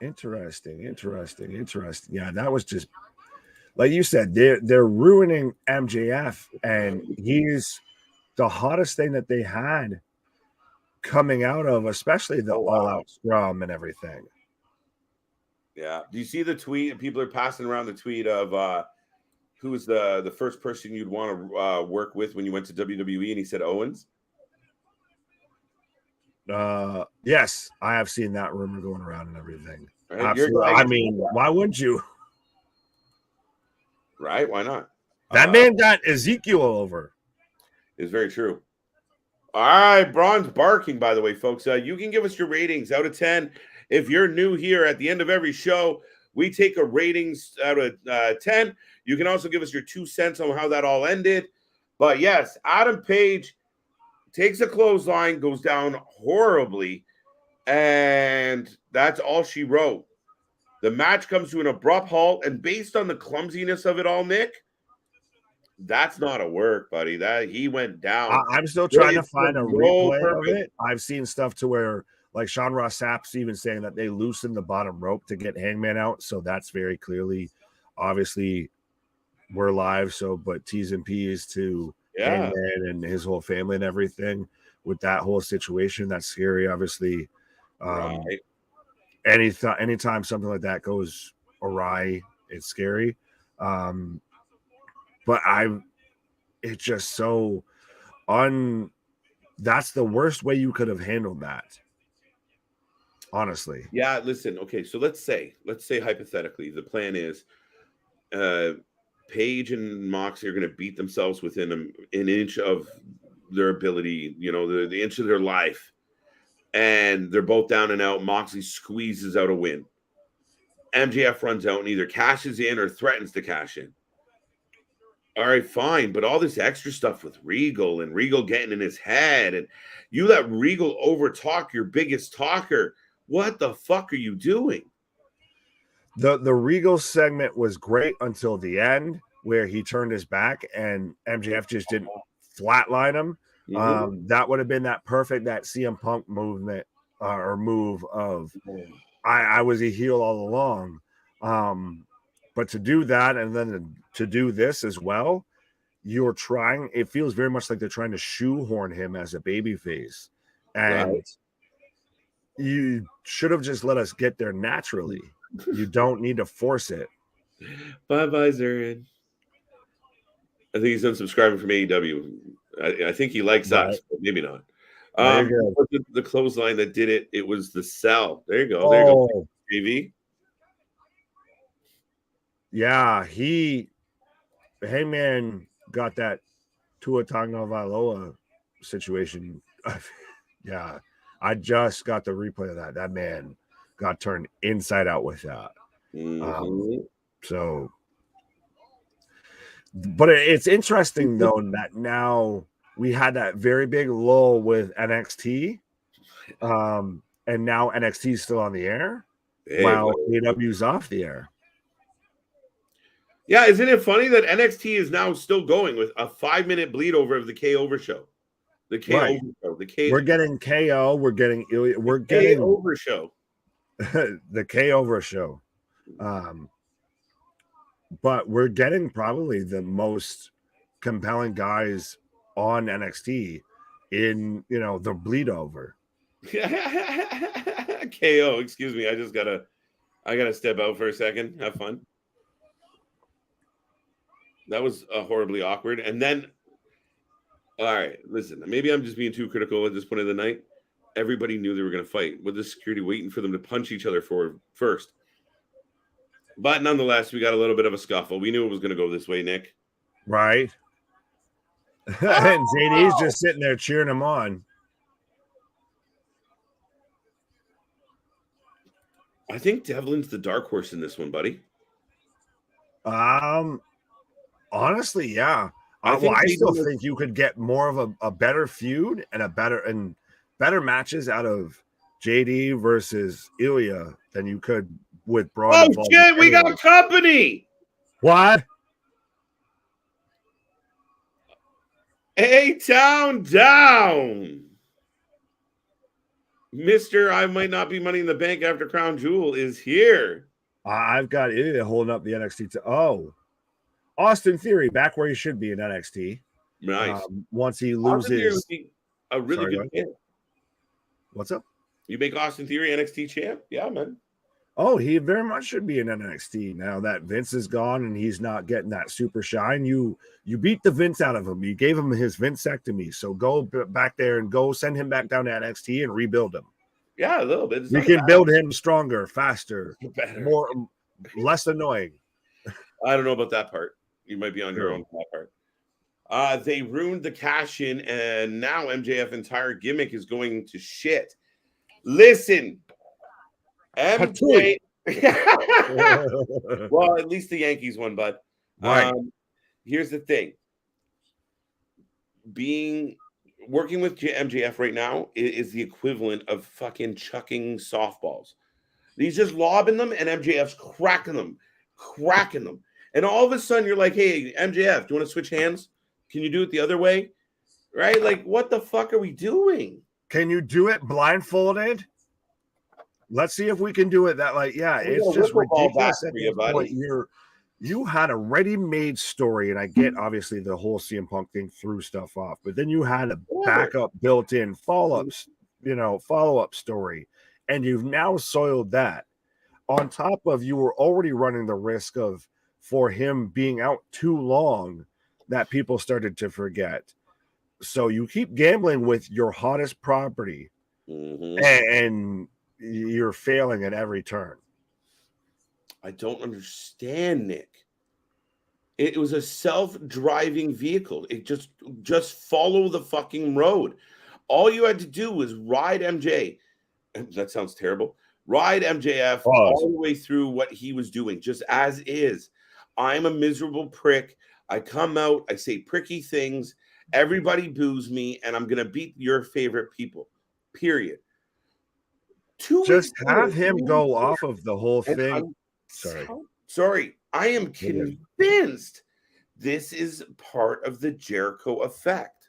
Interesting. Yeah, that was just like you said, they're ruining MJF, and he's the hottest thing that they had coming out of, especially the all-out scrum and everything. Yeah. Do you see the tweet? People are passing around the tweet of who was the first person you'd want to work with when you went to WWE, and he said Owens. Yes, I have seen that rumor going around and everything. Right? Absolutely. I mean, why wouldn't you? Right? Why not? That man got Ezekiel over. Is very true. All right, Braun's barking, by the way, folks. You can give us your ratings out of 10. If you're new here, at the end of every show, we take a ratings out of 10. You can also give us your 2 cents on how that all ended. But yes, Adam Page takes a clothesline, goes down horribly, and that's all she wrote. The match comes to an abrupt halt, and based on the clumsiness of it all, Nick, that's not a work, buddy. That he went down. I'm still trying to find a replay of it. I've seen stuff to where, like Sean Ross Sapp's even saying that they loosened the bottom rope to get Hangman out. So that's very clearly, obviously, we're live. So, but T's and P's to Hangman and his whole family and everything with that whole situation. That's scary, obviously. Right. Anytime something like that goes awry, it's scary. But it's just so that's the worst way you could have handled that. Honestly. Yeah, listen, okay, so let's say hypothetically, the plan is Paige and Moxley are going to beat themselves within an inch of their ability, the inch of their life. And they're both down and out. Moxley squeezes out a win. MJF runs out and either cashes in or threatens to cash in. All right, fine. But all this extra stuff with Regal and Regal getting in his head, and you let Regal overtalk your biggest talker. What the fuck are you doing? The Regal segment was great until the end where he turned his back and MJF just didn't flatline him. Mm-hmm. That would have been that CM Punk movement or move of I was a heel all along. But to do that and then to do this as well, it feels very much like they're trying to shoehorn him as a babyface. And you should have just let us get there naturally. You don't need to force it. Bye-bye, Zarin. I think he's unsubscribing from AEW. I think he likes us, but maybe not. The clothesline that did it, it was the Cell. There you go. There you go. TV. Yeah, Hangman got that Tua Tagovailoa situation. Yeah, I just got the replay of that. That man got turned inside out with that. Mm-hmm. But it's interesting though that now we had that very big lull with NXT, and now NXT is still on the air while AEW's off the air. Yeah, isn't it funny that NXT is now still going with a 5-minute bleed over of the K Over show? The K Right. over show. The K. We're getting KO. We're getting K over show. the K over show. But we're getting probably the most compelling guys on NXT in the bleed over. KO. Excuse me. I gotta step out for a second. Have fun. That was horribly awkward. And then, all right, listen. Maybe I'm just being too critical at this point of the night. Everybody knew they were going to fight with the security waiting for them to punch each other first. But nonetheless, we got a little bit of a scuffle. We knew it was going to go this way, Nick. Right. And JD's just sitting there cheering him on. I think Devlin's the dark horse in this one, buddy. Honestly, yeah. I still think you could get more of a better feud and better matches out of JD versus Ilya than you could with Braun. Oh shit, we got company. What? A-Town down. Mr. I might not be money in the bank after Crown Jewel is here. I've got Ilya holding up the NXT. Austin Theory back where he should be in NXT. Nice. Once he loses, a really good champ. What's up? You make Austin Theory NXT champ? Yeah, man. Oh, he very much should be in NXT now that Vince is gone and he's not getting that super shine. You beat the Vince out of him. You gave him his Vincectomy. So go back there and go send him back down to NXT and rebuild him. Yeah, a little bit. We can build him stronger, faster, better, less annoying. I don't know about that part. You might be on your own for that part. They ruined the cash in, and now MJF entire gimmick is going to shit. Listen, MJ. Well, at least the Yankees won, bud. Right. Here's the thing. Working with MJF right now is the equivalent of fucking chucking softballs. He's just lobbing them, and MJF's cracking them. And all of a sudden, you're like, hey, MJF, do you want to switch hands? Can you do it the other way? Right? Like, what the fuck are we doing? Can you do it blindfolded? Let's see if we can do it that it's just ridiculous at this point. You had a ready-made story, and I get obviously the whole CM Punk thing threw stuff off, but then you had a backup built-in follow-up story, and you've now soiled that. On top of you were already running the risk of for him being out too long that people started to forget. So you keep gambling with your hottest property, and you're failing at every turn. I don't understand, Nick. It was a self-driving vehicle. It just follow the fucking road. All you had to do was ride MJ. That sounds terrible. Ride MJF all the way through what he was doing, just as is. I'm a miserable prick. I come out, I say pricky things. Everybody boos me, and I'm going to beat your favorite people, period. Just have him go off of the whole thing. Sorry. I am convinced this is part of the Jericho effect.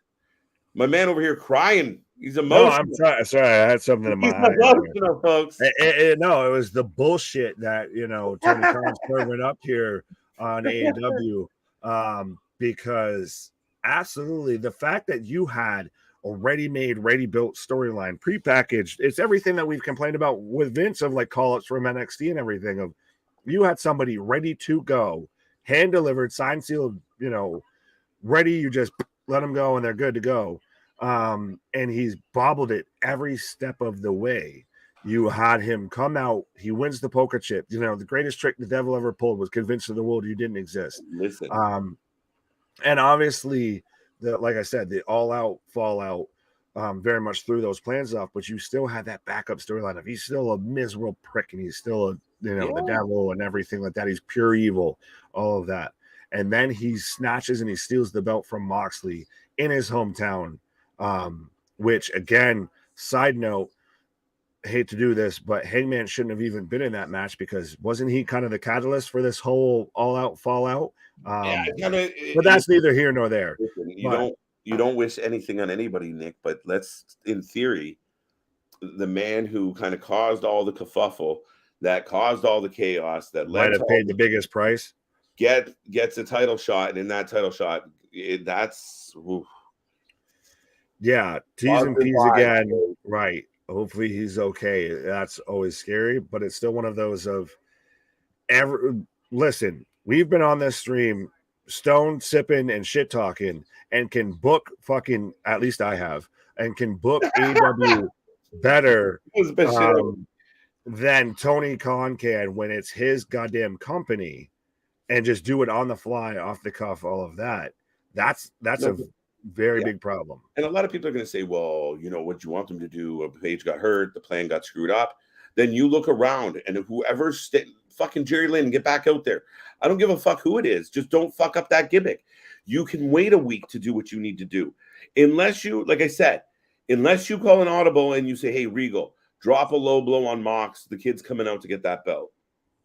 My man over here crying. He's emotional. No, I'm sorry. I had something in my eye. Emotional, folks. No, it was the bullshit that Tony Khan's serving up here on AEW. Because absolutely, the fact that you had a ready-made, ready-built storyline, prepackaged, it's everything that we've complained about with Vince of like call-ups from NXT and everything. Of you had somebody ready to go, hand-delivered, signed, sealed, ready. You just let them go and they're good to go. And he's bobbled it every step of the way. You had him come out. He wins the poker chip. The greatest trick the devil ever pulled was convincing the world you didn't exist. Listen. And obviously, like I said, the all-out fallout very much threw those plans off. But you still had that backup storyline of he's still a miserable prick and he's still the devil and everything like that. He's pure evil, all of that. And then he snatches and he steals the belt from Moxley in his hometown. Which again, side note, hate to do this, but Hangman shouldn't have even been in that match because wasn't he kind of the catalyst for this whole all-out fallout? But that's neither here nor there. Listen, you don't wish anything on anybody, Nick, but let's, in theory, the man who kind of caused all the kerfuffle, that caused all the chaos, that Might led have to paid the biggest price. gets a title shot, and in that title shot, that's oof. Yeah, T's and P's again. Right. Hopefully he's okay. That's always scary, but it's still one of those of listen, we've been on this stream stone sipping and shit talking and can book fucking, at least I have, and can book AEW better than Tony Khan can when it's his goddamn company, and just do it on the fly, off the cuff, all of that. That's a very big problem. And a lot of people are going to say, well, you know, what you want them to do? Paige got hurt, the plan got screwed up. Then you look around, and whoever fucking Jerry Lynn, get back out there. I don't give a fuck who it is. Just don't fuck up that gimmick. You can wait a week to do what you need to do. Unless you, like I said, unless you call an audible and you say, hey, Regal, drop a low blow on Mox. The kid's coming out to get that belt.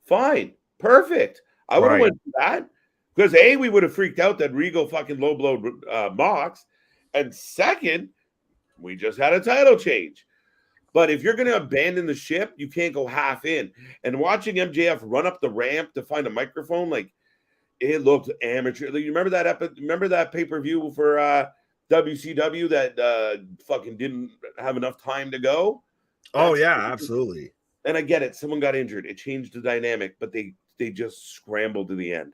Fine. Perfect. I would have went for that. Because A, we would have freaked out that Regal fucking low blowed Mox. And second, we just had a title change. But if you're going to abandon the ship, you can't go half in. And watching MJF run up the ramp to find a microphone, like, it looked amateur. You remember that pay-per-view for WCW that fucking didn't have enough time to go? Oh, yeah, absolutely. And I get it. Someone got injured. It changed the dynamic, but they just scrambled to the end.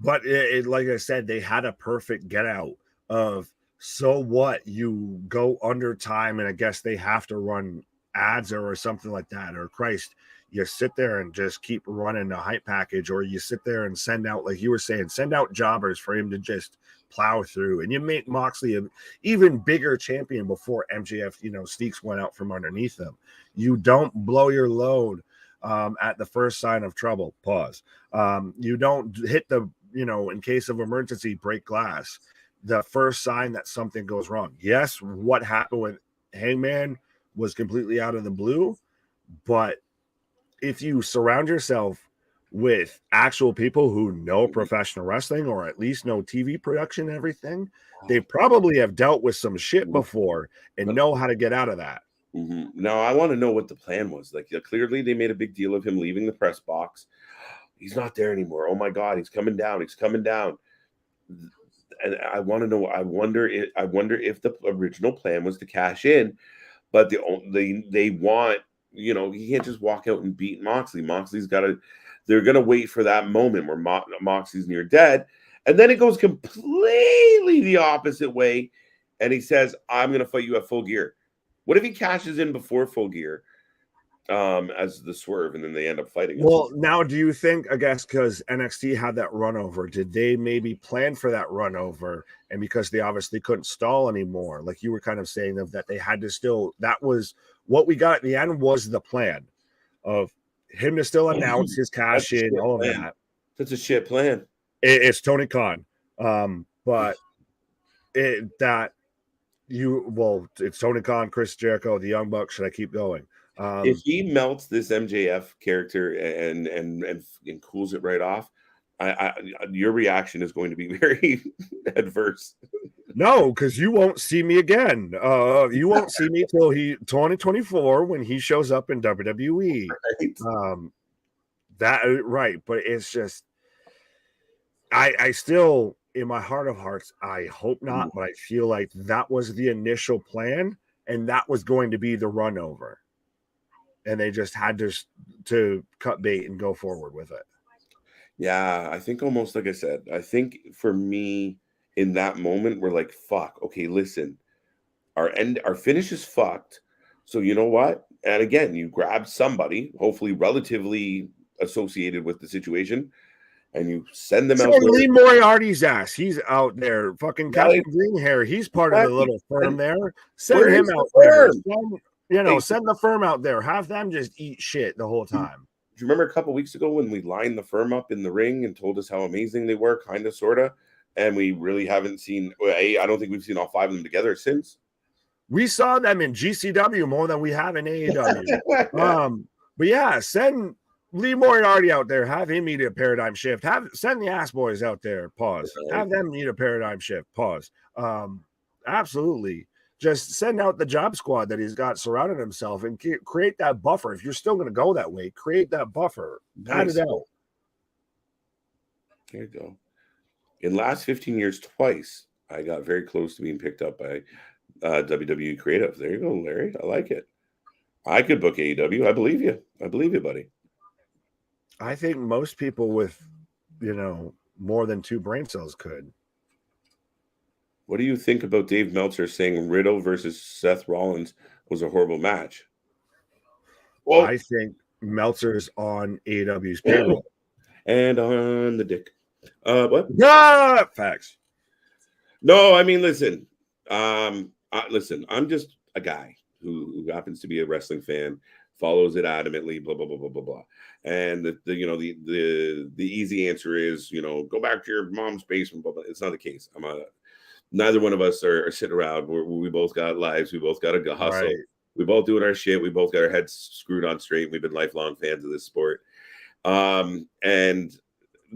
But like I said, they had a perfect get out of, so what, you go under time, and I guess they have to run ads or something like that, or Christ, you sit there and just keep running a hype package, or you sit there and send out, like you were saying, send out jobbers for him to just plow through, and you make Moxley an even bigger champion before MJF, sneaks one out from underneath him. You don't blow your load at the first sign of trouble. Pause. You don't hit the, in case of emergency, break glass. The first sign that something goes wrong. Yes, what happened with Hangman was completely out of the blue, but if you surround yourself with actual people who know professional wrestling, or at least know TV production and everything, they probably have dealt with some shit before and know how to get out of that. Mm-hmm. Now, I want to know what the plan was. Like, clearly they made a big deal of him leaving the press box. He's not there anymore. Oh my God, he's coming down. He's coming down. And I want to know. I wonder if the original plan was to cash in, but they want, he can't just walk out and beat Moxley. Moxley's got to. They're gonna wait for that moment where Moxley's near dead, and then it goes completely the opposite way, and he says, "I'm gonna fight you at Full Gear." What if he cashes in before Full Gear? As the swerve, and then they end up fighting. Well, now, do you think, I guess, because NXT had that run over, did they maybe plan for that run over? And because they obviously couldn't stall anymore, like you were kind of saying, that they had to still, that was what we got at the end, was the plan of him to still announce his cash in, all of that. That's a shit plan. It's Tony Khan. But it's Tony Khan, Chris Jericho, the Young Bucks. Should I keep going? If he melts this MJF character and cools it right off, your reaction is going to be very adverse. No, because you won't see me again. You won't see me till 2024 when he shows up in WWE. Right. But it's just, I still, in my heart of hearts, I hope not, but I feel like that was the initial plan, and that was going to be the run over. And they just had to cut bait and go forward with it. Yeah, I think almost like I said, I think for me in that moment, we're like, fuck, okay, listen, our finish is fucked. So you know what? And again, you grab somebody, hopefully relatively associated with the situation, and you send them out there. Lee Moriarty's ass. He's out there. Fucking Captain Greenhair. He's part of the little firm there. Send him out there. Send the firm out there. Have them just eat shit the whole time. Do you remember a couple weeks ago when we lined the firm up in the ring and told us how amazing they were, kind of, sort of? And we really haven't seen, I don't think we've seen all five of them together since. We saw them in GCW more than we have in AEW. But yeah, send Lee Moriarty out there. Have him eat a paradigm shift. Send the ass boys out there. Pause. Have them eat a paradigm shift. Pause. Absolutely. Just send out the job squad that he's got surrounding himself and create that buffer. If you're still going to go that way, create that buffer. Nice. Add it out. There you go. In the last 15 years, twice, I got very close to being picked up by WWE Creative. There you go, Larry. I like it. I could book AEW. I believe you. I believe you, buddy. I think most people with, more than 2 brain cells could. What do you think about Dave Meltzer saying Riddle versus Seth Rollins was a horrible match? Well, I think Meltzer's on AEW's payroll. And on the dick. What? Yeah, facts. No, I mean, listen. Listen, I'm just a guy who happens to be a wrestling fan, follows it adamantly, blah blah blah blah blah blah. And the easy answer is, go back to your mom's basement. Blah blah. It's not the case. Neither one of us are sitting around. We both got lives. We both got to hustle. Right. We both doing our shit. We both got our heads screwed on straight. We've been lifelong fans of this sport. And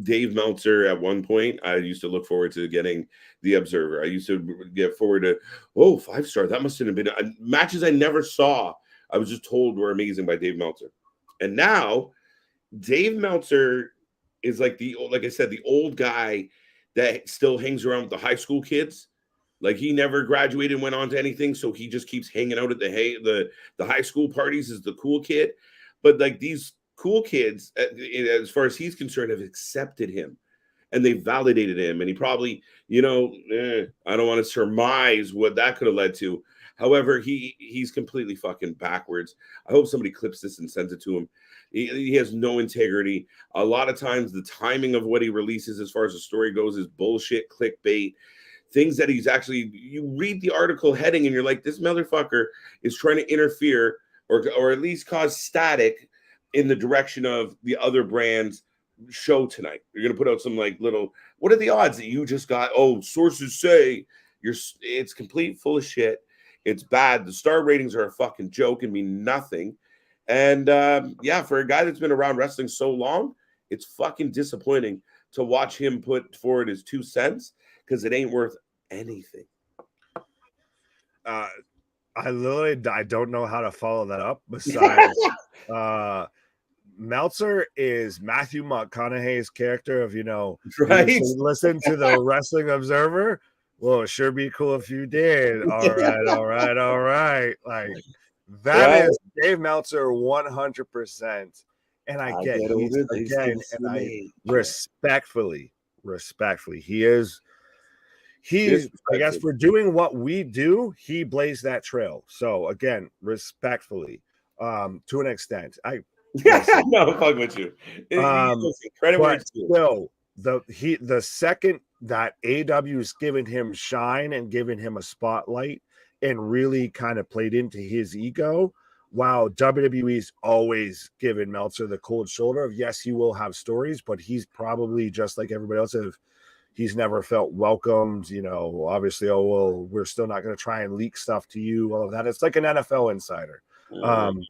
Dave Meltzer, at one point, I used to look forward to getting the Observer. I used to get forward to, 5-star. That must have been matches I never saw. I was just told were amazing by Dave Meltzer. And now Dave Meltzer is like I said, the old guy that still hangs around with the high school kids. Like, he never graduated and went on to anything, so he just keeps hanging out at the high school parties as the cool kid. But like, these cool kids, as far as he's concerned, have accepted him, and they validated him. And he probably, I don't want to surmise what that could have led to. However, he's completely fucking backwards. I hope somebody clips this and sends it to him. He has no integrity. A lot of times the timing of what he releases as far as the story goes is bullshit, clickbait, things that he's actually, you read the article heading and you're like, this motherfucker is trying to interfere or at least cause static in the direction of the other brand's show tonight. You're going to put out some what are the odds that you just got, sources say it's complete full of shit. It's bad. The star ratings are a fucking joke and mean nothing. And for a guy that's been around wrestling so long, it's fucking disappointing to watch him put forward his 2 cents, because it ain't worth anything. I don't know how to follow that up. Besides, Meltzer is Matthew McConaughey's character of, right? Listen to the Wrestling Observer. Well, it sure be cool if you did. All right. Like, that is Dave Meltzer 100%. And I get respectfully, he's I guess for doing what we do, he blazed that trail. So again, respectfully, to an extent. No, fuck with you. Credit where it's due. Still, the second that AEW is giving him shine and giving him a spotlight and really kind of played into his ego, while WWE's always given Meltzer the cold shoulder of, yes, he will have stories, but he's probably just like everybody else. He's never felt welcomed, obviously, we're still not going to try and leak stuff to you, all of that. It's like an NFL insider. Mm-hmm.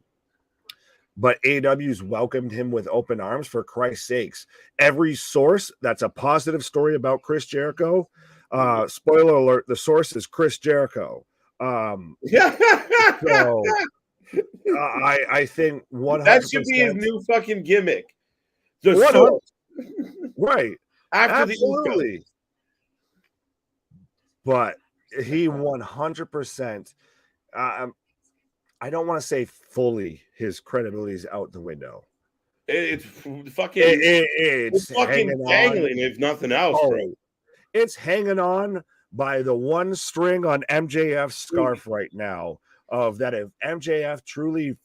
But AEW's welcomed him with open arms, for Christ's sakes. Every source that's a positive story about Chris Jericho, spoiler alert, the source is Chris Jericho. So I think 100%. That should be his new fucking gimmick. The source. Right. Absolutely. But he 100%. I don't want to say fully his credibility is out the window. It's fucking. It's fucking dangling, if nothing else, bro. It's hanging on by the one string on MJF's scarf right now. Of that, if MJF truly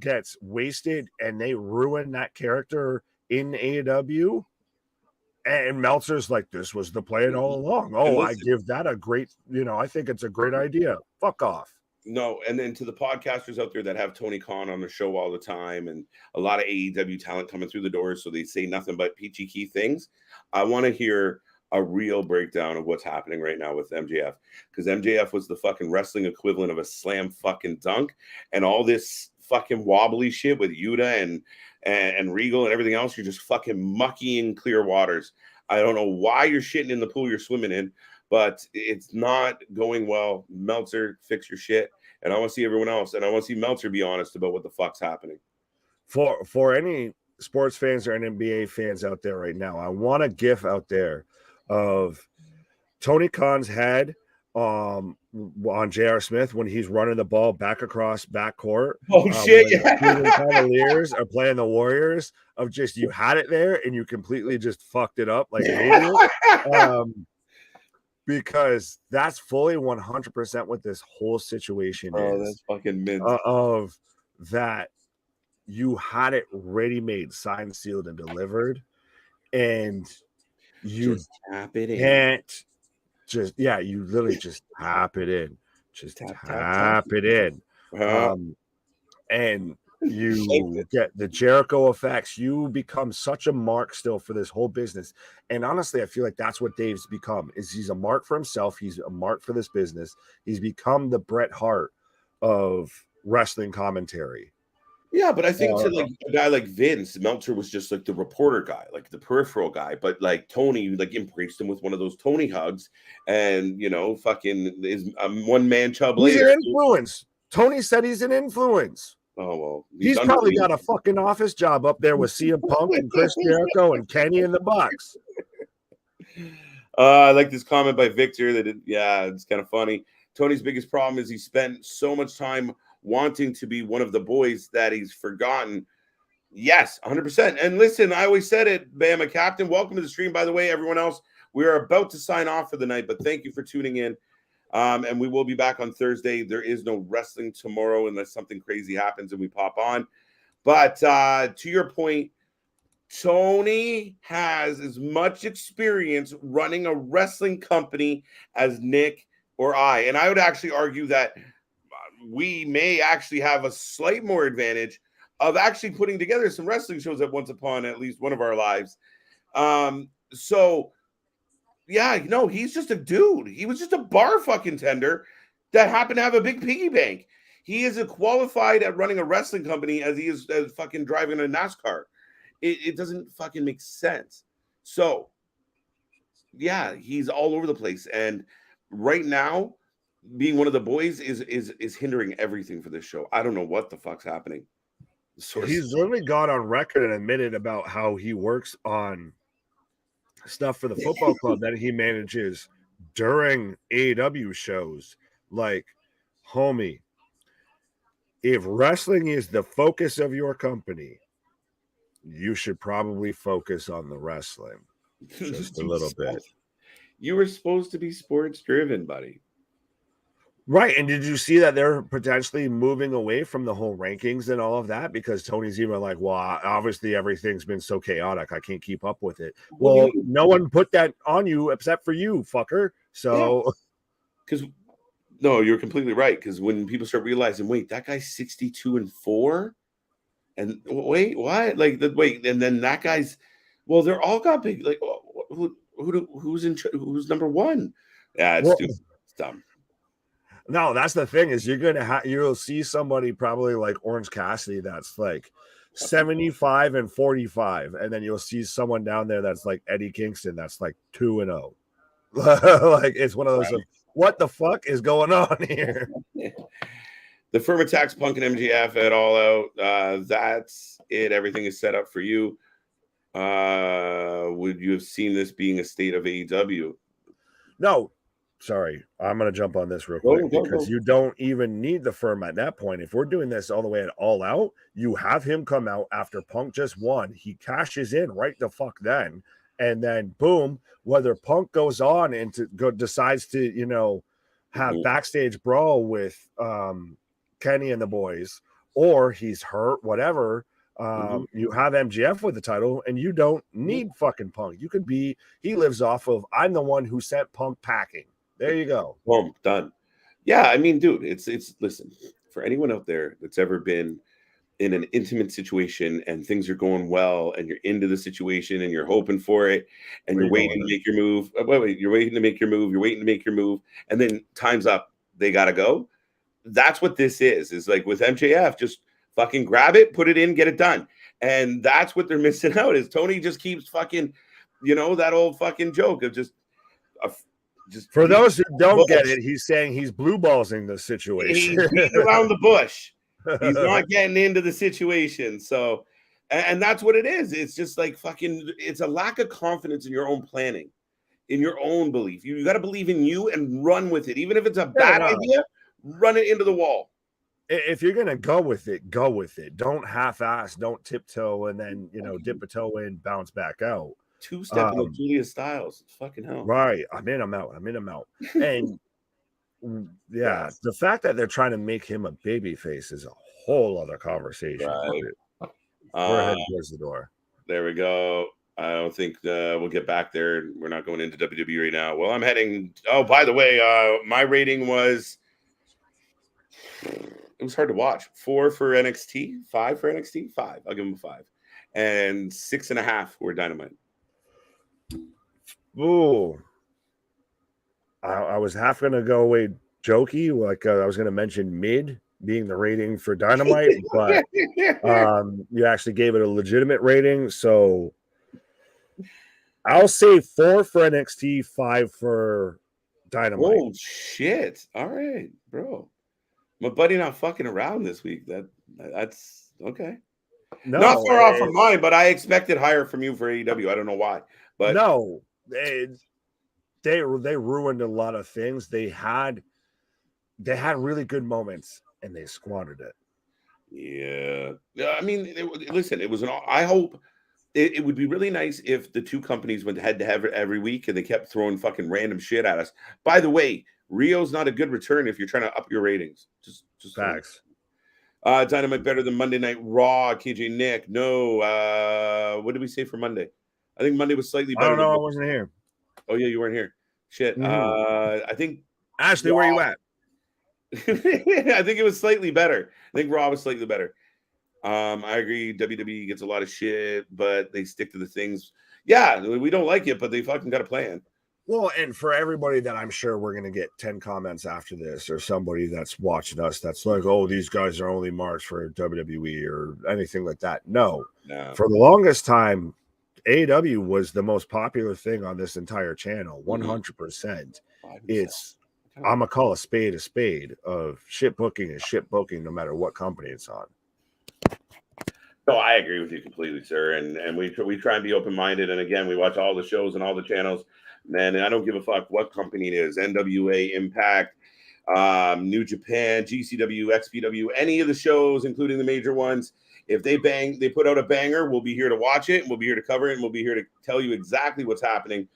gets wasted and they ruin that character in AEW, and Meltzer's like, this was the plan all along. I give that a great, I think it's a great idea. Fuck off. No, and then to the podcasters out there that have Tony Khan on the show all the time and a lot of AEW talent coming through the doors, so they say nothing but peachy key things, I want to hear a real breakdown of what's happening right now with MJF, because MJF was the fucking wrestling equivalent of a slam fucking dunk, and all this fucking wobbly shit with Yuta and Regal and everything else, you're just fucking mucky in clear waters. I don't know why you're shitting in the pool you're swimming in, but it's not going well. Meltzer, fix your shit. And I want to see everyone else. And I want to see Meltzer be honest about what the fuck's happening. For any sports fans or NBA fans out there right now, I want a GIF out there of Tony Khan's head on J.R. Smith when he's running the ball back across backcourt. Oh, shit. The Cavaliers are playing the Warriors, of just you had it there and you completely just fucked it up like an idiot. Because that's fully 100% what this whole situation is. That's fucking mint. Of that you had it ready-made, signed, sealed, and delivered, and you just tap it in. Can't just you literally just tap it in. Just tap it in. And you get the Jericho effects. You become such a mark still for this whole business. And honestly, I feel like that's what Dave's become. Is he's a mark for himself. He's a mark for this business. He's become the Bret Hart of wrestling commentary. Yeah, but I think to like a guy like Vince, Meltzer was just like the reporter guy, like the peripheral guy. But like Tony, like embraced him with one of those Tony hugs, and fucking is one man chub He's later. An influence. Tony said he's an influence. Oh well, he's probably got a fucking office job up there with CM Punk and Chris Jericho and Kenny in the Bucks. I like this comment by Victor that it's kind of funny. Tony's biggest problem is he spent so much time wanting to be one of the boys that he's forgotten. Yes, 100%. And listen, I always said it, Bama Captain. Welcome to the stream, by the way, everyone else. We are about to sign off for the night, but thank you for tuning in. And we will be back on Thursday. There is no wrestling tomorrow unless something crazy happens and we pop on. But to your point, Tony has as much experience running a wrestling company as Nick or I. And I would actually argue that we may actually have a slight more advantage of actually putting together some wrestling shows at once upon at least one of our lives. He's just a dude. He was just a bar fucking tender that happened to have a big piggy bank. He is as qualified at running a wrestling company as he is as fucking driving a NASCAR. It doesn't fucking make sense. So, yeah, he's all over the place. And right now, being one of the boys is hindering everything for this show. I don't know what the fuck's happening. He's literally gone on record and admitted about how he works on stuff for the football club that he manages during AEW shows. Like, homie, if wrestling is the focus of your company, you should probably focus on the wrestling just a little bit. You were supposed to be sports driven, buddy. Right. And did you see that they're potentially moving away from the whole rankings and all of that? Because Tony's even like, well, obviously everything's been so chaotic. I can't keep up with it. Well, no one put that on you except for you, fucker. So, because no, you're completely right. Because when people start realizing, wait, that guy's 62-4, and wait, what? Like, and then that guy's, well, they're all got big. Like, who's number one? Yeah, it's dumb. No, that's the thing is you'll see somebody probably like Orange Cassidy that's like 75-45, and then you'll see someone down there that's like Eddie Kingston that's like 2-0. Like it's one of those. What the fuck is going on here? The firm attacks Punk and MJF at All Out. That's it. Everything is set up for you. Would you have seen this being a state of AEW? No. Sorry, I'm going to jump on this real quick because you don't even need the firm at that point. If we're doing this all the way at All Out, you have him come out after Punk just won. He cashes in right the fuck then. And then, boom, whether Punk goes on and decides to, have backstage brawl with Kenny and the boys, or he's hurt, whatever, you have MJF with the title, and you don't need fucking Punk. You could be, he lives off of, I'm the one who sent Punk packing. There you go. Boom, done. Yeah, I mean, dude, it's listen, for anyone out there that's ever been in an intimate situation and things are going well and you're into the situation and you're hoping for it and you're waiting to make your move. You're waiting to make your move. You're waiting to make your move. And then time's up. They got to go. That's what this is like with MJF, just fucking grab it, put it in, get it done. And that's what they're missing out is Tony just keeps fucking, that old fucking joke of just just for those who don't get it, he's saying he's blue ballsing the situation. He's beating around the bush. He's not getting into the situation. So, and that's what it is. It's just like fucking, it's a lack of confidence in your own planning, in your own belief. You got to believe in you and run with it. Even if it's a bad idea, run it into the wall. If you're going to go with it, go with it. Don't half-ass, don't tiptoe, and then, dip a toe in, bounce back out. Two-stepping like Julia Stiles. Fucking hell. Right. I'm in, I'm out. And yeah, the fact that they're trying to make him a baby face is a whole other conversation. Right. Go ahead and close the door. There we go. I don't think we'll get back there. We're not going into WWE right now. Well, I'm heading. Oh, by the way, my rating was. It was hard to watch. 4 for NXT, 5 for NXT, 5. I'll give them a 5, and 6.5 were Dynamite. Ooh, I was half gonna go away jokey, like I was gonna mention mid being the rating for Dynamite, but you actually gave it a legitimate rating, so I'll say 4 for NXT, 5 for Dynamite. Oh shit! All right, bro. My buddy not fucking around this week. That's okay. No, not far off from mine, but I expected higher from you for AEW. I don't know why, but no, they ruined a lot of things. They had really good moments and they squandered it. Yeah. I mean, listen, it was I hope it would be really nice if the two companies went head to head every week and they kept throwing fucking random shit at us. By the way, Rio's not a good return if you're trying to up your ratings. Just facts. Dynamite better than Monday Night Raw. KJ Nick. No. What did we say for Monday? I think Monday was slightly better. I don't know. I wasn't here. Oh yeah, you weren't here. Shit. I think Ashley, Raw, where you at? I think it was slightly better. I think Raw was slightly better. I agree. WWE gets a lot of shit, but they stick to the things. Yeah, we don't like it, but they fucking got a plan. Well, and for everybody that I'm sure we're going to get 10 comments after this, or somebody that's watching us that's like, oh, these guys are only marked for WWE or anything like that. No. For the longest time, AEW was the most popular thing on this entire channel. 100%. It's, I'm going to call a spade of shit booking is shit booking no matter what company it's on. No, I agree with you completely, sir. And we try and be open-minded. And again, we watch all the shows and all the channels. Man, I don't give a fuck what company it is. NWA, Impact, New Japan, GCW, XPW, any of the shows, including the major ones. If they put out a banger, we'll be here to watch it, and we'll be here to cover it, and we'll be here to tell you exactly what's happening.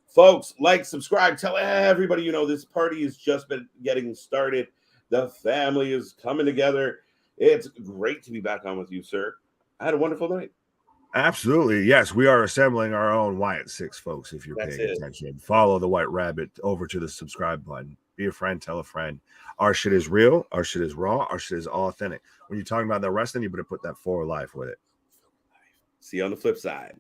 Folks, like, subscribe, tell everybody you know this party has just been getting started. The family is coming together. It's great to be back on with you, sir. I had a wonderful night. Absolutely. Yes, we are assembling our own Wyatt 6, folks, if you're paying attention. Follow the White Rabbit over to the subscribe button. Be a friend, tell a friend. Our shit is real. Our shit is raw. Our shit is all authentic. When you're talking about that wrestling, you better put that 4 life with it. See you on the flip side.